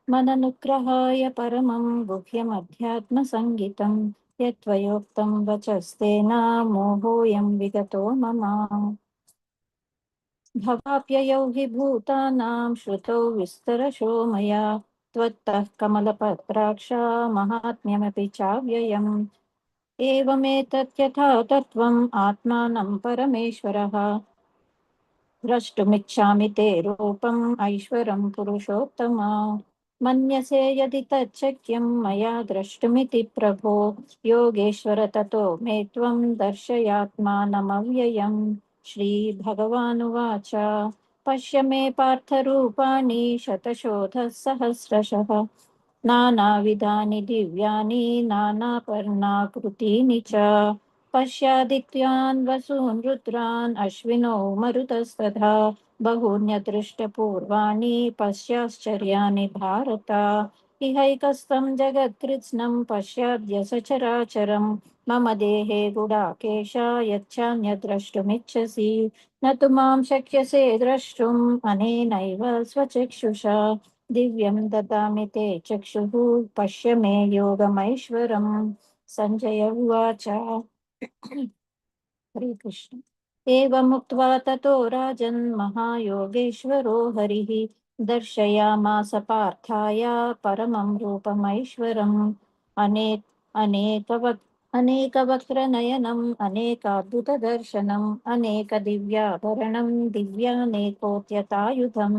మదనుగ్రహాయ పరమం గుహ్యమధ్యాత్మ సంగీతం యత్వయోక్తం వచస్తేన మోహోऽయం విగతో మమ. భవాప్యయౌ హి భూతానాం శ్రుతౌ విస్తరశో మయా త్వత్తః కమలపత్రాక్ష మహాత్మ్యమపి చావ్యయం. ఏవమేతత్యథా తత్వం ఆత్మానం పరమేశ్వరః ద్రష్టుమిచ్ఛామి తే రూపం ఐశ్వరం పురుషోత్తమ. మన్యసే యది తచ్చక్యం మయా ద్రష్టుమితి ప్రభో యోగేశ్వర తతో మే త్వం దర్శయాత్మానమవ్యయం. శ్రీభగవానువాచ పశ్య మే పార్థరూపాణి శతశోధసహస్రశః నానావిధాని దివ్యాని నానాపర్ణాకృతీని చ. పశ్యాదిత్యాన్ వసూన్ రుద్రాన్ అశ్వినో మరుతస్తథా బహూన్యదృష్టపూర్వాణి పశ్యాశ్చర్యాని భారత. इहैकस्तं जगत्कृत्स्नं पश्याद्य सचराचरं मम देहे गुडाकेश यच्चान्यद्द्रष्टुमिच्छसि न तु मां शक्यसे द्रष्टुम् अनेनैव स्वचक्षुषा दिव्यं ददामि ते चक्षुः पश्य मे योगमैश्वरम् सञ्जय उवाच हरे कृष्ण एवमुक्त्वा ततो राजन् महायोगेश्वरो हरिः दर्शयामास पार्थाय परमं रूपमैश्वरम् अनेक अनेकवक् अनेकवक्त्रनयनम् अनेकाद्भुतदर्शनम् अनेकदिव्याभरणं दिव्यानेकोद्यतायुधम्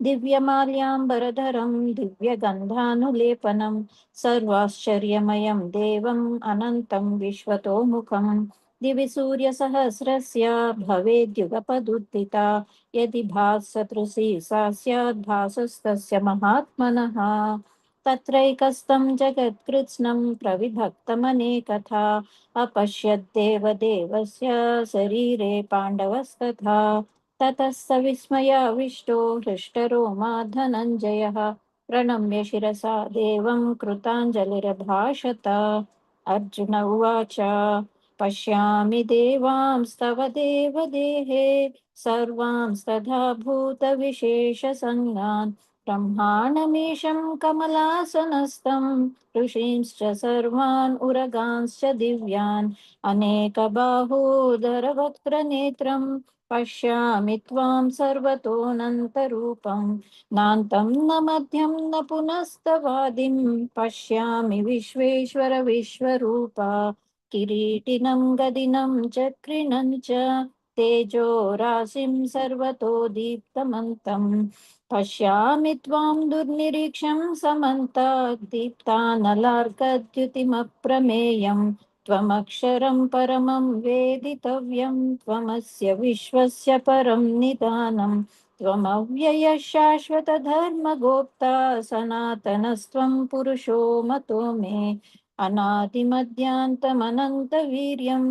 दिव्यमाल्याम्बरधरं दिव्यगन्धानुलेपनं सर्वाश्चर्यमयं देवम् अनन्तं विश्वतोमुखम् दिवि सूर्यसहस्रस्य भवेद्युगपदुत्थिता यदि भासतृषि सा स्याद् भासस्तस्य महात्मनः तत्रैकस्तं जगत्कृत्स्नं प्रविभक्तमनेकथा अपश्यद्देवदेवस्य शरीरे पाण्डवस्तथा ततः स विस्मयाविष्टो हृष्टरोमा धनञ्जयः प्रणम्य शिरसा देवं कृताञ्जलिरभाषत अर्जुन उवाच पश्यामि देवांस्तव देवदेहे सर्वांस्तथा भूतविशेषसङ्गान् ब्रह्माणमीशं कमलासनस्थं ऋषींश्च सर्वान् उरगांश्च दिव्यान् अनेकबाहोदरवक्त्रनेत्रं पश्यामि त्वां सर्वतोऽनन्तरूपं नान्तं न मध्यं न पुनस्तवादिं पश्यामि विश्वेश्वर विश्वरूपा किरीटिनं गदिनं चक्रिणं च तेजो राशिं सर्वतो दीप्तमन्तं पश्यामि त्वां दुर्निरीक्षं समन्तात् दीप्तानलार्कद्युतिमप्रमेयं त्वमक्षरं परमं वेदितव्यं त्वमस्य विश्वस्य परं निदानं त्वमव्ययः शाश्वतधर्मगोप्ता सनातनस्त्वं पुरुषो मतो मे अनादिमध्यान्तमनन्तवीर्यम्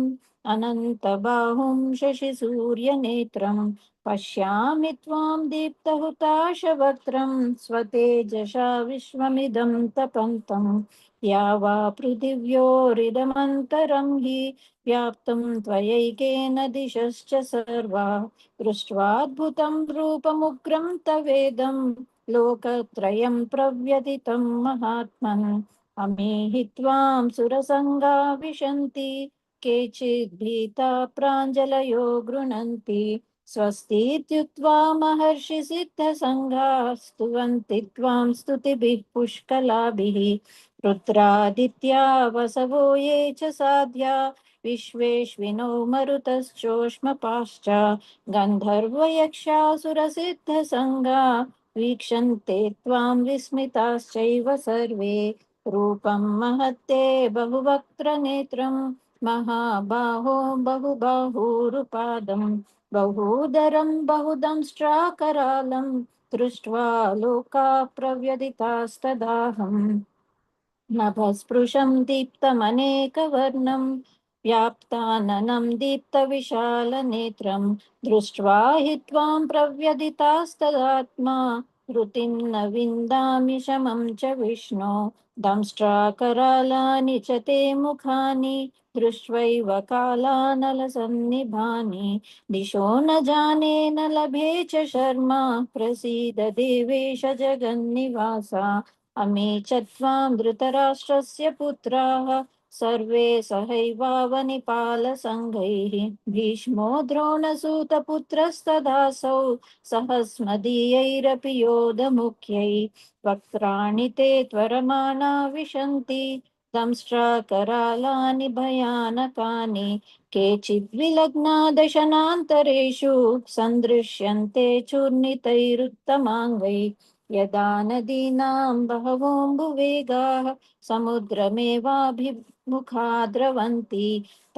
अनन्तबाहुं शशिसूर्यनेत्रं पश्यामि त्वां दीप्तहुताशवक्त्रं स्वतेजसा विश्वमिदं तपन्तं या वा पृथिव्योरिदमन्तरं हि व्याप्तं त्वयैकेन दिशश्च सर्वा दृष्ट्वाद्भुतं रूपमुग्रं तवेदं लोकत्रयं प्रव्यथितं महात्मन् अमीहि त्वां सुरसङ्गा विशन्ति केचित् भीता प्राञ्जलयो गृह्णन्ति स्वस्तीत्युक्त्वा महर्षि सिद्धसङ्घाः स्तुवन्ति त्वां स्तुतिभिः पुष्कलाभिः रुद्रादित्या वसवो ये च साध्या विश्वेश्विनो मरुतश्चोष्मपाश्च गन्धर्वयक्षासुरसिद्धसङ्गा वीक्षन्ते त्वां विस्मिताश्चैव सर्वे रूपं महत्ते बहुवक्त्रनेत्रं महाबाहो बहुबाहुरुपादं बहूदरं बहुदंष्ट्राकरालं दृष्ट्वा लोकाः प्रव्यथितास्तदाहम् नभस्पृशं दीप्तमनेकवर्णं व्याप्ताननं दीप्तविशालनेत्रं दृष्ट्वा हि त्वां प्रव्यथितास्तदात्मा धृतिं न विन्दामि शमं च विष्णो दंष्ट्राकरालानि च ते मुखानि दृष्ट्वैव कालानलसन्निभानि दिशो न जाने न लभे च शर्मा प्रसीद देवेश जगन्निवासा अमी च त्वां धृतराष्ट्रस्य पुत्राः सर्वे सहैवावनिपालसङ्घैः भीष्मो द्रोणसूतपुत्रस्तदासौ सहस्मदीयैरपि योधमुख्यैः वक्त्राणि ते त्वरमाणा विशन्ति दंष्ट्राकरालानि भयानकानि केचिद्विलग्ना दशनान्तरेषु सन्दृश्यन्ते चूर्णितैरुत्तमाङ्गैः यदा नदीनां बहवोऽम्बुवेगाः समुद्रमेवाभिमुखा द्रवन्ति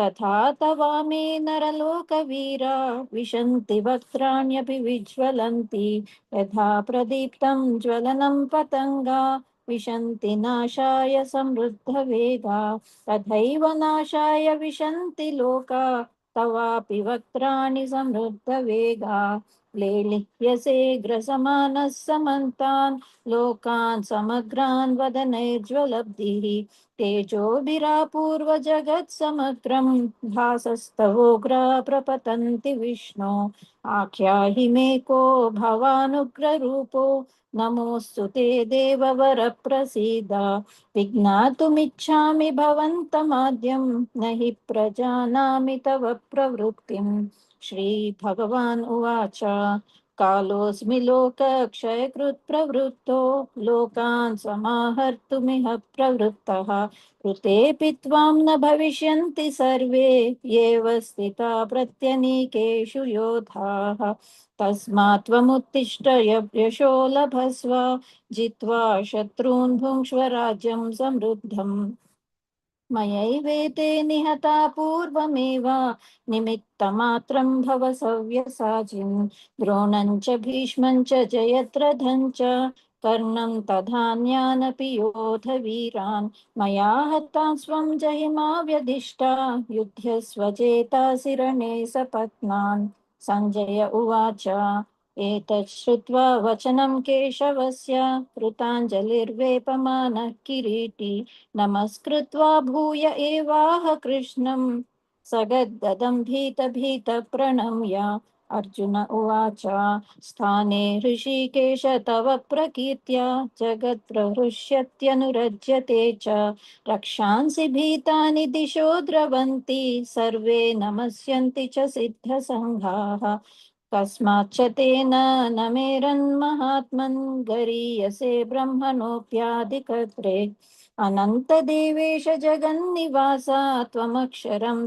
तथा तवामि नरलोकवीरा विशन्ति वक्त्राण्यपि विज्वलन्ति यथा प्रदीप्तं ज्वलनं पतङ्गा विशन्ति नाशाय समृद्धवेगा तथैव नाशाय विशन्ति लोका तवापि वक्त्राणि समृद्धवेगा लेलिह्यसे ग्रसमानः समन्तान् लोकान् समग्रान् वदनैर्ज्वलब्धिः तेजोभिरापूर्वजगत्समग्रं भासस्तवोग्रा प्रपतन्ति विष्णो आख्याहि मे को भवानुग्ररूपो नमोऽस्तु ते देववर प्रसीद विज्ञातुमिच्छामि भवन्तमाद्यं न हि प्रजानामि तव प्रवृत्तिम् श्रीभगवान् उवाच कालोऽस्मि लोकक्षयकृत् प्रवृत्तो लोकान् समाहर्तुमिह प्रवृत्तः ऋतेऽपि त्वां न भविष्यन्ति सर्वे एव स्थिता प्रत्यनीकेषु योधाः तस्मात् त्वमुत्तिष्ठ यशो लभस्व जित्वा शत्रून् भुङ्क्ष्व राज्यं समृद्धम् मयैवेते निहता पूर्वमेव निमित्तमात्रं भव सव्यसाचिन् द्रोणं च भीष्मं च जयद्रथं च कर्णं तथान्यानपि योधवीरान् मया हतां स्वं जहिमा व्यधिष्ठा युध्यस्वजेतासि रणे सपत्नान् सञ्जय उवाच एतत् श्रुत्वा वचनं केशवस्य कृताञ्जलिर्वेपमानः किरीटी नमस्कृत्वा भूय एवाह कृष्णं सगद्गदं भीत प्रणम्य अर्जुन उवाच स्थाने ऋषिकेश तव प्रकीर्त्या जगत्प्रहृष्यत्यनुरज्यते च रक्षांसि भीतानि दिशो द्रवन्ति सर्वे नमस्यन्ति च सिद्धसङ्घाः कस्माच्च तेन न मेरन्महात्मन् गरीयसे ब्रह्मणोऽप्यादिकर्त्रे अनन्तदेवेश जगन्निवास त्वमक्षरं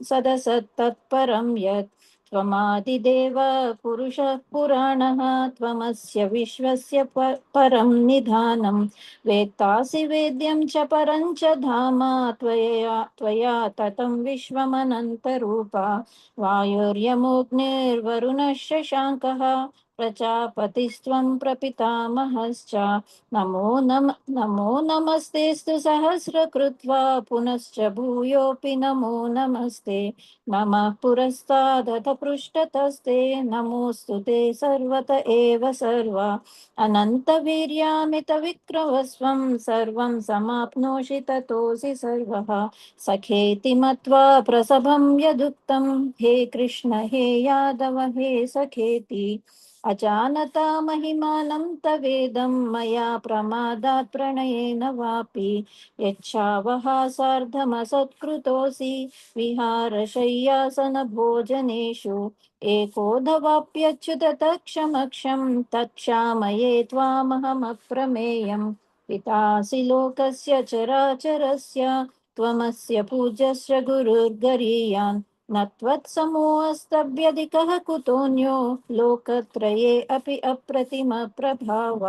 सदसत्तत्परं यत् त्वमादिदेव पुरुषः पुराणः त्वमस्य विश्वस्य परं निधानं वेत्तासि वेद्यं च परं च धाम त्वया ततं विश्वमनन्तरूपा वायुर्यमोऽग्निर्वरुणः शशाङ्कः प्रजापतिस्त्वं प्रपितामहश्च नमो नमस्तेस्तु सहस्रकृत्वा पुनश्च भूयोऽपि नमो नमस्ते नमः पुरस्तादथ पृष्ठतस्ते नमोऽस्तु ते सर्वत एव सर्व अनन्तवीर्यामितविक्रमस्वं सर्वं समाप्नोषि ततोऽसि सर्वः सखेति मत्वा प्रसभं यदुक्तं हे कृष्ण हे यादव हे सखेति अजानता महिमानं तवेदं मया प्रमादात् प्रणयेन वापि यच्छावः सार्धमसत्कृतोऽसि विहारशय्यासनभोजनेषु एकोऽधवाप्यच्युत तत्क्षमक्षं तत्क्षामये त्वामहमप्रमेयम् पितासि लोकस्य चराचरस्य त्वमस्य पूज्यश्च गुरुर्गरीयान् न त्वत्समोऽस्तव्यधिकः कुतोऽन्यो लोकत्रये अपि अप्रतिमप्रभाव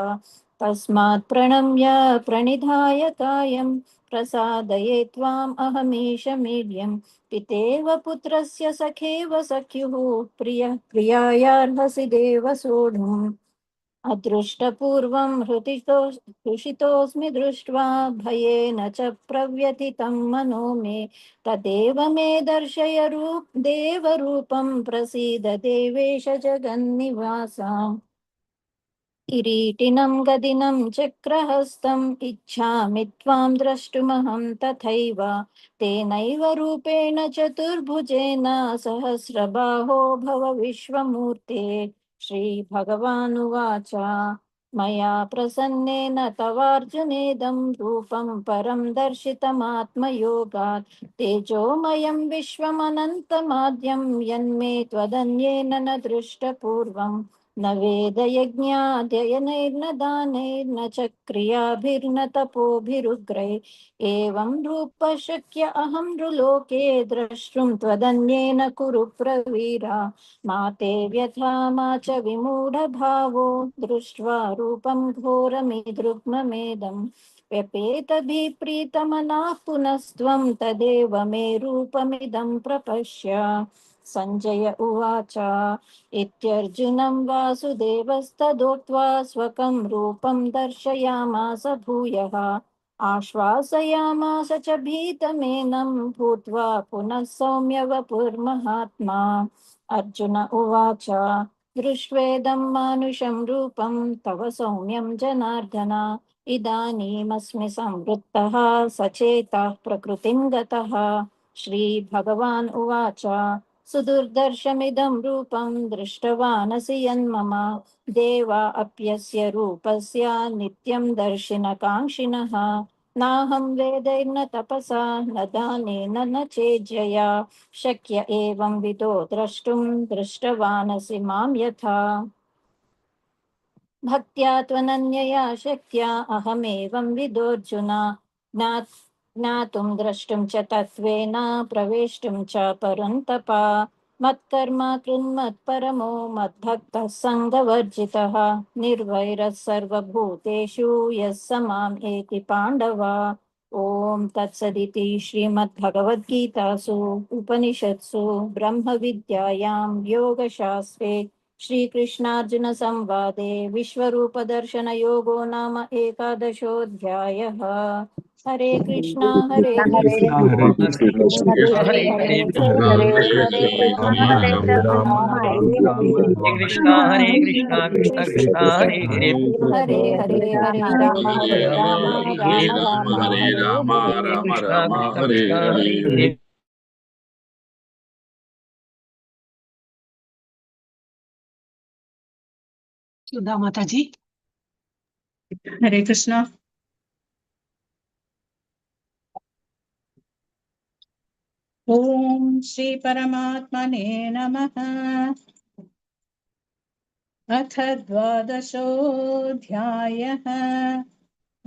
तस्मात् प्रणम्य प्रणिधाय कायं प्रसादये त्वाम् अहमीश मीड्यं पितेव पुत्रस्य सखेव सख्युः प्रियः प्रियायार्हसि देव सोढुम् अदृष्टपूर्वं हृषितोऽस्मि दृष्ट्वा भयेन च प्रव्यथितं मनो मे तदेव मे दर्शय देवरूपं प्रसीद देवेश जगन्निवास किरीटिनं गदिनं चक्रहस्तम् इच्छामि त्वां द्रष्टुमहं तथैव तेनैव रूपेण चतुर्भुजेन सहस्रबाहो भव विश्वमूर्ते श्रीभगवानुवाच मया प्रसन्नेन तवार्जुनेदं रूपं परं दर्शितमात्मयोगात् तेजोमयं विश्वमनन्तमाद्यं यन्मे त्वदन्येन न दृष्टपूर्वम् न वेदयज्ञाध्ययनैर्न दानैर्न च क्रियाभिर्न तपोभिरुग्रै एवं रूपः शक्य अहं नृलोके द्रष्टुं त्वदन्येन कुरु प्रवीरा मा ते व्यथा मा च विमूढभावो दृष्ट्वा रूपं घोरमिदृग्ममेदम् व्यपेतभिप्रीतमनाः पुनस्त्वं तदेव मे रूपमिदं प्रपश्य सञ्जय उवाच इत्यर्जुनं वासुदेवस्तदोक्त्वा स्वकं रूपं दर्शयामास भूयः आश्वासयामास च भीतमेनं भूत्वा पुनः सौम्य वपुर्महात्मा अर्जुन उवाच दृष्ट्वेदं मानुषं रूपं तव सौम्यं जनार्दन इदानीमस्मि संवृत्तः सचेतः प्रकृतिं गतः। श्रीभगवान् उवाच सुदुर्दर्शमिदं रूपं दृष्टवानसि यन्मम देवा अप्यस्य रूपस्य नित्यं दर्शिनकाङ्क्षिणः। नाहं वेदैर्न तपसा न दानेन न चेज्जया शक्य एवं विदो द्रष्टुं दृष्टवानसि मां यथा। भक्त्या त्वनन्यया शक्या अहमेवं विदोऽर्जुन ज्ञातुं द्रष्टुं च तत्त्वेन प्रवेष्टुं च परन्तप। मत्कर्म कृन्मत्परमो मद्भक्तः सङ्गवर्जितः निर्वैरः सर्वभूतेषु यः स माम् एति पाण्डव। ॐ तत्सदिति श्रीमद्भगवद्गीतासु उपनिषत्सु ब्रह्मविद्यायां योगशास्त्रे श्रीकृष्णार्जुनसंवादे विश्वरूपदर्शनयोगो नाम एकादशोऽध्यायः। हरे कृष्णा कृष्ण हरे हरे कृष्ण हरे हरे हरे हरे राम हरे राम राम राम हरे कृष्ण हरे कृष्ण कृष्ण कृष्ण हरे हरे हरे हरे हरे राम राम हरे राम राम हरे हरे राम राम हरे हरे। कृष्ण कृष्ण कृष्ण हरे हरे। सुधा माता जी। हरे कृष्णा। ओम श्री परमात्मने नमः। अथ द्वादशोऽध्यायः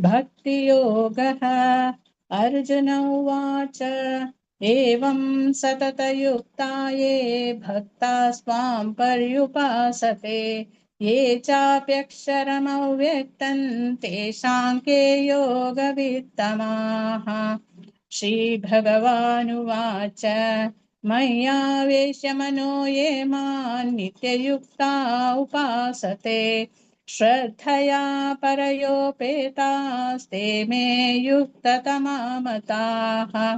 भक्तियोगः। अर्जुन उवाच एवं सततयुक्ता ये भक्ता स्वां पर्युपासते ये चाप्यक्षरमव्यक्तं तेषां के योगवित्तमाः। श्रीभगवानुवाच मय्यावेश्यमनो ये मां नित्ययुक्ता उपासते श्रद्धया परयोपेतास्ते मे युक्ततमा मताः।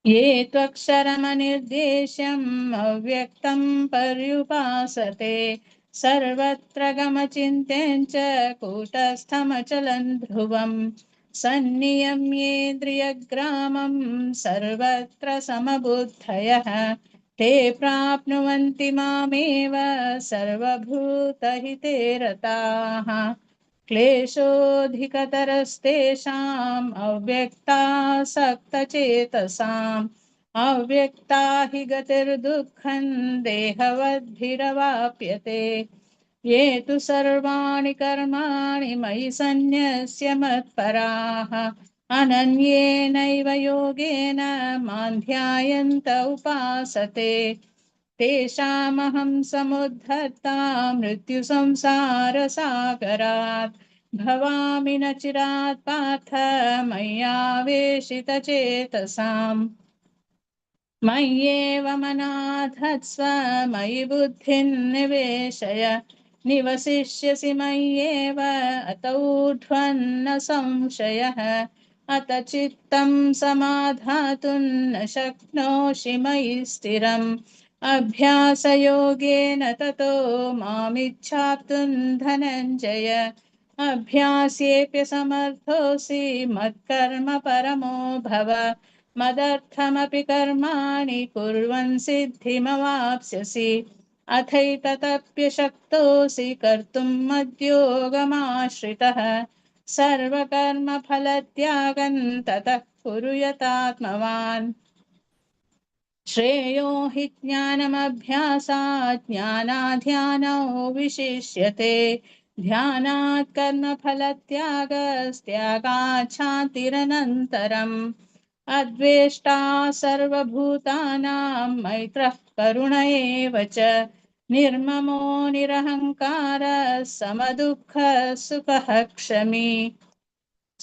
ये त्वक्षरमनिर्देश्यम् अव्यक्तं पर्युपासते सर्वत्र गमचिन्त्यं च कूटस्थमचलं ध्रुवम् सन्नियम्येन्द्रियग्रामं सर्वत्र समबुद्धयः ते प्राप्नुवन्ति मामेव सर्वभूतहिते रताः। क्लेशोऽधिकतरस्तेषाम् अव्यक्तासक्तचेतसाम् अव्यक्ता हि गतिर्दुःखं देहवद्भिरवाप्यते ये तु सर्वाणि कर्माणि मयि सन्न्यस्य मत्पराः अनन्येनैव योगेन मां ध्यायन्त उपासते तेषामहं समुद्धर्ता मृत्युसंसारसागरात् भवामि न चिरात् पार्थ मय्यावेशितचेतसाम् मय्येव मनाधत्स्व मयि बुद्धिं निवेशय निवसिष्यसि मय्येव अत ऊर्ध्वन्न संशयः अत चित्तं समाधातुं न शक्नोषि मयि स्थिरम् अभ्यासयोगेन ततो मामिच्छाप्तुं धनञ्जय अभ्यास्येऽप्यसमर्थोऽसि मत्कर्म परमो भव मदर्थमपि कर्माणि कुर्वन् सिद्धिमवाप्स्यसि अथैतदप्यशक्तोऽसि कर्तुं मद्योगमाश्रितः सर्वकर्मफलत्यागं ततः कुरु यतात्मवान् श्रेयो हि ज्ञानमभ्यासात् ज्ञानाध्यानौ विशिष्यते ध्यानात् कर्मफलत्यागस्त्यागात् शान्तिरनन्तरम् अद्वेष्टा सर्वभूतानां मैत्रः करुण एव च निर्ममो निरहङ्कारः समदुःखः सुखः क्षमी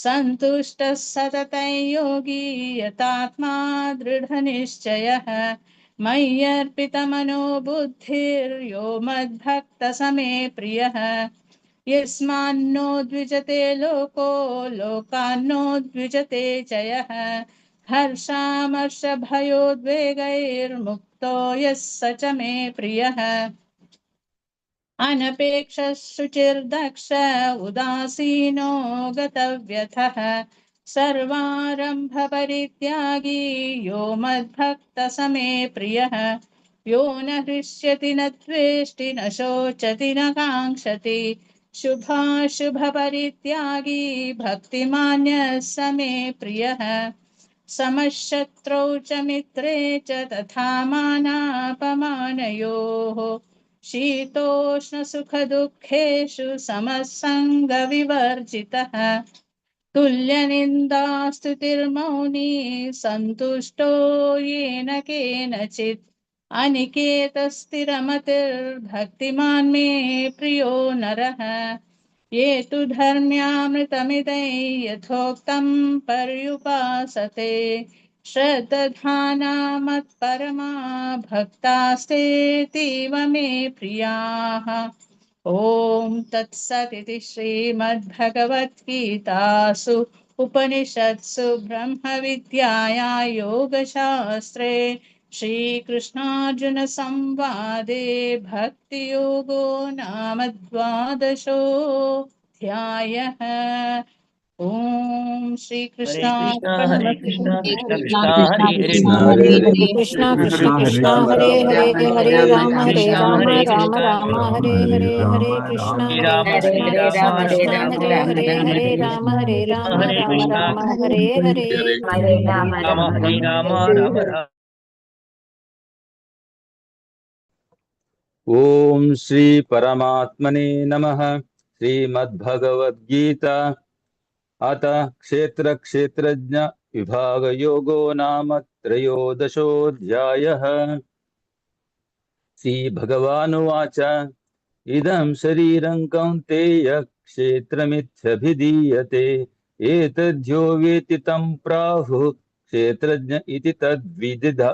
सन्तुष्टः सततं योगी यतात्मा दृढनिश्चयः मय्यर्पितमनो बुद्धिर्यो मद्भक्तसमे प्रियः यस्मान्नो द्विजते लोको लोकान्नो द्विजते च यः हर्षामर्षभयोद्वेगैर्मुक्तो यः स च मे प्रियः अनपेक्षः शुचिर्दक्ष उदासीनो गतव्यथः सर्वारम्भपरित्यागी यो मद्भक्तसमे प्रियः यो न हृष्यति न द्वेष्टि न शोचति न काङ्क्षति शुभाशुभपरित्यागी भक्तिमान्यः समे प्रियः समशत्रौ च मित्रे च तथा मानापमानयोः शीतोष्णसुखदुःखेषु समसङ्गविवर्जितः तुल्यनिन्दास्तुतिर्मौनी सन्तुष्टो येन केनचित् अनिकेतस्थिरमतिर्भक्तिमान् मे प्रियो नरः ये तु धर्म्यामृतमिदै यथोक्तं पर्युपासते श्रद्धाना मत्परमा भक्तास्तेतीव मे प्रियाः। ॐ तत्सदिति श्रीमद्भगवद्गीतासु उपनिषत्सु ब्रह्मविद्यायां योगशास्त्रे श्रीकृष्णार्जुनसंवादे भक्तियोगो नाम द्वादशोऽध्यायः। ॐ हरे श्रीकृष्णार्पणमस्तु। कृष्ण कृष्ण कृष्ण हरे हरे कृष्ण हरे हरे हरे हरे कृष्ण हरे कृष्ण कृष्ण कृष्ण हरे कृष्ण हरे हरे हरे राम राम राम कृष्ण राम राम हरे हरे हरे कृष्ण हरे कृष्ण राम कृष्ण राम हरे राम हरे हरे हरे हरे राम हरे कृष्ण राम हरे हरे। राम हरे राम राम राम। ओम श्री परमात्मने नमः। श्रीमद्भगवद्गीता अथ क्षेत्र क्षेत्रज्ञ विभाग योगो नाम त्रयोदशोऽध्यायः। श्री भगवानुवाच इदं शरीरं कौन्तेय क्षेत्रमित्यभिधीयते एतद्यो वेति तं प्राहुः क्षेत्रज्ञ इति तद्विदः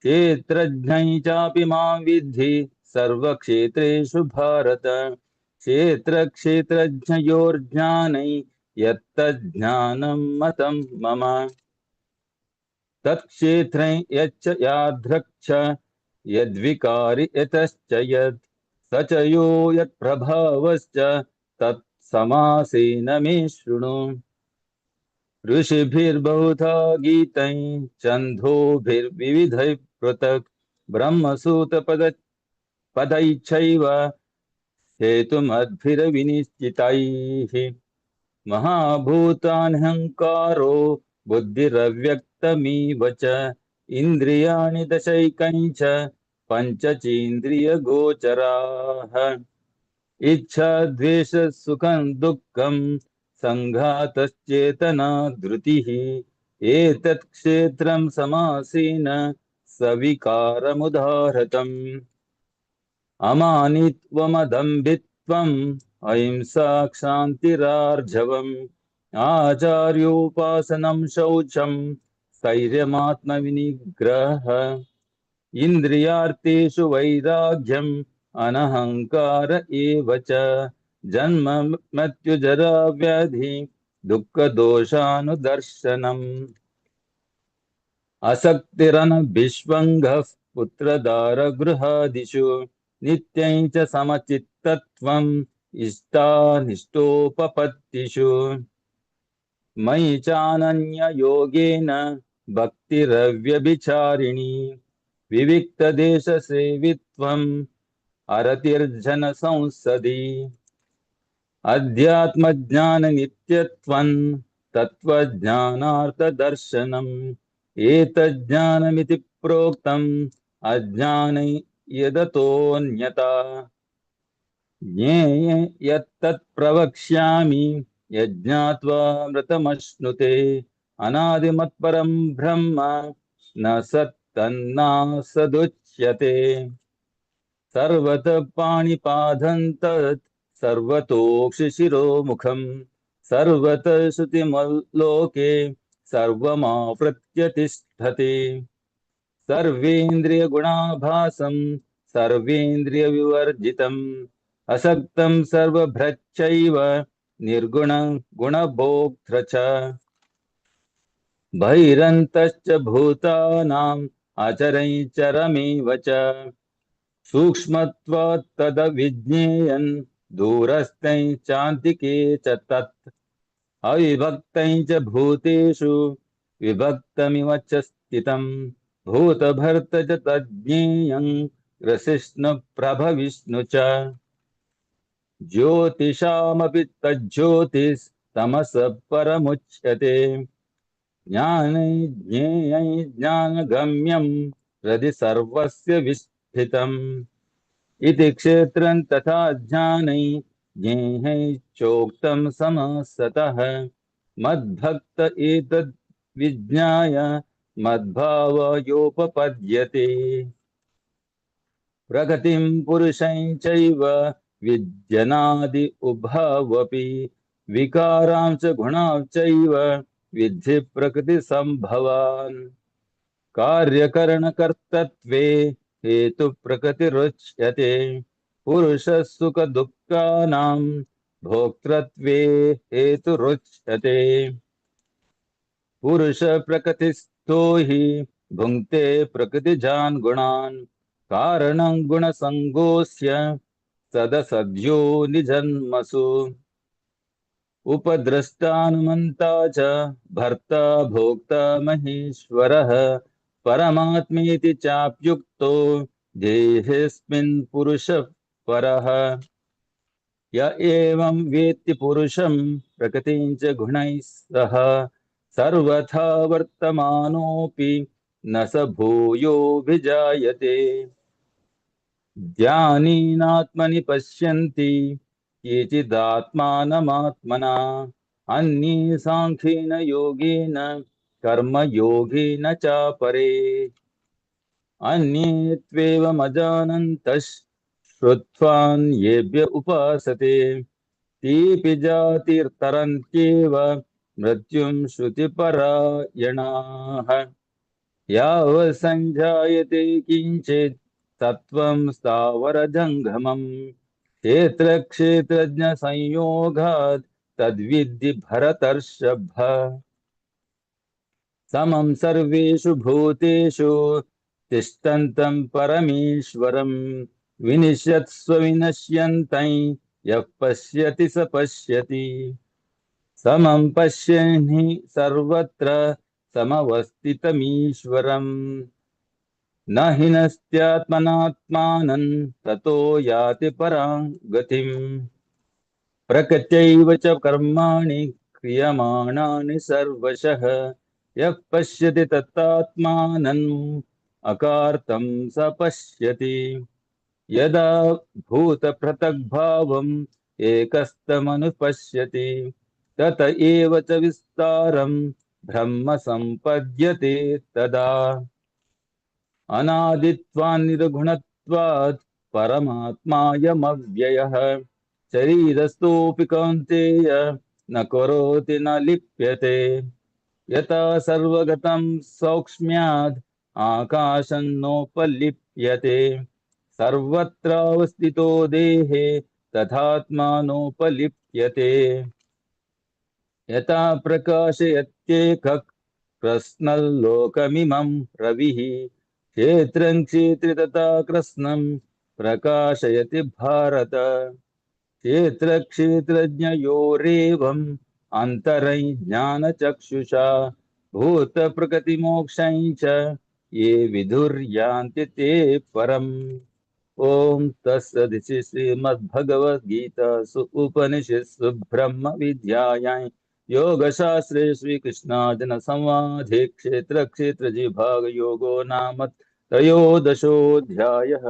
क्षेत्रज्ञै चापि मां विद्धि सर्वक्षेत्रेषु भारत क्षेत्रक्षेत्रज्ञयोर्ज्ञानै यत्तज्ज्ञानं मतं मम तत्क्षेत्रे यच्च यादृक्ष यद्विकारि यतश्च यत् स च यो यत्प्रभावश्च तत्समासेन मे शृणु ऋषिभिर्बहुधा गीतैः छन्दोभिर्विविधैः पृथक् ब्रह्मसूत्रपदैश्चैव हेतुमद्भिर्विनिश्चितैः महाभूतान्यहङ्कारो बुद्धिरव्यक्तमिव च इन्द्रियाणि दशैकञ्च पञ्चचेन्द्रियगोचराः इच्छा द्वेष सुखं दुःखं सङ्घातश्चेतना धृतिः एतत् क्षेत्रं समासेन सविकारमुदाहृतम् अमानित्वमदम्भित्वम् अहिंसा क्षान्तिरार्जवम् आचार्योपासनं शौचं स्थैर्यमात्मविनिग्रहः इन्द्रियार्थेषु वैराग्यम् अनहङ्कार एव च जन्म मृत्युजरा व्याधि दुःखदोषानुदर्शनम् असक्तिरनभिष्वङ्गः पुत्रदारगृहादिषु नित्यं च समचित्तत्वम् इष्टानिष्टोपपत्तिषु मयि चानन्ययोगेन भक्तिरव्यभिचारिणी विविक्तदेशसेवित्वम् अरतिर्जनसंसदि अध्यात्मज्ञाननित्यत्वम् तत्त्वज्ञानार्थदर्शनम् एतज्ज्ञानमिति प्रोक्तम् अज्ञानै यदतोऽन्यथा ज्ञेये यत्तत् प्रवक्ष्यामि यज्ञात्वा मृतमश्नुते अनादिमत्परं ब्रह्म न सत्तन्नासदुच्यते सर्वतः पाणिपादं तत् सर्वतोक्षिशिरोमुखम् सर्वतः श्रुतिमल्लोके सर्वमावृत्य तिष्ठति सर्वेन्द्रियगुणाभासं सर्वेन्द्रियविवर्जितम् असक्तं सर्वभृच्चैव निर्गुणं गुणभोक्तृ च बहिरन्तश्च भूतानाम् अचरैचरमेव च सूक्ष्मत्वात् तदविज्ञेयन् दूरस्थं चान्तिके च तत् अविभक्तं च भूतेषु विभक्तमिव च स्थितं भूतभर्त च तज्ज्ञेयं ग्रसिष्णुप्रभविष्णु च ज्योतिषामपि तज्ज्योतिस्तमसः परमुच्यते ज्ञानै ज्ञेयै ज्ञानगम्यं हृदि सर्वस्य विस्थितम् इति क्षेत्रं तथा ज्ञानै ज्ञेयै चोक्तं समासतः मद्भक्त एतद् विज्ञाय मद्भावयोपपद्यते प्रकृतिं पुरुषं चैव विद्यनादि उभावपि विकारांच गुणांचैव विद्धि प्रकृतिसम्भवान् कार्यकरणकर्तृत्वे हेतु प्रकृतिरुच्यते पुरुषः सुख दुःखानां भोक्तृत्वे हेतुरुच्यते पुरुष प्रकृतिस्थो हि भुङ्क्ते प्रकृतिजान् गुणान् कारणं गुणसङ्गोऽस्य सदसद्यो निजन्मसु उपद्रष्टानुमन्ता च भर्ता भोक्ता महेश्वरः परमात्मेति चाप्युक्तो देहेऽस्मिन् पुरुषः परः य एवं वेत्ति पुरुषं प्रकृतिं च गुणैः सह सर्वथा वर्तमानोऽपि न स भूयोऽभिजायते ज्ञानिनात्मनि पश्यन्ति केचिदात्मानमात्मना अन्ये साङ्ख्येन योगेन कर्मयोगेन चापरे अन्ये त्वेवमजानन्तः श्रुत्वान्येभ्य उपासते तेऽपि जातिर्तरन्त्येव मृत्युं श्रुतिपरायणाः यावत् सञ्जायते किञ्चित् सत्त्वं स्थावरजङ्गमम् क्षेत्रक्षेत्रज्ञसंयोगात् तद्विद्धि भरतर्षभ समं सर्वेषु भूतेषु तिष्ठन्तं परमेश्वरं विनश्यत्स्व विनश्यन्तं यः पश्यति स पश्यति समं पश्यन् हि सर्वत्र समवस्थितमीश्वरम् न हि नस्त्यात्मनात्मानं ततो याति परां गतिम् प्रकृत्यैव च कर्माणि क्रियमाणानि सर्वशः यः पश्यति तत्तात्मानम् अकार्तं स पश्यति यदा भूतपृथग्भावम् एकस्तमनुपश्यति तत एव च विस्तारं ब्रह्म सम्पद्यते तदा अनादित्वान्निर्गुणत्वात् परमात्मायमव्ययः शरीरस्थोऽपि कौन्तेय न करोति न लिप्यते यथा सर्वगतं सौक्ष्म्याद् आकाशं नोपलिप्यते सर्वत्रावस्थितो देहे तथात्मानोपलिप्यते यथा प्रकाशयत्येकः कृत्स्नल्लोकमिमं रविः क्षेत्रं क्षेत्रे तथा कृत्स्नं प्रकाशयति भारत क्षेत्रक्षेत्रज्ञयोरेवम् अन्तरं ज्ञानचक्षुषा भूतप्रकृतिमोक्षं च ये विदुर्यान्ति ते परम् ॐ तत्सदिति श्रीमद्भगवद्गीतासु उपनिषत्सु ब्रह्मविद्यायां योगशास्त्रे श्रीकृष्णार्जुनसंवादे क्षेत्रक्षेत्रज्ञविभागयोगो नाम त्रयोदशोऽध्यायः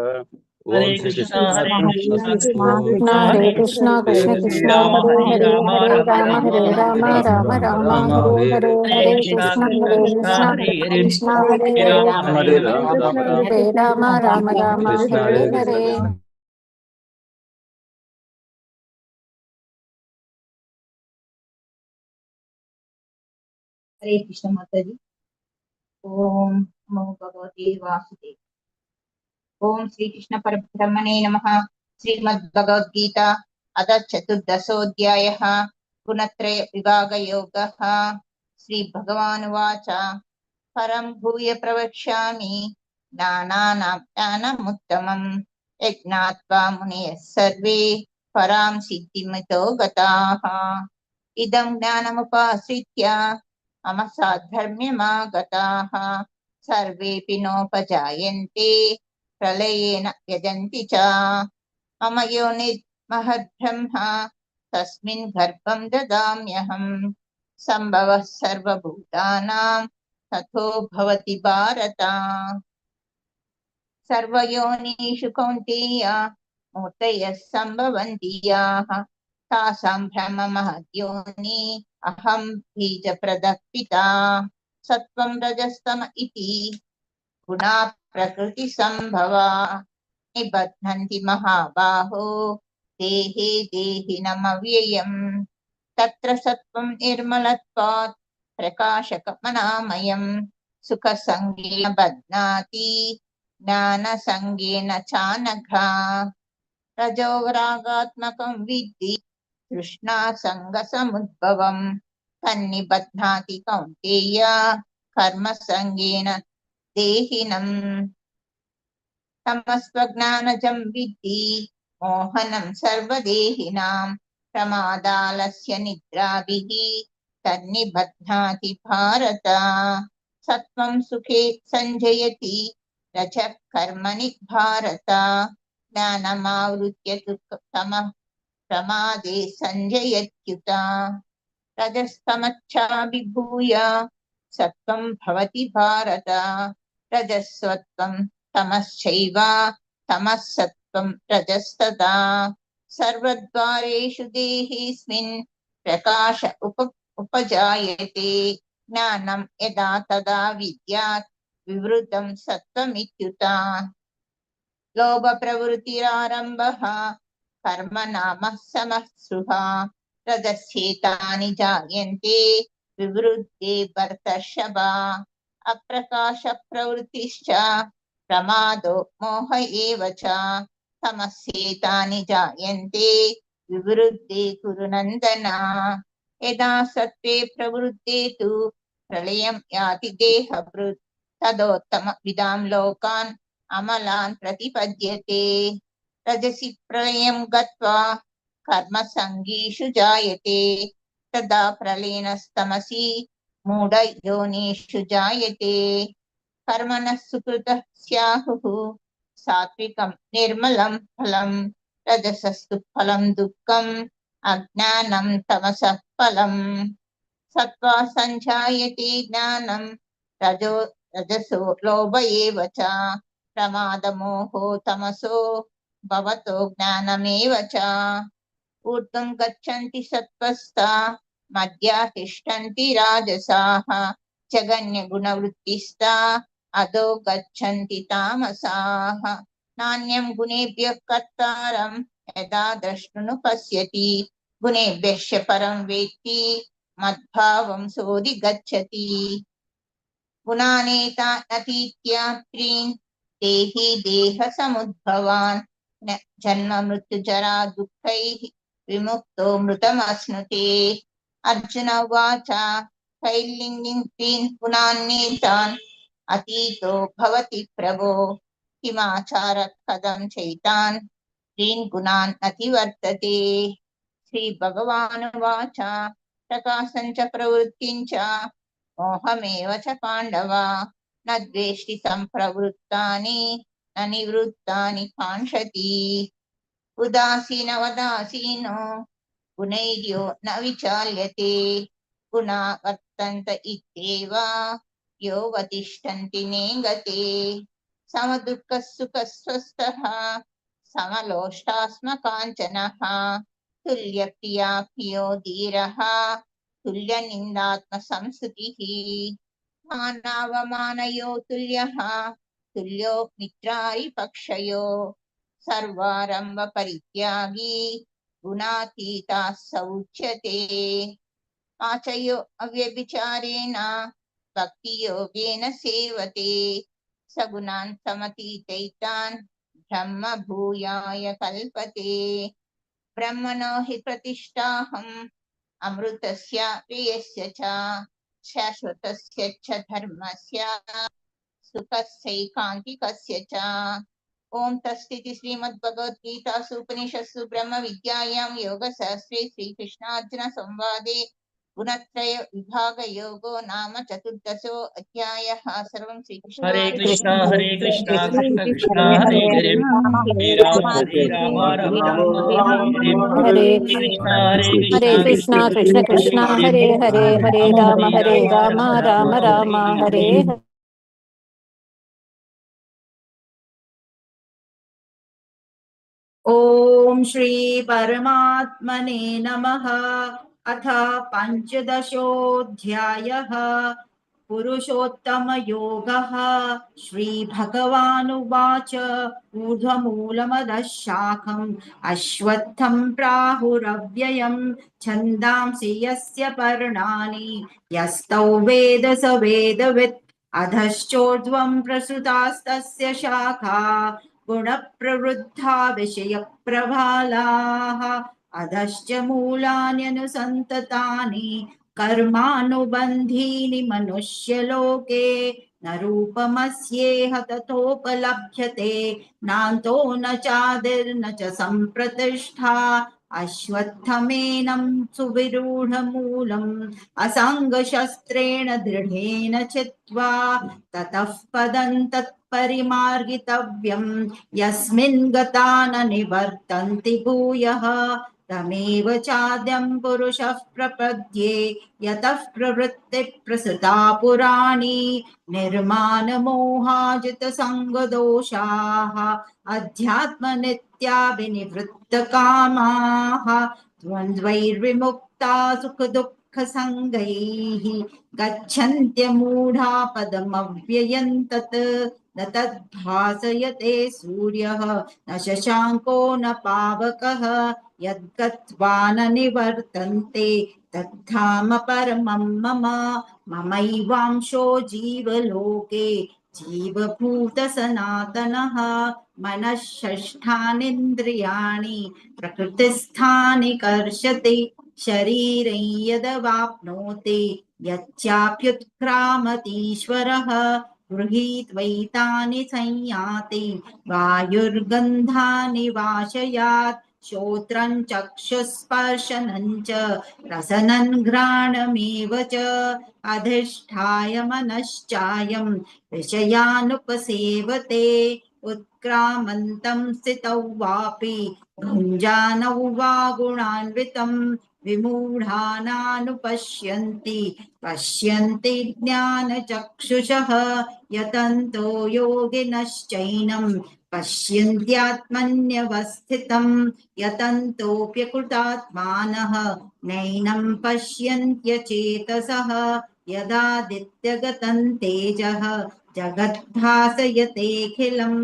हरे ॐ कृष्णा श्रीकृष्णाय हरे कृष्णा कृष्ण कृष्णा हरे हरे कृष्णा हरे कृष्ण हरे कृष्ण राम हरे हरे हरे राम हरे राम राम राम हरे राम हरे हरे राम राम हरे हरे हरे हरे कृष्णा कृष्ण कृष्णा हरे कृष्णा कृष्ण हरे हरे कृष्ण हरे हरे हरे राम हरे राम राम राम राम हरे राम राम राम कृष्ण हरे हरे कृष्ण हरे कृष्ण हरे कृष्ण माता जी। ओम नमो भगवते वासुदेव। ओम श्री कृष्ण परब्रह्मणे नमः। श्रीमद् भगवद गीता अथ चतुर्दशोऽध्यायः गुणत्रय विभाग योगः। श्री भगवानुवाच परं भूय प्रवक्ष्यामि ज्ञानानां ज्ञानमुत्तमम् यज्ञात्वा मुनयः सर्वे परां सिद्धिमितो गताः। इदं ज्ञानमुपाश्रित्य मम साधर्म्यमागताः सर्वेऽपि नोपजायन्ते प्रलयेन यजन्ति च। मम योनिर्महद्ब्रह्म तस्मिन् गर्भं ददाम्यहम्। सम्भवः सर्वभूतानां ततो भवति भारत। सर्वयोनिषु कौन्तेय मूर्तयः सम्भवन्ति याः तासां ब्रह्ममहद्योनि अहं बीजप्रदः पिता। सत्त्वं रजस्तम इति गुणा प्रकृतिसम्भवा निबध्नन्ति महाबाहो देहे देहिनमव्ययम्। तत्र सत्त्वं निर्मलत्वात् प्रकाशकमनामयम् सुखसङ्गेन बध्नाति ज्ञानसङ्गेन चानघा। रजोरागात्मकं विद्धि तृष्णासङ्गसमुद्भवम् तन्निबध्नाति कौन्तेय कर्मसङ्गेन देहिनम्। तमस्त्वज्ञानजं विद्धि मोहनं सर्वदेहिनां प्रमादालस्य निद्राभिः तन्निबध्नाति भारत। सत्त्वं सुखे सञ्जयति रजः कर्मणि भारत ज्ञानमावृत्य तु तमः प्रमादे सञ्जयत्युत। रजस्तमश्चाभिभूय सत्त्वं भवति भारत रजस्वत्त्वं तमश्चैव तमः सत्त्वं रजस्तदा। सर्वद्वारेषु देहेऽस्मिन् प्रकाश उपजायते ज्ञानं यदा तदा विद्यात् विवृतं सत्त्वमित्युत। लोभप्रवृत्तिरारम्भः कर्म नामः समः स्पृहा रजस्येतानि जायन्ते विवृद्धे भरतर्षभा। अप्रकाशप्रवृत्तिश्च प्रमादो मोह एव च तमस्येतानि जायन्ते विवृद्धे कुरु नन्दन। यदा सत्त्वे प्रवृद्धे तु प्रलयं याति देहभृत् तदोत्तमविदां लोकान् अमलान् प्रतिपद्यते। रजसि प्रलयं गत्वा कर्मसङ्गीषु जायते तदा प्रलीनस्तमसि मूढयोनिषु जायते। कर्मणः सुकृतः स्याहुः सात्विकं निर्मलं फलं रजसस्तु फलं दुःखम् अज्ञानं तमसः फलम्। सत्त्वा सञ्जायते ज्ञानं रजसो लोभ एव च प्रमादमोहो तमसो भवतो ज्ञानमेव च। ऊर्ध्वं गच्छन्ति सत्त्वस्ता मध्या तिष्ठन्ति राजसाः जगन्यगुणवृत्तिस्ता अधो गच्छन्ति तामसाः। नान्यं गुणेभ्यः कर्तारं यदा द्रष्टुमुपश्यति गुणेभ्यश्च परं वेत्ति मद्भावं सोऽधिगच्छति। गुणानेतानतीत्यात्रीन् देहि देहसमुद्भवान् जन्म मृत्युजरा दुःखैः विमुक्तो मृतमश्नुते। अर्जुन उवाच कैर्लिङ्गिन्त्रीन् गुणान्नेतान् अतीतो भवति प्रभो किमाचारः कथं चैतान् त्रीन् गुणान् अतिवर्तते। श्रीभगवानुवाच प्रकाशं च प्रवृत्तिं च मोहमेव च पाण्डव न द्वेष्टि सम्प्रवृत्तानि न निवृत्तानि काङ्क्षति। उदासीनवदासीनो गुणैर्यो न विचाल्यते गुणा वर्तन्त इत्येव योऽवतिष्ठन्ति नेङ्गते। समदुःखः सुखस्वस्थः समलोष्टास्मकाञ्चनः तुल्यप्रिया प्रियो धीरः तुल्यनिन्दात्मसंस्तुतिः। मानावमानयो तुल्यः तुल्यो मित्रारिपक्षयो सर्वारम्भ परित्यागी गुणातीतः स उच्यते। आचयो अव्यभिचारेण भक्तियोगेन सेवते सगुणान् समतीतैतान् ब्रह्म भूयाय कल्पते। ब्रह्मणो हि प्रतिष्ठाहम् अमृतस्य प्रियस्य च शाश्वतस्य च धर्मस्य सुखस्यैकान्तिकस्य च। ओम तत्सदिति श्रीमद्भगवद्गीतासु उपनिषत्सु ब्रह्म विद्यायां योगशास्त्रे श्रीकृष्णार्जुन संवादे गुणत्रय विभाग योगो नाम चतुर्दशो अध्यायः। सर्वं हरे श्रीकृष्णार्पणमस्तु। कृष्णा जय कृष्ण श्री कृष्णा हरे हरे हरे हरे हरे राम राम राम हरे हरे हरे हरे कृष्ण कृष्णा कृष्ण कृष्ण कृष्णा हरे हरे हरे राम राम राम हरे हरे। ॐ श्री परमात्मने नमः। अथ पञ्चदशोऽध्यायः पुरुषोत्तमयोगः। श्रीभगवानुवाच ऊर्ध्वमूलमदः शाखम् अश्वत्थं प्राहुरव्ययम् छन्दांसि यस्य पर्णानि यस्तौ वेद स वेदवित् अधश्चोर्ध्वं प्रसृतास्तस्य शाखा गुणप्रवृद्धा विषयप्रभालाः अधश्च मूलान्यनुसन्ततानि कर्मानुबन्धीनि मनुष्यलोके न रूपमस्येह तथोपलभ्यते नान्तो न चादिर्न च सम्प्रतिष्ठा अश्वत्थमेनं सुविरूढमूलम् असङ्गशस्त्रेण दृढेन चित्वा ततः पदं तत्परिमार्गितव्यम् यस्मिन् गता न निवर्तन्ति भूयः तमेव चाद्यं पुरुषः प्रपद्ये यतः प्रवृत्तिः प्रसृता पुराणी निर्मानमोहाजितसङ्गदोषाः अध्यात्मनित्या विनिवृत्तकामाः द्वन्द्वैर्विमुक्ता सुखदुःखसङ्गैः गच्छन्त्यमूढा पदमव्ययम् तत् न तद्भासयते सूर्यः न शशाङ्को न पावकः यद्गत्वा न निवर्तन्ते तद्धाम परमं मम ममैवांशो जीवलोके जीवभूतसनातनः मनः षष्ठानीन्द्रियाणि प्रकृतिस्थानि कर्षति शरीरे यदवाप्नोति यच्चाप्युत्क्रामतीश्वरः गृहीत्वैतानि संयाति वायुर्गन्धानि वाशयात् श्रोत्रं चक्षुस्पर्शनं च रसनं घ्राणमेव च अधिष्ठाय मनश्चायं विषयानुपसेवते उत्क्रामन्तं स्थितौ वापि भुञ्जानौ वा गुणान्वितं विमूढानानुपश्यन्ति पश्यन्ति ज्ञानचक्षुषः यतन्तो योगिनश्चैनं पश्यन्त्यात्मन्यवस्थितं यतन्तोऽप्यकृतात्मानः नैनं पश्यन्त्यचेतसः यदादित्यगतं तेजः जगद्भासयतेऽखिलं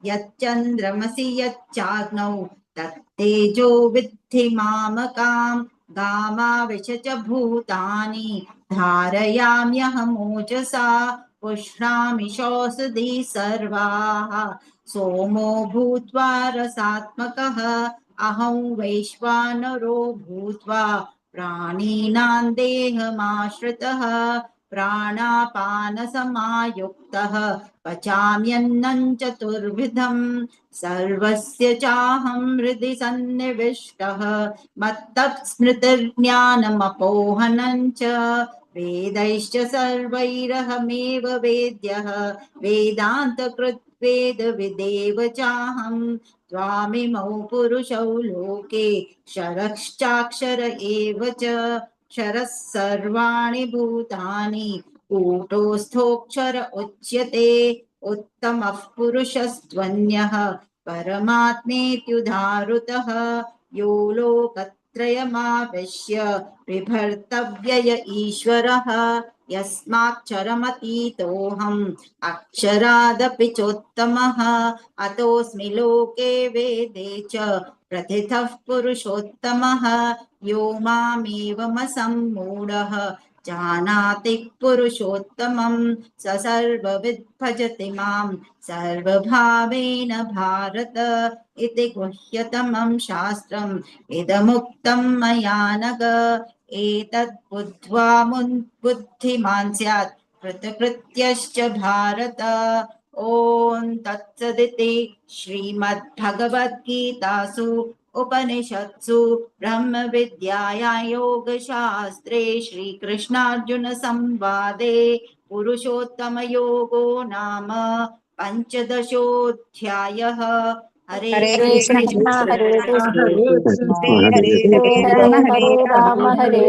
यच्चन्द्रमसि यच्चाग्नौ तत्तेजो विद्धि मामकाम् गामाविश च भूतानि धारयाम्यहमोजसा पुष्णामि शोषधि सर्वाः सोमो भूत्वा रसात्मकः अहं वैश्वानरो भूत्वा प्राणिनां देहमाश्रितः प्राणापानसमायुक्तः पचाम्यन्नं चतुर्विधं सर्वस्य चाहं हृदि सन्निविष्टः मत्तः स्मृतिर्ज्ञानमपोहनं च वेदैश्च सर्वैरहमेव वेद्यः वेदान्तकृत् वेदविदेव चाहं त्वामिमौ पुरुषौ लोके क्षरश्चाक्षर एव च क्षरः सर्वाणि भूतानि कूटोस्थोऽक्षर उच्यते उत्तमः पुरुषस्त्वन्यः परमात्मेत्युदाहृतः यो लोकत्रयमाविश्य बिभर्तव्यय ईश्वरः यस्माक्षरमतीतोऽहम् अक्षरादपि चोत्तमः अतोऽस्मि लोके वेदे च प्रथितः पुरुषोत्तमः यो मामेवमसम्मूढः जानाति पुरुषोत्तमं स सर्वविद् भजति मां सर्वभावेन भारत इति गुह्यतमं शास्त्रम् इदमुक्तं मया नघ एतत् बुद्ध्वा बुद्धिमान् स्यात् कृतकृत्यश्च भारत ॐ तत्सदिति श्रीमद्भगवद्गीतासु उपनिषत्सु ब्रह्मविद्यायां योगशास्त्रे श्रीकृष्णार्जुनसंवादे पुरुषोत्तमयोगो नाम पञ्चदशोऽध्यायः। हरे हरे कृष्ण कृष्ण हरे कृष्ण हरे कृष्ण कृष्ण हरे कृष्ण कृष्ण हरे हरे राम हरे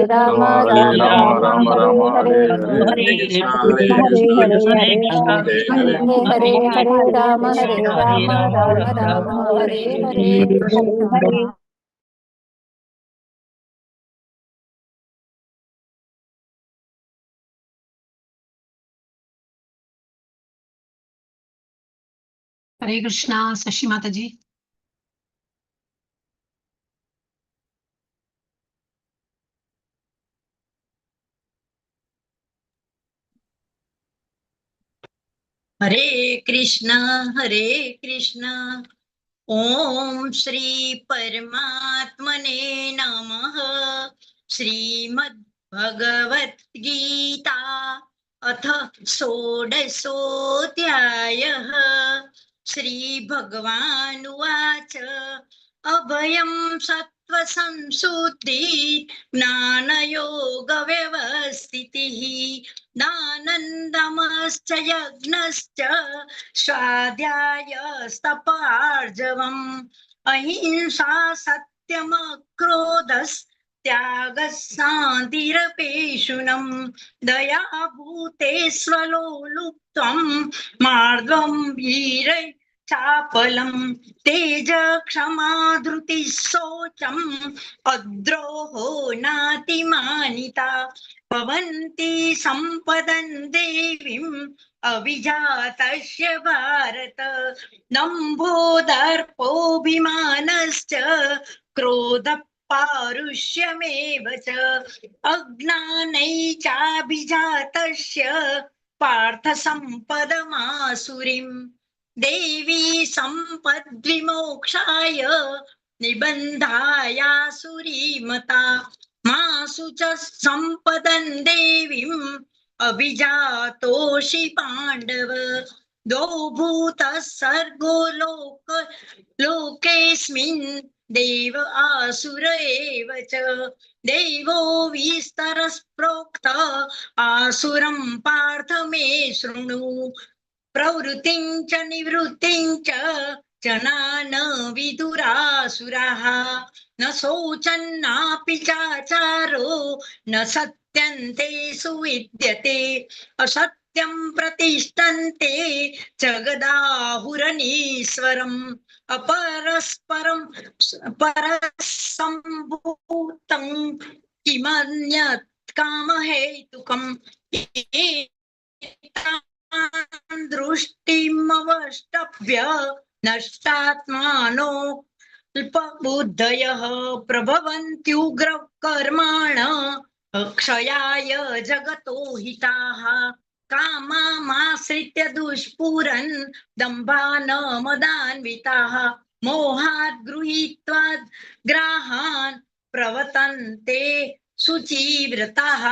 राम राम राम हरे हरे हरे हरे हरे हरे कृष्ण राम कृष्ण हरे हरे राम हरे हरे राम हरे कृष्ण हरे राम राम राम राम राम राम हरे हरे हरे हरे। हरे कृष्णा शशि माता जी। हरे कृष्णा ओम श्री परमात्मने नमः। श्रीमद् भगवत गीता अथ षोडशोऽध्यायः। श्री भगवानुवाच अभयं सत्त्वसंशुद्धि ज्ञानयोगव्यवस्थितिः दानन्दमश्च यज्ञश्च स्वाध्यायस्तपार्जवम् अहिंसा सत्यमक्रोधस्त्यागः शान्तिरपेशुनम् दया भूतेष्वलोलुप्त्वम् मार्दवम् वीरै चापलम् तेज क्षमा धृतिः शौचम् अद्रोहो नातिमानिता भवन्ति सम्पदन् देवीम् अभिजातस्य भारत दम्भो दर्पोऽभिमानश्च क्रोधः पारुष्यमेव च अज्ञानै चाभिजातस्य पार्थ सम्पदमासुरीम् देवी सम्पद्विमोक्षाय निबन्धायासुरीमता मासु च सम्पदन् देवीम् अभिजातोषि पाण्डव द्वौ भूतः सर्गो लोकेऽस्मिन् देव आसुर एव च देवो विस्तरः प्रोक्त आसुरं पार्थ मे शृणु प्रवृत्तिं च निवृत्तिं च जनान विदुरासुराः न शोचन्नापि चाचारो न सत्यन्ते सुविद्यते असत्यं प्रतिष्ठन्ते जगदाहुरनीश्वरम् अपरस्परं परसम्भूतं किमन्यत् कामहेतुकम् दृष्टिमवष्टभ्य नष्टात्मानो अल्पबुद्धयः प्रभवन्त्युग्रकर्माण क्षयाय जगतो हिताः कामामाश्रित्य दुष्पूरन् दम्भानमदान्विताः मोहात् गृहीत्वा ग्राहान् प्रवर्तन्ते शुचिव्रताः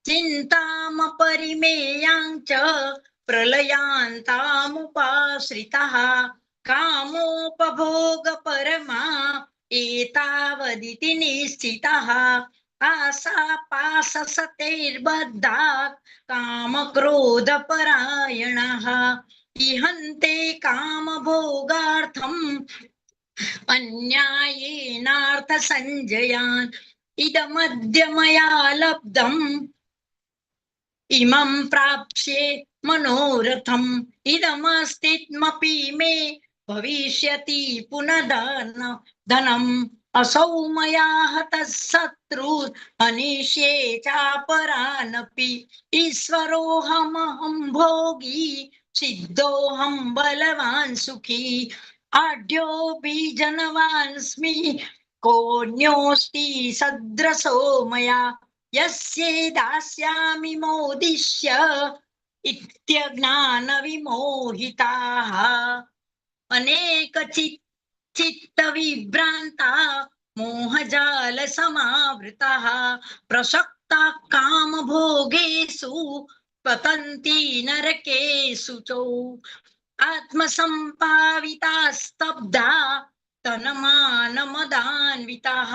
चिन्तामपरिमेयाञ्च प्रलयान्तामुपाश्रितः कामोपभोगपरमा एतावदिति निश्चितः आशापाशसतैर्बद्धात् कामक्रोधपरायणः इहन्ते कामभोगार्थम् अन्यायेनार्थसञ्जयान् इदमद्य मया लब्धम् इमं प्राप्स्ये मनोरथम् इदमस्तित्मपि मे भविष्यति पुनर्धनम् असौ मया हतः शत्रुः हनिष्ये चापरानपि ईश्वरोऽहमहं भोगी सिद्धोऽहं बलवान् सुखी आढ्योऽपि जनवानस्मि कोऽन्योऽस्ति सदृशो मया यस्य दास्यामि मोदिष्य इत्यज्ञानविमोहिताः चित्तविभ्रान्ता मोहजालसमावृताः प्रसक्ताः कामभोगेषु पतन्ति नरकेषु च आत्मसम्पाविता स्तब्धा तन्मानमदान्विताः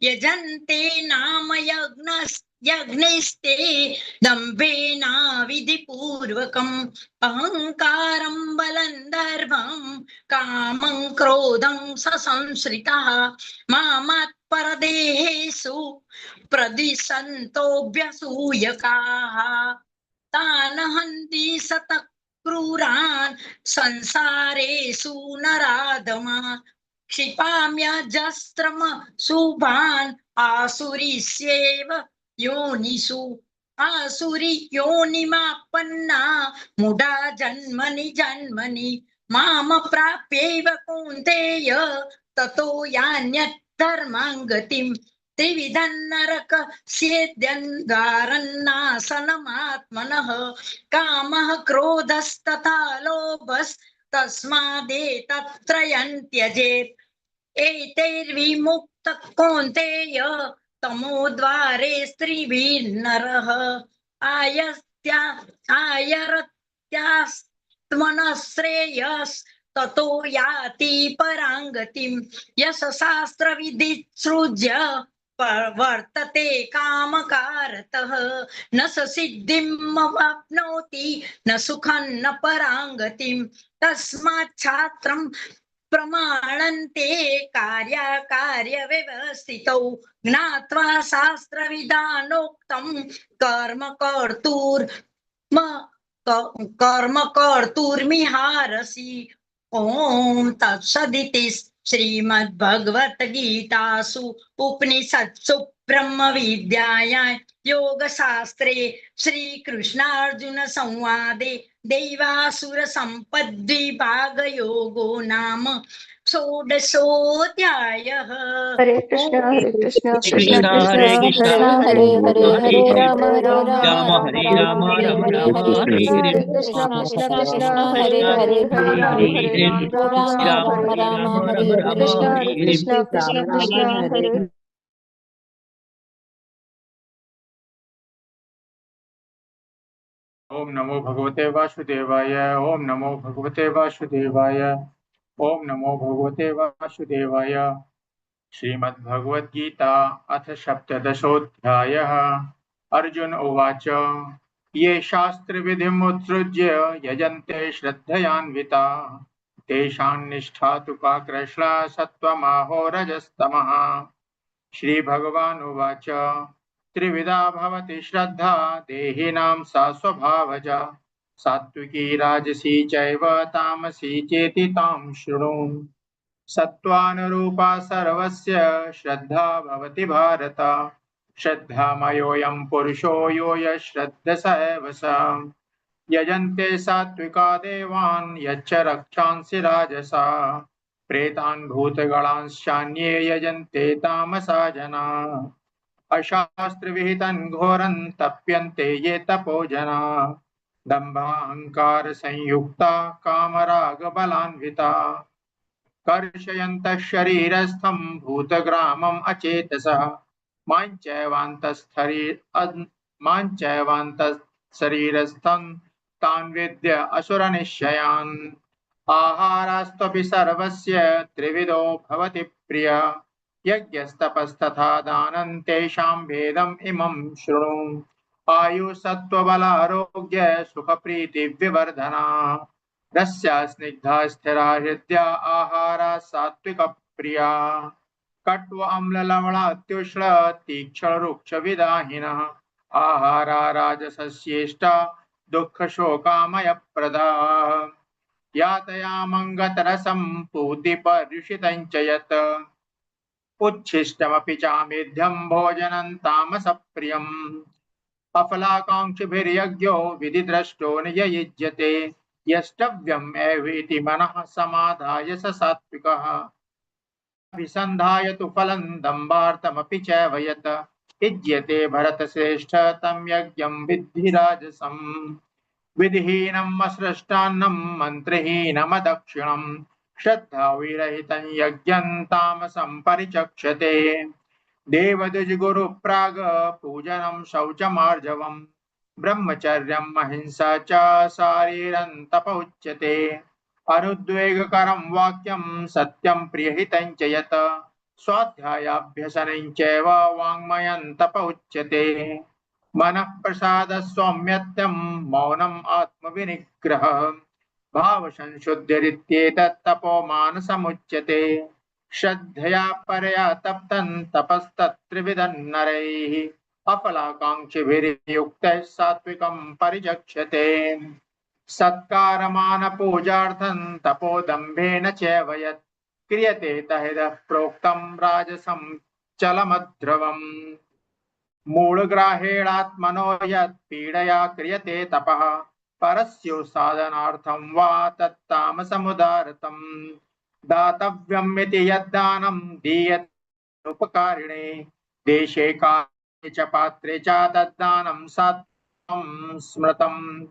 यजन्ते नाम यज्ञैस्ते दम्भेन विधिपूर्वकम् अहङ्कारं बलं दर्भं कामं क्रोधं ससंश्रितः मामत्परदेहेषु प्रदिशन्तोऽभ्यसूयकाः तान् हन्ति सतः क्रूरान् संसारेषु नराधमा क्षिपाम्यजस्रम शुभान् आसुरीष्येव योनिषु आसुरी योनिमापन्ना मुडा जन्मनि जन्मनि माम प्राप्यैव कौन्तेय ततो यान्यत् धर्मां गतिम् त्रिविधं नरकस्येद्यन्गारन्नाशनमात्मनः कामः क्रोधस्तथा लोभस्तस्मादेतत्त्रयं त्यजेत् एतैर्विमुक्तः कौन्तेय तमोद्वारे स्त्रीभिर्नरः आयरत्यात्मनः श्रेयस्ततो याति परां गतिम् यशशास्त्रविधिसृज्य वर्तते कामकारतः न स सिद्धिमवाप्नोति न सुखं न परां गतिम् तस्मात् छात्रं प्रमाणन्ते कार्याकार्यव्यवस्थितौ ज्ञात्वा शास्त्रविधानोक्तं कर्म कर्तुर्मिहारसि ॐ तत्सदिति श्रीमद्भगवद्गीतासु उपनिषत्सु ब्रह्मविद्यायां योगशास्त्रे श्रीकृष्णार्जुन संवादे दैवासुरसम्पद्विभागयोगो नाम षोडशोऽध्यायः। हरे कृष्ण कृष्ण कृष्ण कृष्ण हरे कृष्ण हरे हरे हरे हरे राम राम राम राम हरे राम राम हरे राम हरे राम हरे हरे हरे कृष्ण हरे कृष्ण कृष्ण कृष्ण कृष्ण कृष्ण हरे हरे हरे हरे हरे हरे राम हरे हरे राम राम राम राम राम हरे राम हरे हरे हरे हरे कृष्ण हरे कृष्ण कृष्ण कृष्ण हरे ओम नमो भगवते वासुदेवाय। ओम नमो भगवते वासुदेवाय। ओम नमो भगवते वासुदेवाय। श्रीमद्भगवद्गीता अथ सप्तदशोऽध्यायः। अर्जुन उवाच ये शास्त्रविधिमुत्सृज्य यजन्ते श्रद्धयान्विता तेषां निष्ठा तु का कृष्णा सत्त्वमाहो रजस्तमः। श्रीभगवानुवाच त्रिविधा भवति श्रद्धा देहिनां सा स्वभावजा सात्विकी राजसी चैव तामसी चेति तां शृणु। सत्त्वानुरूपा सर्वस्य श्रद्धा भवति भारत। श्रद्धामयोऽयं पुरुषो यो यश्रद्ध स एव स। यजन्ते सात्विका देवान् यच्च रक्षांसि राजसा प्रेतान् भूतगणांश्चान्ये यजन्ते तामसा जना। अशास्त्रविहितं घोरं तप्यन्ते ये तपो जना दम्भाहंकार संयुक्ता कामरागबलान्विता कर्षयन्तः शरीरस्थं भूतग्रामम् अचेतसः माञ्चैवान्तः शरीरस्थं तान् विद्य असुरनिश्चयान्। आहारास्त्वपि सर्वस्य त्रिविधो भवति प्रिय यज्ञस्तपस्तथा दानं तेषां भेदम् इमं शृणु। आयुसत्त्वबलारोग्य सुखप्रीतिविवर्धना रस्या स्निग्धा स्थिरा हृद्या आहारा सात्विकप्रिया कट्व अम्ललवणात्युष्ण तीक्ष्णरुक्षविदाहिनः आहारा राजसस्येष्टा दुःखशोकामयप्रदाः। यातयामङ्गतरसं पूतिपर्युषितं च यत् उच्छिष्टमपि चामेध्यं भोजनं तामसप्रियम्। अफलाकाङ्क्षिभिर्यज्ञो विधिद्रष्टो निययुज्यते यष्टव्यम् एवेति मनः समाधाय स सात्विकः। अभिसन्धाय तु फलं दम्भार्थमपि चैव यत् युज्यते भरतश्रेष्ठ तं यज्ञं विद्धि राजसम्। विधिहीनम् असृष्टान्नं मन्त्रहीनमदक्षिणम् श्रद्धाविरहितं यज्ञं तामसं परिचक्षते। देवद्विजगुरु प्राग पूजनं शौचमार्जवम् ब्रह्मचर्यम् अहिंसा च शारीरं तप उच्यते। अनुद्वेगकरं वाक्यं सत्यं प्रियहितं च यत् स्वाध्यायाभ्यसनं चैव वाङ्मयं तप उच्यते। मनः प्रसाद सौम्यत्यं मौनम् आत्मविनिग्रह भावसंशुद्धिरित्येतत् तपो मानसमुच्यते। श्रद्धया परया तप्तं तपस्तत्त्रिविधं नरैः अफलाकाङ्क्षिभिर्युक्तः सात्विकं परिचक्षते। सत्कारमानपूजार्थं तपोदम्भेन चैव यत् क्रियते तहिदः प्रोक्तं राजसं चलमध्रुवम्। मूढग्राहेणात्मनो यत् पीडया क्रियते तपः परस्योत्साधनार्थं वा तत्तामसमुदारतम्। दातव्यम् इति यद्दानं दीयते उपकारिणे देशे काले च पात्रे च तद्दानं सात्वं स्मृतम्।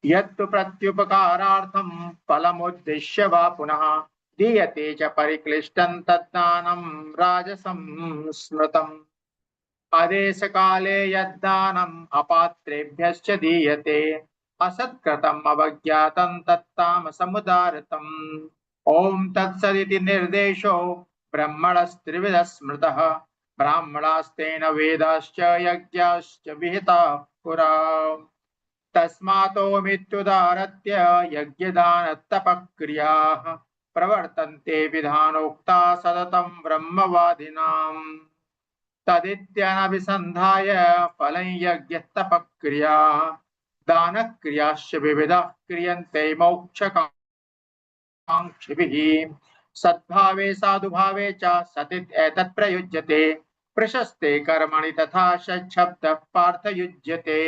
यत्तु प्रत्युपकारार्थं फलमुद्दिश्य वा पुनः दीयते च परिक्लिष्टं तद्दानं राजसं स्मृतम्। आदेशकाले यद्दानम् अपात्रेभ्यश्च दीयते असत्कृतम् अवज्ञातं तत्तामसमुदारतम्। ॐ तत्सदिति निर्देशो ब्रह्मणस्त्रिविधः स्मृतः ब्राह्मणास्तेन वेदाश्च यज्ञाश्च विहिताः पुरा। तस्मातोमित्युदारत्य यज्ञदानतपक्रियाः प्रवर्तन्ते विधानोक्ता सततं ब्रह्मवादिनाम्। तदित्यनभिसन्धाय फलं यज्ञतपक्रियाः दानक्रियाश्च विविधाः क्रियन्ते मोक्षकाङ्क्षिभिः। सद्भावे साधुभावे च सतित् एतत् प्रयुज्यते प्रशस्ते कर्मणि तथा षट्शब्दः पार्थयुज्यते।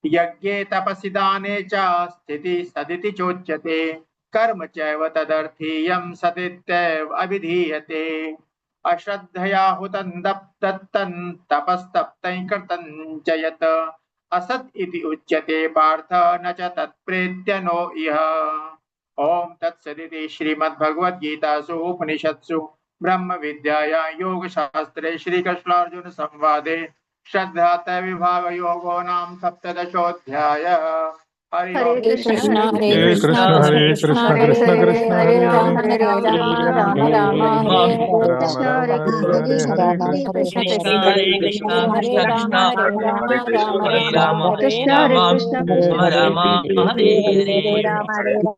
यज्ञे तपसि दाने च स्थितिः सदिति चोच्यते कर्म चैव तदर्थीयं सदित्येव अभिधीयते। अश्रद्धया हुतं दत्तं तपस्तप्तं कृतं च यत् असत् इति उच्यते पार्थ न च तत्प्रेत्य नो इह। ॐ तत्सदिति श्रीमद्भगवद्गीतासु उपनिषत्सु ब्रह्मविद्यायां योगशास्त्रे श्रीकृष्णार्जुन संवादे श्रद्धात्रय विभाग योगो नाम सप्तदशोऽध्यायः। हरि ओम। हरे कृष्णा हरे कृष्ण हरे कृष्ण कृष्ण हरे कृष्ण हरे कृष्ण हरे हरे राम हरे हरे राम राम राम हरे हरे राम राम हरे हरे हरे कृष्ण कृष्ण कृष्ण कृष्ण हरे कृष्ण हरे हरे कृष्ण राम कृष्ण हरे राम राम हरे राम राम हरे हरे हरे राम राम राम हरे हरे। हरे राम हरे राम।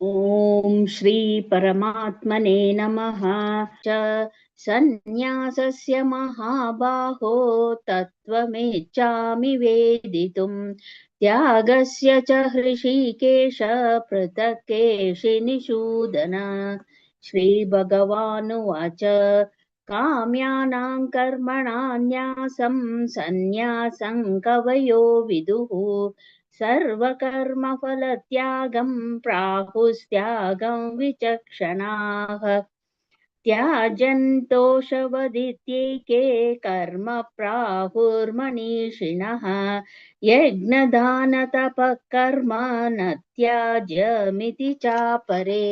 ॐ श्री परमात्मने नमः। च सन्न्यासस्य महाबाहो तत्त्वमिच्छामि वेदितुम् त्यागस्य च हृषीकेश पृथक् केशिनिषूदन। श्रीभगवानुवाच काम्यानां कर्मणान्यासं सन्न्यासं कवयो विदुः सर्वकर्मफलत्यागं प्राहुस्त्यागं विचक्षणाः। त्याजन्तोषवदित्येके कर्म प्राहुर्मनीषिणः यज्ञदानतपः कर्म न त्याज्यमिति चापरे।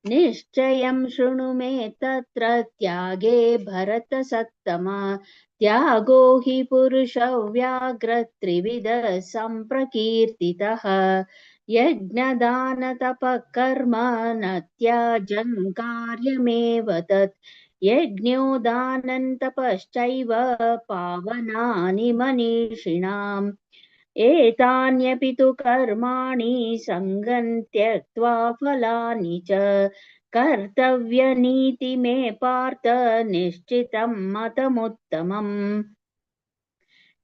निश्चयं शृणु मे तत्र त्यागे भरतसत्तमा त्यागो हि पुरुषव्याघ्रत्रिविधः सम्प्रकीर्तितः यज्ञदानतपः कर्म न त्याजं कार्यमेव तत् यज्ञो दानं तपश्चैव पावनानि मनीषिणाम् एतान्यपि तु कर्माणि सङ्गं त्यक्त्वा फलानि च कर्तव्यनीति मे पार्थ निश्चितं मतमुत्तमम्।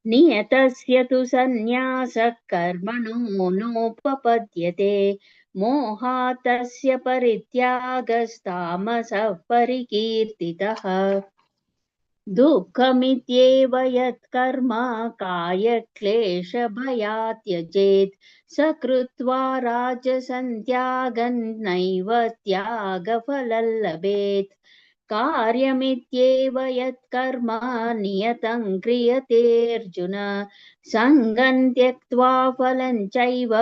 नियतस्य तु सन्न्यासः कर्मणो नोपपद्यते मोहात् तस्य परित्यागस्तामसः परिकीर्तितः। दुःखमित्येव यत्कर्म कायक्लेशभयात् त्यजेत् स कृत्वा राजसं त्यागं नैव त्यागफलं लभेत्। कार्यमित्येव यत्कर्म नियतं क्रियतेऽर्जुन सङ्गं त्यक्त्वा फलं चैव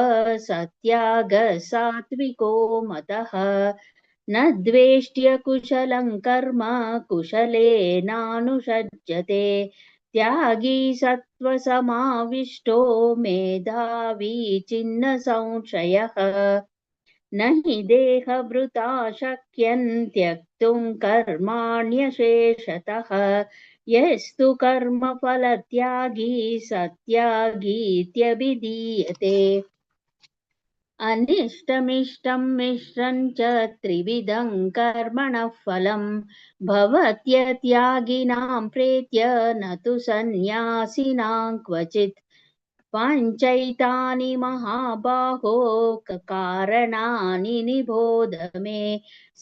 स त्यागः सात्विको मतः। न द्वेष्ट्य कुशलं कर्म कुशलेनानुषज्यते त्यागी सत्त्वसमाविष्टो मेधावी छिन्न संशयः न हि देहभृता शक्यं त्यक्तुं कर्माण्यशेषतः यस्तु कर्मफलत्यागी सत्यागीत्यभिधीयते अनिष्टमिष्टं मिश्रं च त्रिविधं कर्मणः फलं भवत्यत्यागिनां प्रेत्य न तु सन्न्यासिनां क्वचित् पञ्चैतानि महाबाहो कारणानि निबोध मे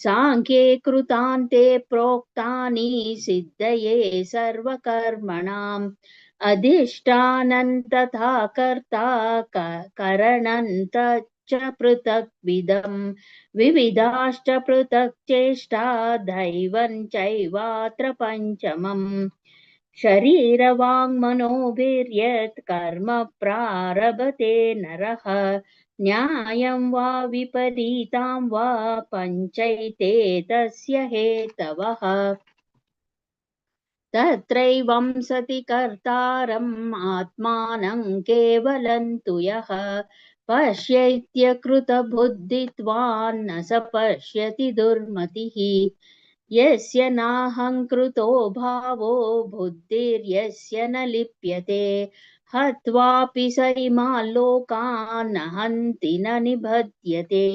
साङ्ख्ये कृतान्ते प्रोक्तानि सिद्धये सर्वकर्मणाम् अधिष्ठानं तथा कर्ता करणं तच्च पृथक्विदं विविधाश्च पृथक् चेष्टा दैवं चैवात्र पञ्चमम् शरीरवाङ्मनोभिर्यत् कर्म प्रारभते नरः न्यायं वा विपरीतां वा पञ्चैते तस्य हेतवः तत्रैवं सति कर्तारम् आत्मानं केवलं तु यः पश्यत्यकृतबुद्धित्वान् न स पश्यति दुर्मतिः यस्य नाहङ्कृतो भावो बुद्धिर्यस्य न लिप्यते हत्वापि स इमान् लोकान् न हन्ति न निबध्यते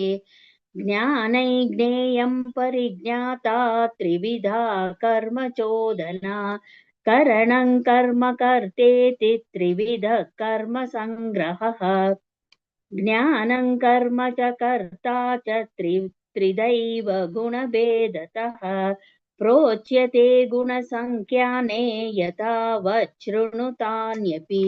ज्ञानैर्ज्ञेयं परिज्ञाता त्रिविधा कर्म चोदना करणं कर्म कर्तेति त्रिविधः कर्म संग्रहः ज्ञानं कर्म च कर्ता च त्रिदैव गुणभेदतः प्रोच्यते गुणसङ्ख्याने यथा वच्छृणुतान्यपि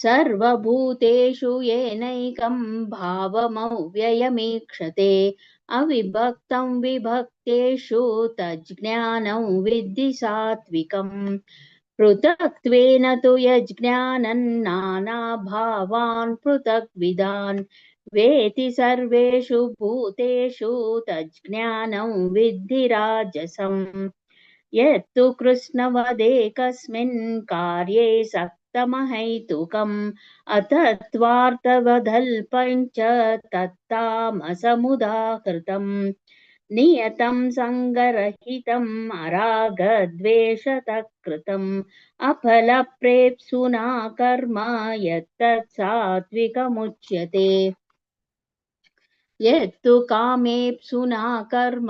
सर्वभूतेषु येनैकं भावमव्ययमीक्षते अविभक्तं विभक्तेषु तज्ज्ञानं विद्धि सात्विकम् पृथक्त्वेन तु यज्ज्ञानं नानाभावान् पृथग्विधान् वेति सर्वेषु भूतेषु तज्ज्ञानं विद्धि राजसम् यत्तु कृष्णवदेकस्मिन् कार्ये सक्तमहैतुकम् अतत्त्वार्थवदल्पञ्च तत्तामसमुदाहृतम् नियतं सङ्गरहितम् अरागद्वेषतः कृतम् अफलप्रेप्सुना कर्म यत्तत् सात्विकमुच्यते यत्तु कामेप्सुना कर्म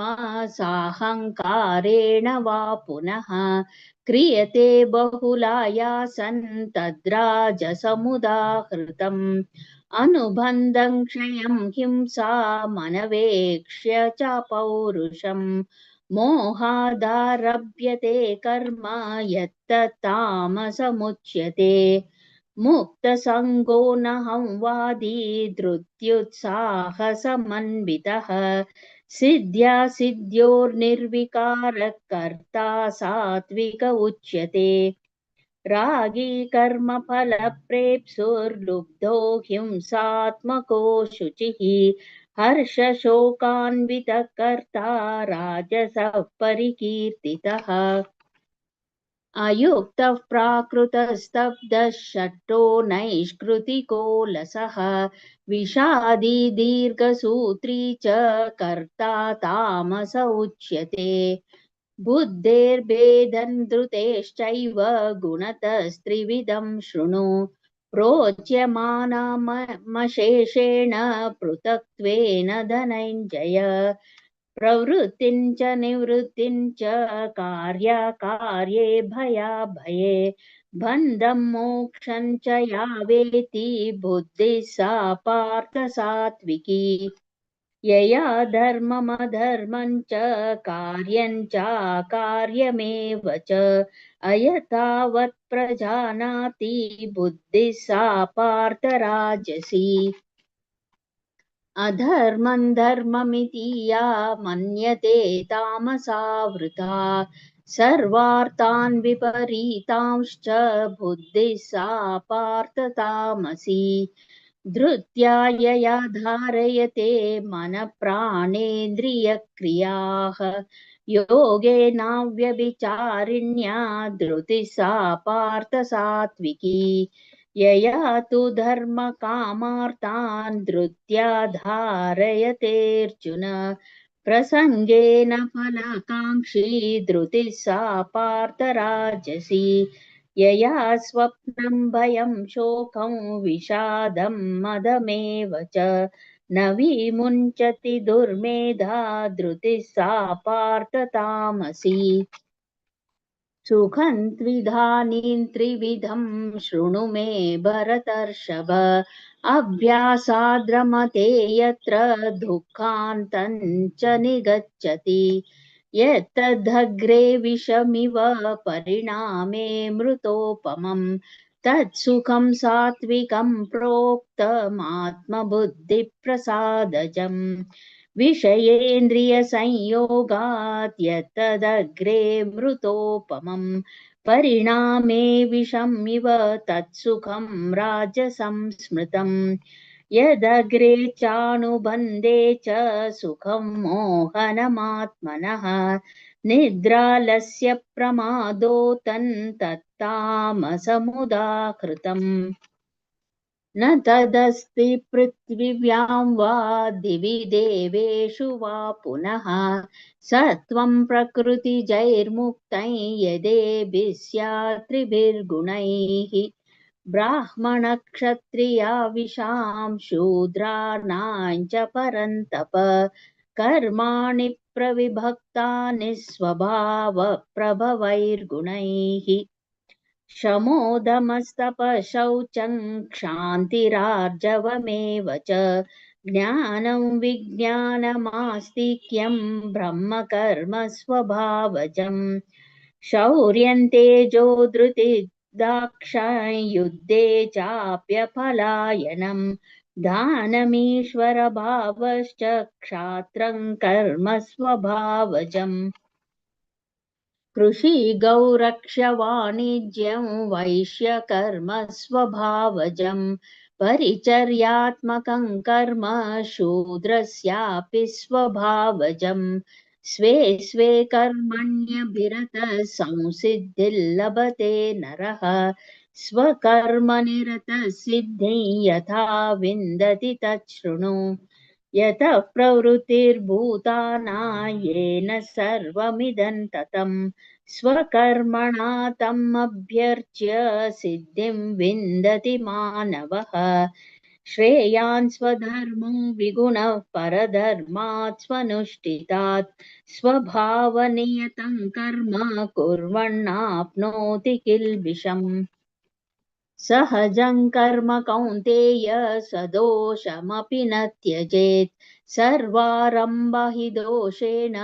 साहङ्कारेण वा पुनः क्रियते बहुलायासन् तद्राजसमुदाहृतम् अनुबन्धं क्षयं हिंसामनवेक्ष्य च पौरुषम् मोहादारभ्यते कर्म यत्तत्तामसमुच्यते मुक्तसङ्गो न संवादी धृत्युत्साहसमन्वितः सिद्ध्यासिद्ध्योर्निर्विकारः कर्ता सात्विक उच्यते रागी कर्मफलप्रेप्सुर्लुब्धो हिंसात्मको शुचिः हर्षशोकान्वितः कर्ता राजसः परिकीर्तितः अयुक्तः प्राकृतस्तब्धः शट्टो नैष्कृतिको लसः विषादी दीर्घसूत्री च कर्ता तामस उच्यते बुद्धेर्भेदं धृतेश्चैव गुणतस्त्रिविधं शृणु प्रोच्यमानमशेषेण पृथक्त्वेन धनञ्जय प्रवृत्तिं च निवृत्तिं च कार्याकार्ये भयाभये बन्धं मोक्षं च या वेत्ति बुद्धिः सा पार्थ सात्विकी यया धर्ममधर्मं च कार्यं चाकार्यमेव च अयथावत् प्रजानाति बुद्धिः सा पार्थ राजसी अधर्मं धर्ममिति या मन्यते तामसावृता सर्वार्थान् विपरीतांश्च बुद्धिः सा पार्थ तामसी धृत्यायया धारयते मनप्राणेन्द्रियक्रियाः योगेनाव्यभिचारिण्या धृतिः सा पार्थ सात्विकी यया तु धर्मकामार्तान् धृत्या धारयतेऽर्जुन प्रसङ्गेन फलकाङ्क्षी धृतिः सा पार्थ राजसी यया स्वप्नं भयं शोकं विषादं मदमेव च न विमुञ्चति दुर्मेधा धृतिः सा पार्थ तामसी सुखं त्विधानीं त्रिविधं शृणु मे भरतर्षभ अभ्यासाद्रमते यत्र दुःखान्तं च निगच्छति यत्तदग्रे विषमिव परिणामे मृतोपमम् तत्सुखं सात्विकं प्रोक्तमात्मबुद्धिप्रसादजम् विषयेन्द्रियसंयोगात् यत्तदग्रे मृतोपमम् परिणामे विषमिव तत्सुखं राजसं स्मृतम् यदग्रे चानुबन्धे च सुखं मोहनमात्मनः निद्रालस्य प्रमादो तत्तामसमुदाहृतम् न तदस्ति पृथिव्यां वा दिवि देवेषु वा पुनः सत्वं प्रकृतिजैर्मुक्तै यदेभिः स्यात् त्रिभिर्गुणैः ब्राह्मणक्षत्रियाविषां शूद्राणां च परन्तप कर्माणि प्रविभक्तानि स्वभावप्रभवैर्गुणैः शमोदमस्तपशौचं क्षान्तिरार्जवमेव च ज्ञानं विज्ञानमास्तिक्यं ब्रह्मकर्म स्वभावजम् शौर्यन्तेजो धृतिदाक्षायुद्धे चाप्यपलायनं दानमीश्वरभावश्च क्षात्रं कर्म स्वभावजम् कृषि गौरक्षवाणिज्यं वैश्यकर्म स्वभावजं परिचर्यात्मकं कर्म शूद्रस्यापि स्वभावजं स्वे स्वे कर्मण्यभिरतः संसिद्धिर्लभते नरः स्वकर्मनिरतः सिद्धिं यथा विन्दति तच्छृणु यतः प्रवृत्तिर्भूतानां येन सर्वमिदं ततं स्वकर्मणा तम् अभ्यर्च्य सिद्धिं विन्दति मानवः श्रेयान् स्वधर्मो विगुणः परधर्मात् स्वनुष्ठितात् स्वभावनियतं कर्म कुर्वन्नाप्नोति किल्बिषम् सहजं कर्म कौन्तेय सदोषमपि न त्यजेत् सर्वारम्भा हि दोषेण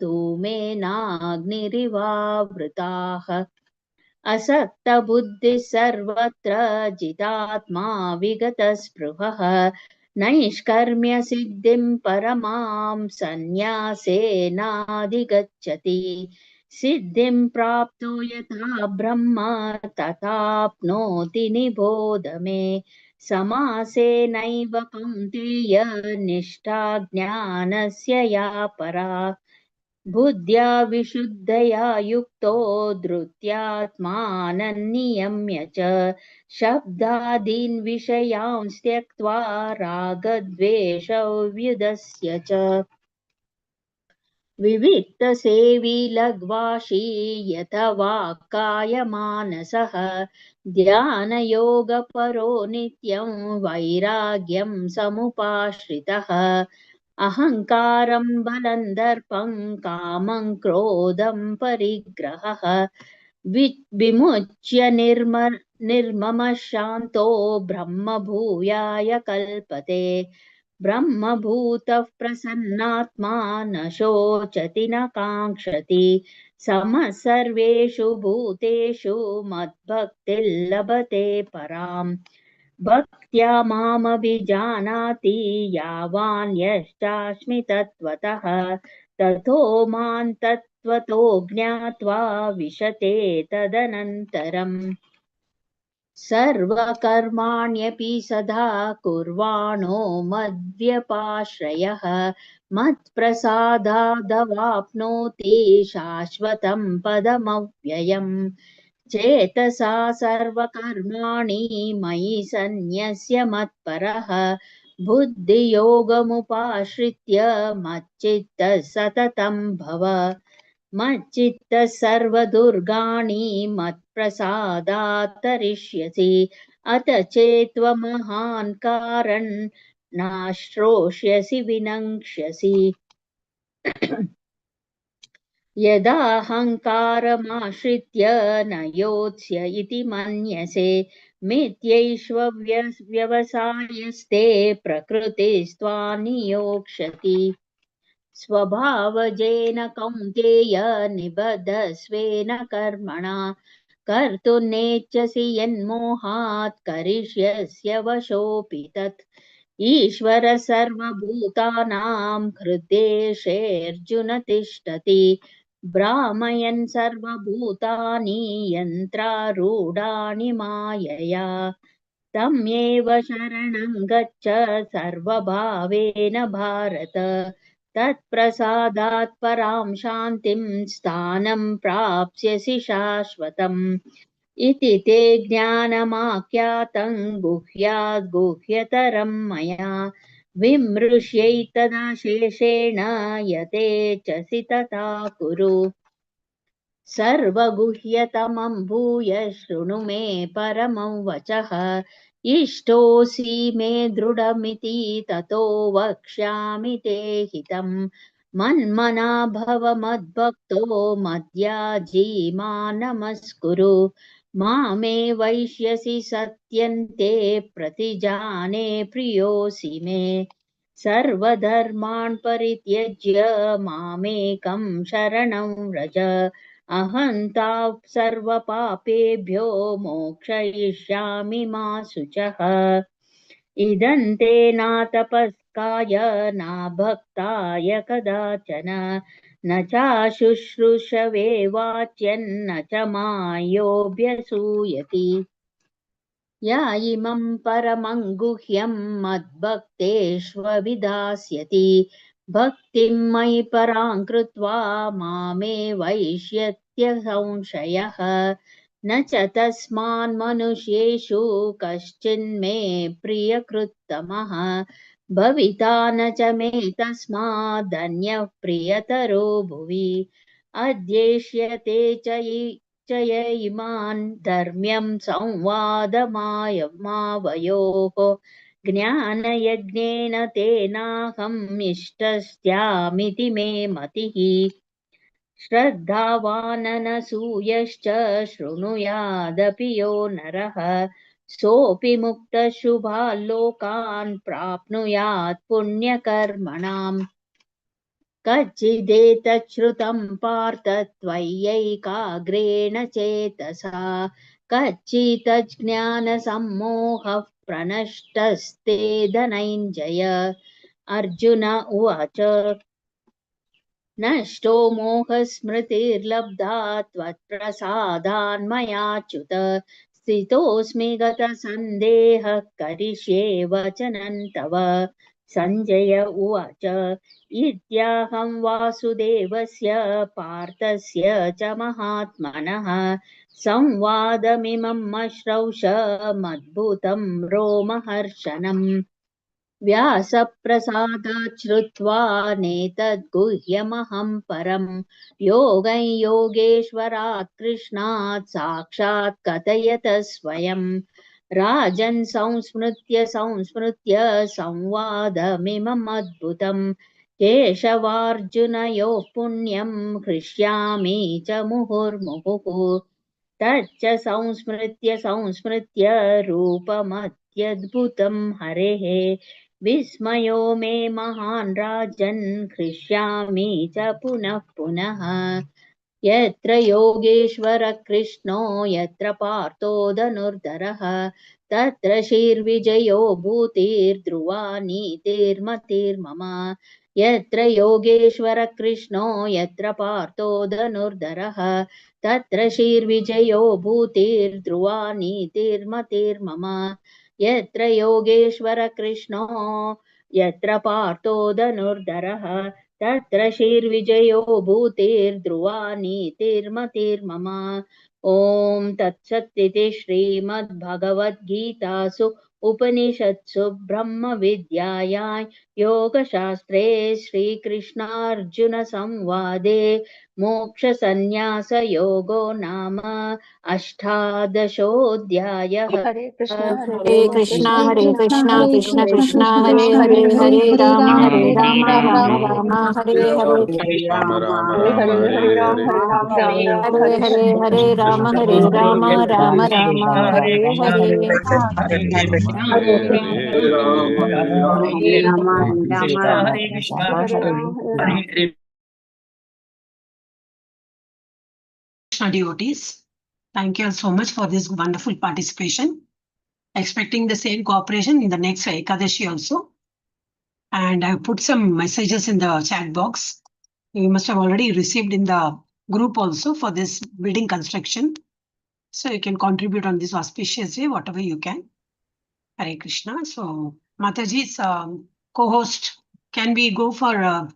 धूमेनाग्निरिवावृताः असक्तबुद्धिः सर्वत्र जितात्मा विगतस्पृहः नैष्कर्म्यसिद्धिं परमां सन्न्यासेनाधिगच्छति सिद्धिं प्राप्तो यथा ब्रह्म तथाप्नोति निबोध मे समासेनैव कौन्तेय निष्ठा ज्ञानस्य या परा बुद्ध्या विशुद्धया युक्तो धृत्यात्मानन्नियम्य च शब्दादीन् विषयांस् त्यक्त्वा रागद्वेषव्युदस्य च विविक्तसेवी लघ्वाशी यथवा कायमानसः ध्यानयोगपरो नित्यं वैराग्यं समुपाश्रितः अहङ्कारं बलं दर्पं कामं क्रोधं परिग्रहः विमुच्य निर्ममः शान्तो ब्रह्मभूयाय कल्पते ब्रह्मभूतः प्रसन्नात्मा न शोचति न काङ्क्षति समः सर्वेषु भूतेषु मद्भक्तिर्लभते पराम् भक्त्या मामभिजानाति यावान् यश्चास्मि तत्त्वतः ततो मां तत्त्वतो ज्ञात्वा विशते तदनन्तरम् सर्वकर्माण्यपि सदा कुर्वाणो मद्व्यपाश्रयः मत्प्रसादादवाप्नोति शाश्वतं पदमव्ययम् चेतसा सर्वकर्माणि मयि सन्न्यस्य मत्परः बुद्धियोगमुपाश्रित्य मच्चित्तः सततं भव मच्चित्तः सर्वदुर्गाणि मत्प्रसादात् तरिष्यसि अथ चेत्त्वमहान्कारन् नाश्रोष्यसि विनङ्क्ष्यसि यदाहङ्कारमाश्रित्य न योत्स्य इति मन्यसे मिथ्यैष्व व्यवसायस्ते प्रकृतिस्त्वा नियोक्ष्यति स्वभावजेन कौन्तेय निबद्धस्वेन कर्मणा कर्तुं नेच्छसि यन्मोहात् करिष्यस्य वशोऽपि तत् ईश्वर सर्वभूतानां हृद्देशेऽर्जुन तिष्ठति भ्रामयन् सर्वभूतानि यन्त्रारूढानि मायया तमेव शरणं गच्छ सर्वभावेन भारत तत्प्रसादात् परां शान्तिं स्थानं प्राप्स्यसि शाश्वतम् इति ते ज्ञानमाख्यातं गुह्याद् गुह्यतरं मया विमृश्यैतदशेषेण यतेच्छसि तथा कुरु सर्वगुह्यतमं भूय शृणु मे परमं वचः इष्टोऽसि मे दृढमिति ततो वक्ष्यामि ते हितम् मन्मना भव मद्भक्तो मद्याजी मां नमस्कुरु मामे वैष्यसि सत्यन्ते प्रतिजाने प्रियोऽसि मे सर्वधर्मान् परित्यज्य मामेकं शरणं व्रज अहं ताः सर्वपापेभ्यो मोक्षयिष्यामि मा शुचः इदं ते नातपस्काय न भक्ताय कदाचन न चाशुश्रूषवे वाच्यन्न च मायोऽभ्यसूयति या इमं परमं गुह्यं मद्भक्तेष्वभिधास्यति भक्तिं मयि परां कृत्वा मामे वैष्यत्य संशयः न च तस्मान्मनुष्येषु कश्चिन्मे प्रियकृत्तमः भविता न च मे तस्मादन्यः प्रियतरो भुवि अद्येष्यते च य इमान् धर्म्यं संवादमावयोः ज्ञानयज्ञेन तेनाहम् इष्टस्यामिति मे मतिः श्रद्धावाननसूयश्च शृणुयादपि यो नरः सोऽपि मुक्तः शुभाल्लोकान् प्राप्नुयात् पुण्यकर्मणाम् कच्चिदेतच्छ्रुतं पार्थ त्वय्यैकाग्रेण चेतसा कच्चिज्ञानसम्मोहः प्रनष्टस्ते धनञ्जय अर्जुन उवाच नष्टो मोहस्मृतिर्लब्धा त्वत्प्रसादान्मयाच्युत स्थितोऽस्मि गतसन्देहः करिष्ये वचनं तव सञ्जय उवाच इत्याहं वासुदेवस्य पार्थस्य च महात्मनः संवादमिमम् अश्रौषमद्भुतं रोमहर्षणम् व्यासप्रसादात् श्रुत्वा नेतद्गुह्यमहं परं योगं योगेश्वरात् कृष्णात् साक्षात् कथयत स्वयं राजन् संस्मृत्य संवादमिममद्भुतं केशवार्जुनयोः पुण्यं हृष्यामि च मुहुर्मुहुः तच्च संस्मृत्य रूपमत्यद्भुतं हरेः विस्मयो मे महान् राजन् हृष्यामि च पुनः पुनः यत्र योगेश्वर कृष्णो यत्र पार्थो धनुर्धरः तत्र श्रीर्विजयो भूतिर्ध्रुवा नीतिर्मतिर्मम यत्र योगेश्वर कृष्णो यत्र पार्थो धनुर्धरः तत्र श्रीर्विजयो भूतिर्ध्रुवा नीतिर्मतिर्मम यत्र योगेश्वर कृष्णो यत्र पार्थो धनुर्धरः तत्र श्रीर्विजयो भूतिर्ध्रुवा नीतिर्मतिर्मम ॐ तत्सदिति श्रीमद्भगवद्गीतासु उपनिषत्सु ब्रह्मविद्यायां योगशास्त्रे श्रीकृष्णार्जुनसंवादे मोक्षसंन्यासयोगो नाम अष्टादशोऽध्यायः। हरे कृष्ण हरे कृष्ण हरे कृष्ण कृष्ण कृष्ण हरे हरे हरे हरे राम राम राम राम राम हरे हरे राम राम हरे राम हरे हरे हरे राम हरे हरे राम राम राम हरे हरे हरे हरे हरे राम राम राम हरे हरे Hare Krishna, हरे Hare हरे Rama, राम Rama हरे Rama, Ram Hare Ram Krishna, हरे Hare Krishna, हरे Krishna राम हरे Hare Ram Hare. Krishna devotees, thank you all so much for this wonderful participation. Expecting the same cooperation in the next Ekadashi also. And I put some messages in the chat box. You must have already received in the group also for this building construction. So you can contribute on this auspicious day, whatever you can. Hare Krishna. So Mataji's co-host, can we go for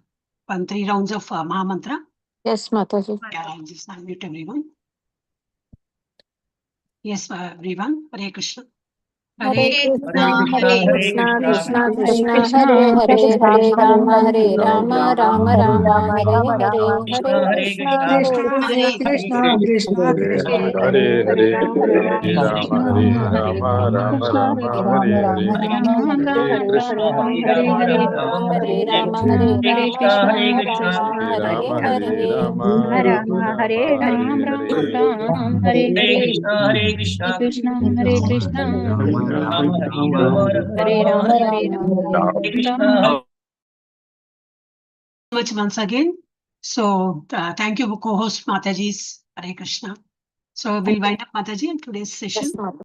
3 rounds of Mahamantra? Yes, Mataji. Yeah, I'll just unmute everyone. Yes, everyone. Hare Krishna. Hare Krishna, Hare Hare Krishna, Krishna, Krishna हरे Krishna, Krishna Hare Hare, Krishna Hare Krishna Rama, हरे Hare हरे Rama, हरे Rama Ram Rama, Ram Hare Ram Hare, Ram Hare Krishna Hare Krishna, Krishna, Hare Krishna Krishna हरे Krishna, Krishna Hare Krishna Krishna Hare Hare Hare Hare Ram हरे राम हरे राम कृष्ण हरे हरे राम राम राम कृष्ण राम हरे हरे राम हरे राम राम हरे हरे हरे कृष्ण हरे राम हरे हरे राम हरे राम राम Hare हरे Rama, हरे Hare हरे Rama, Krishna Rama Krishna Rama, हरे Hare राम कृष्ण हरे Hare. राम राम राम हरे हरे राम हरे राम राम हरे हरे Hare हरे Krishna, कृष्ण हरे कृष्ण हरे Ram Rama Hare Rama, Rama हरे Rama, राम Hare राम हरे Hare Ram Krishna. Much once again. So thank you, co-host Mataji's Hare Krishna. So we'll wind up Mataji in today's session. Yes, Mataji.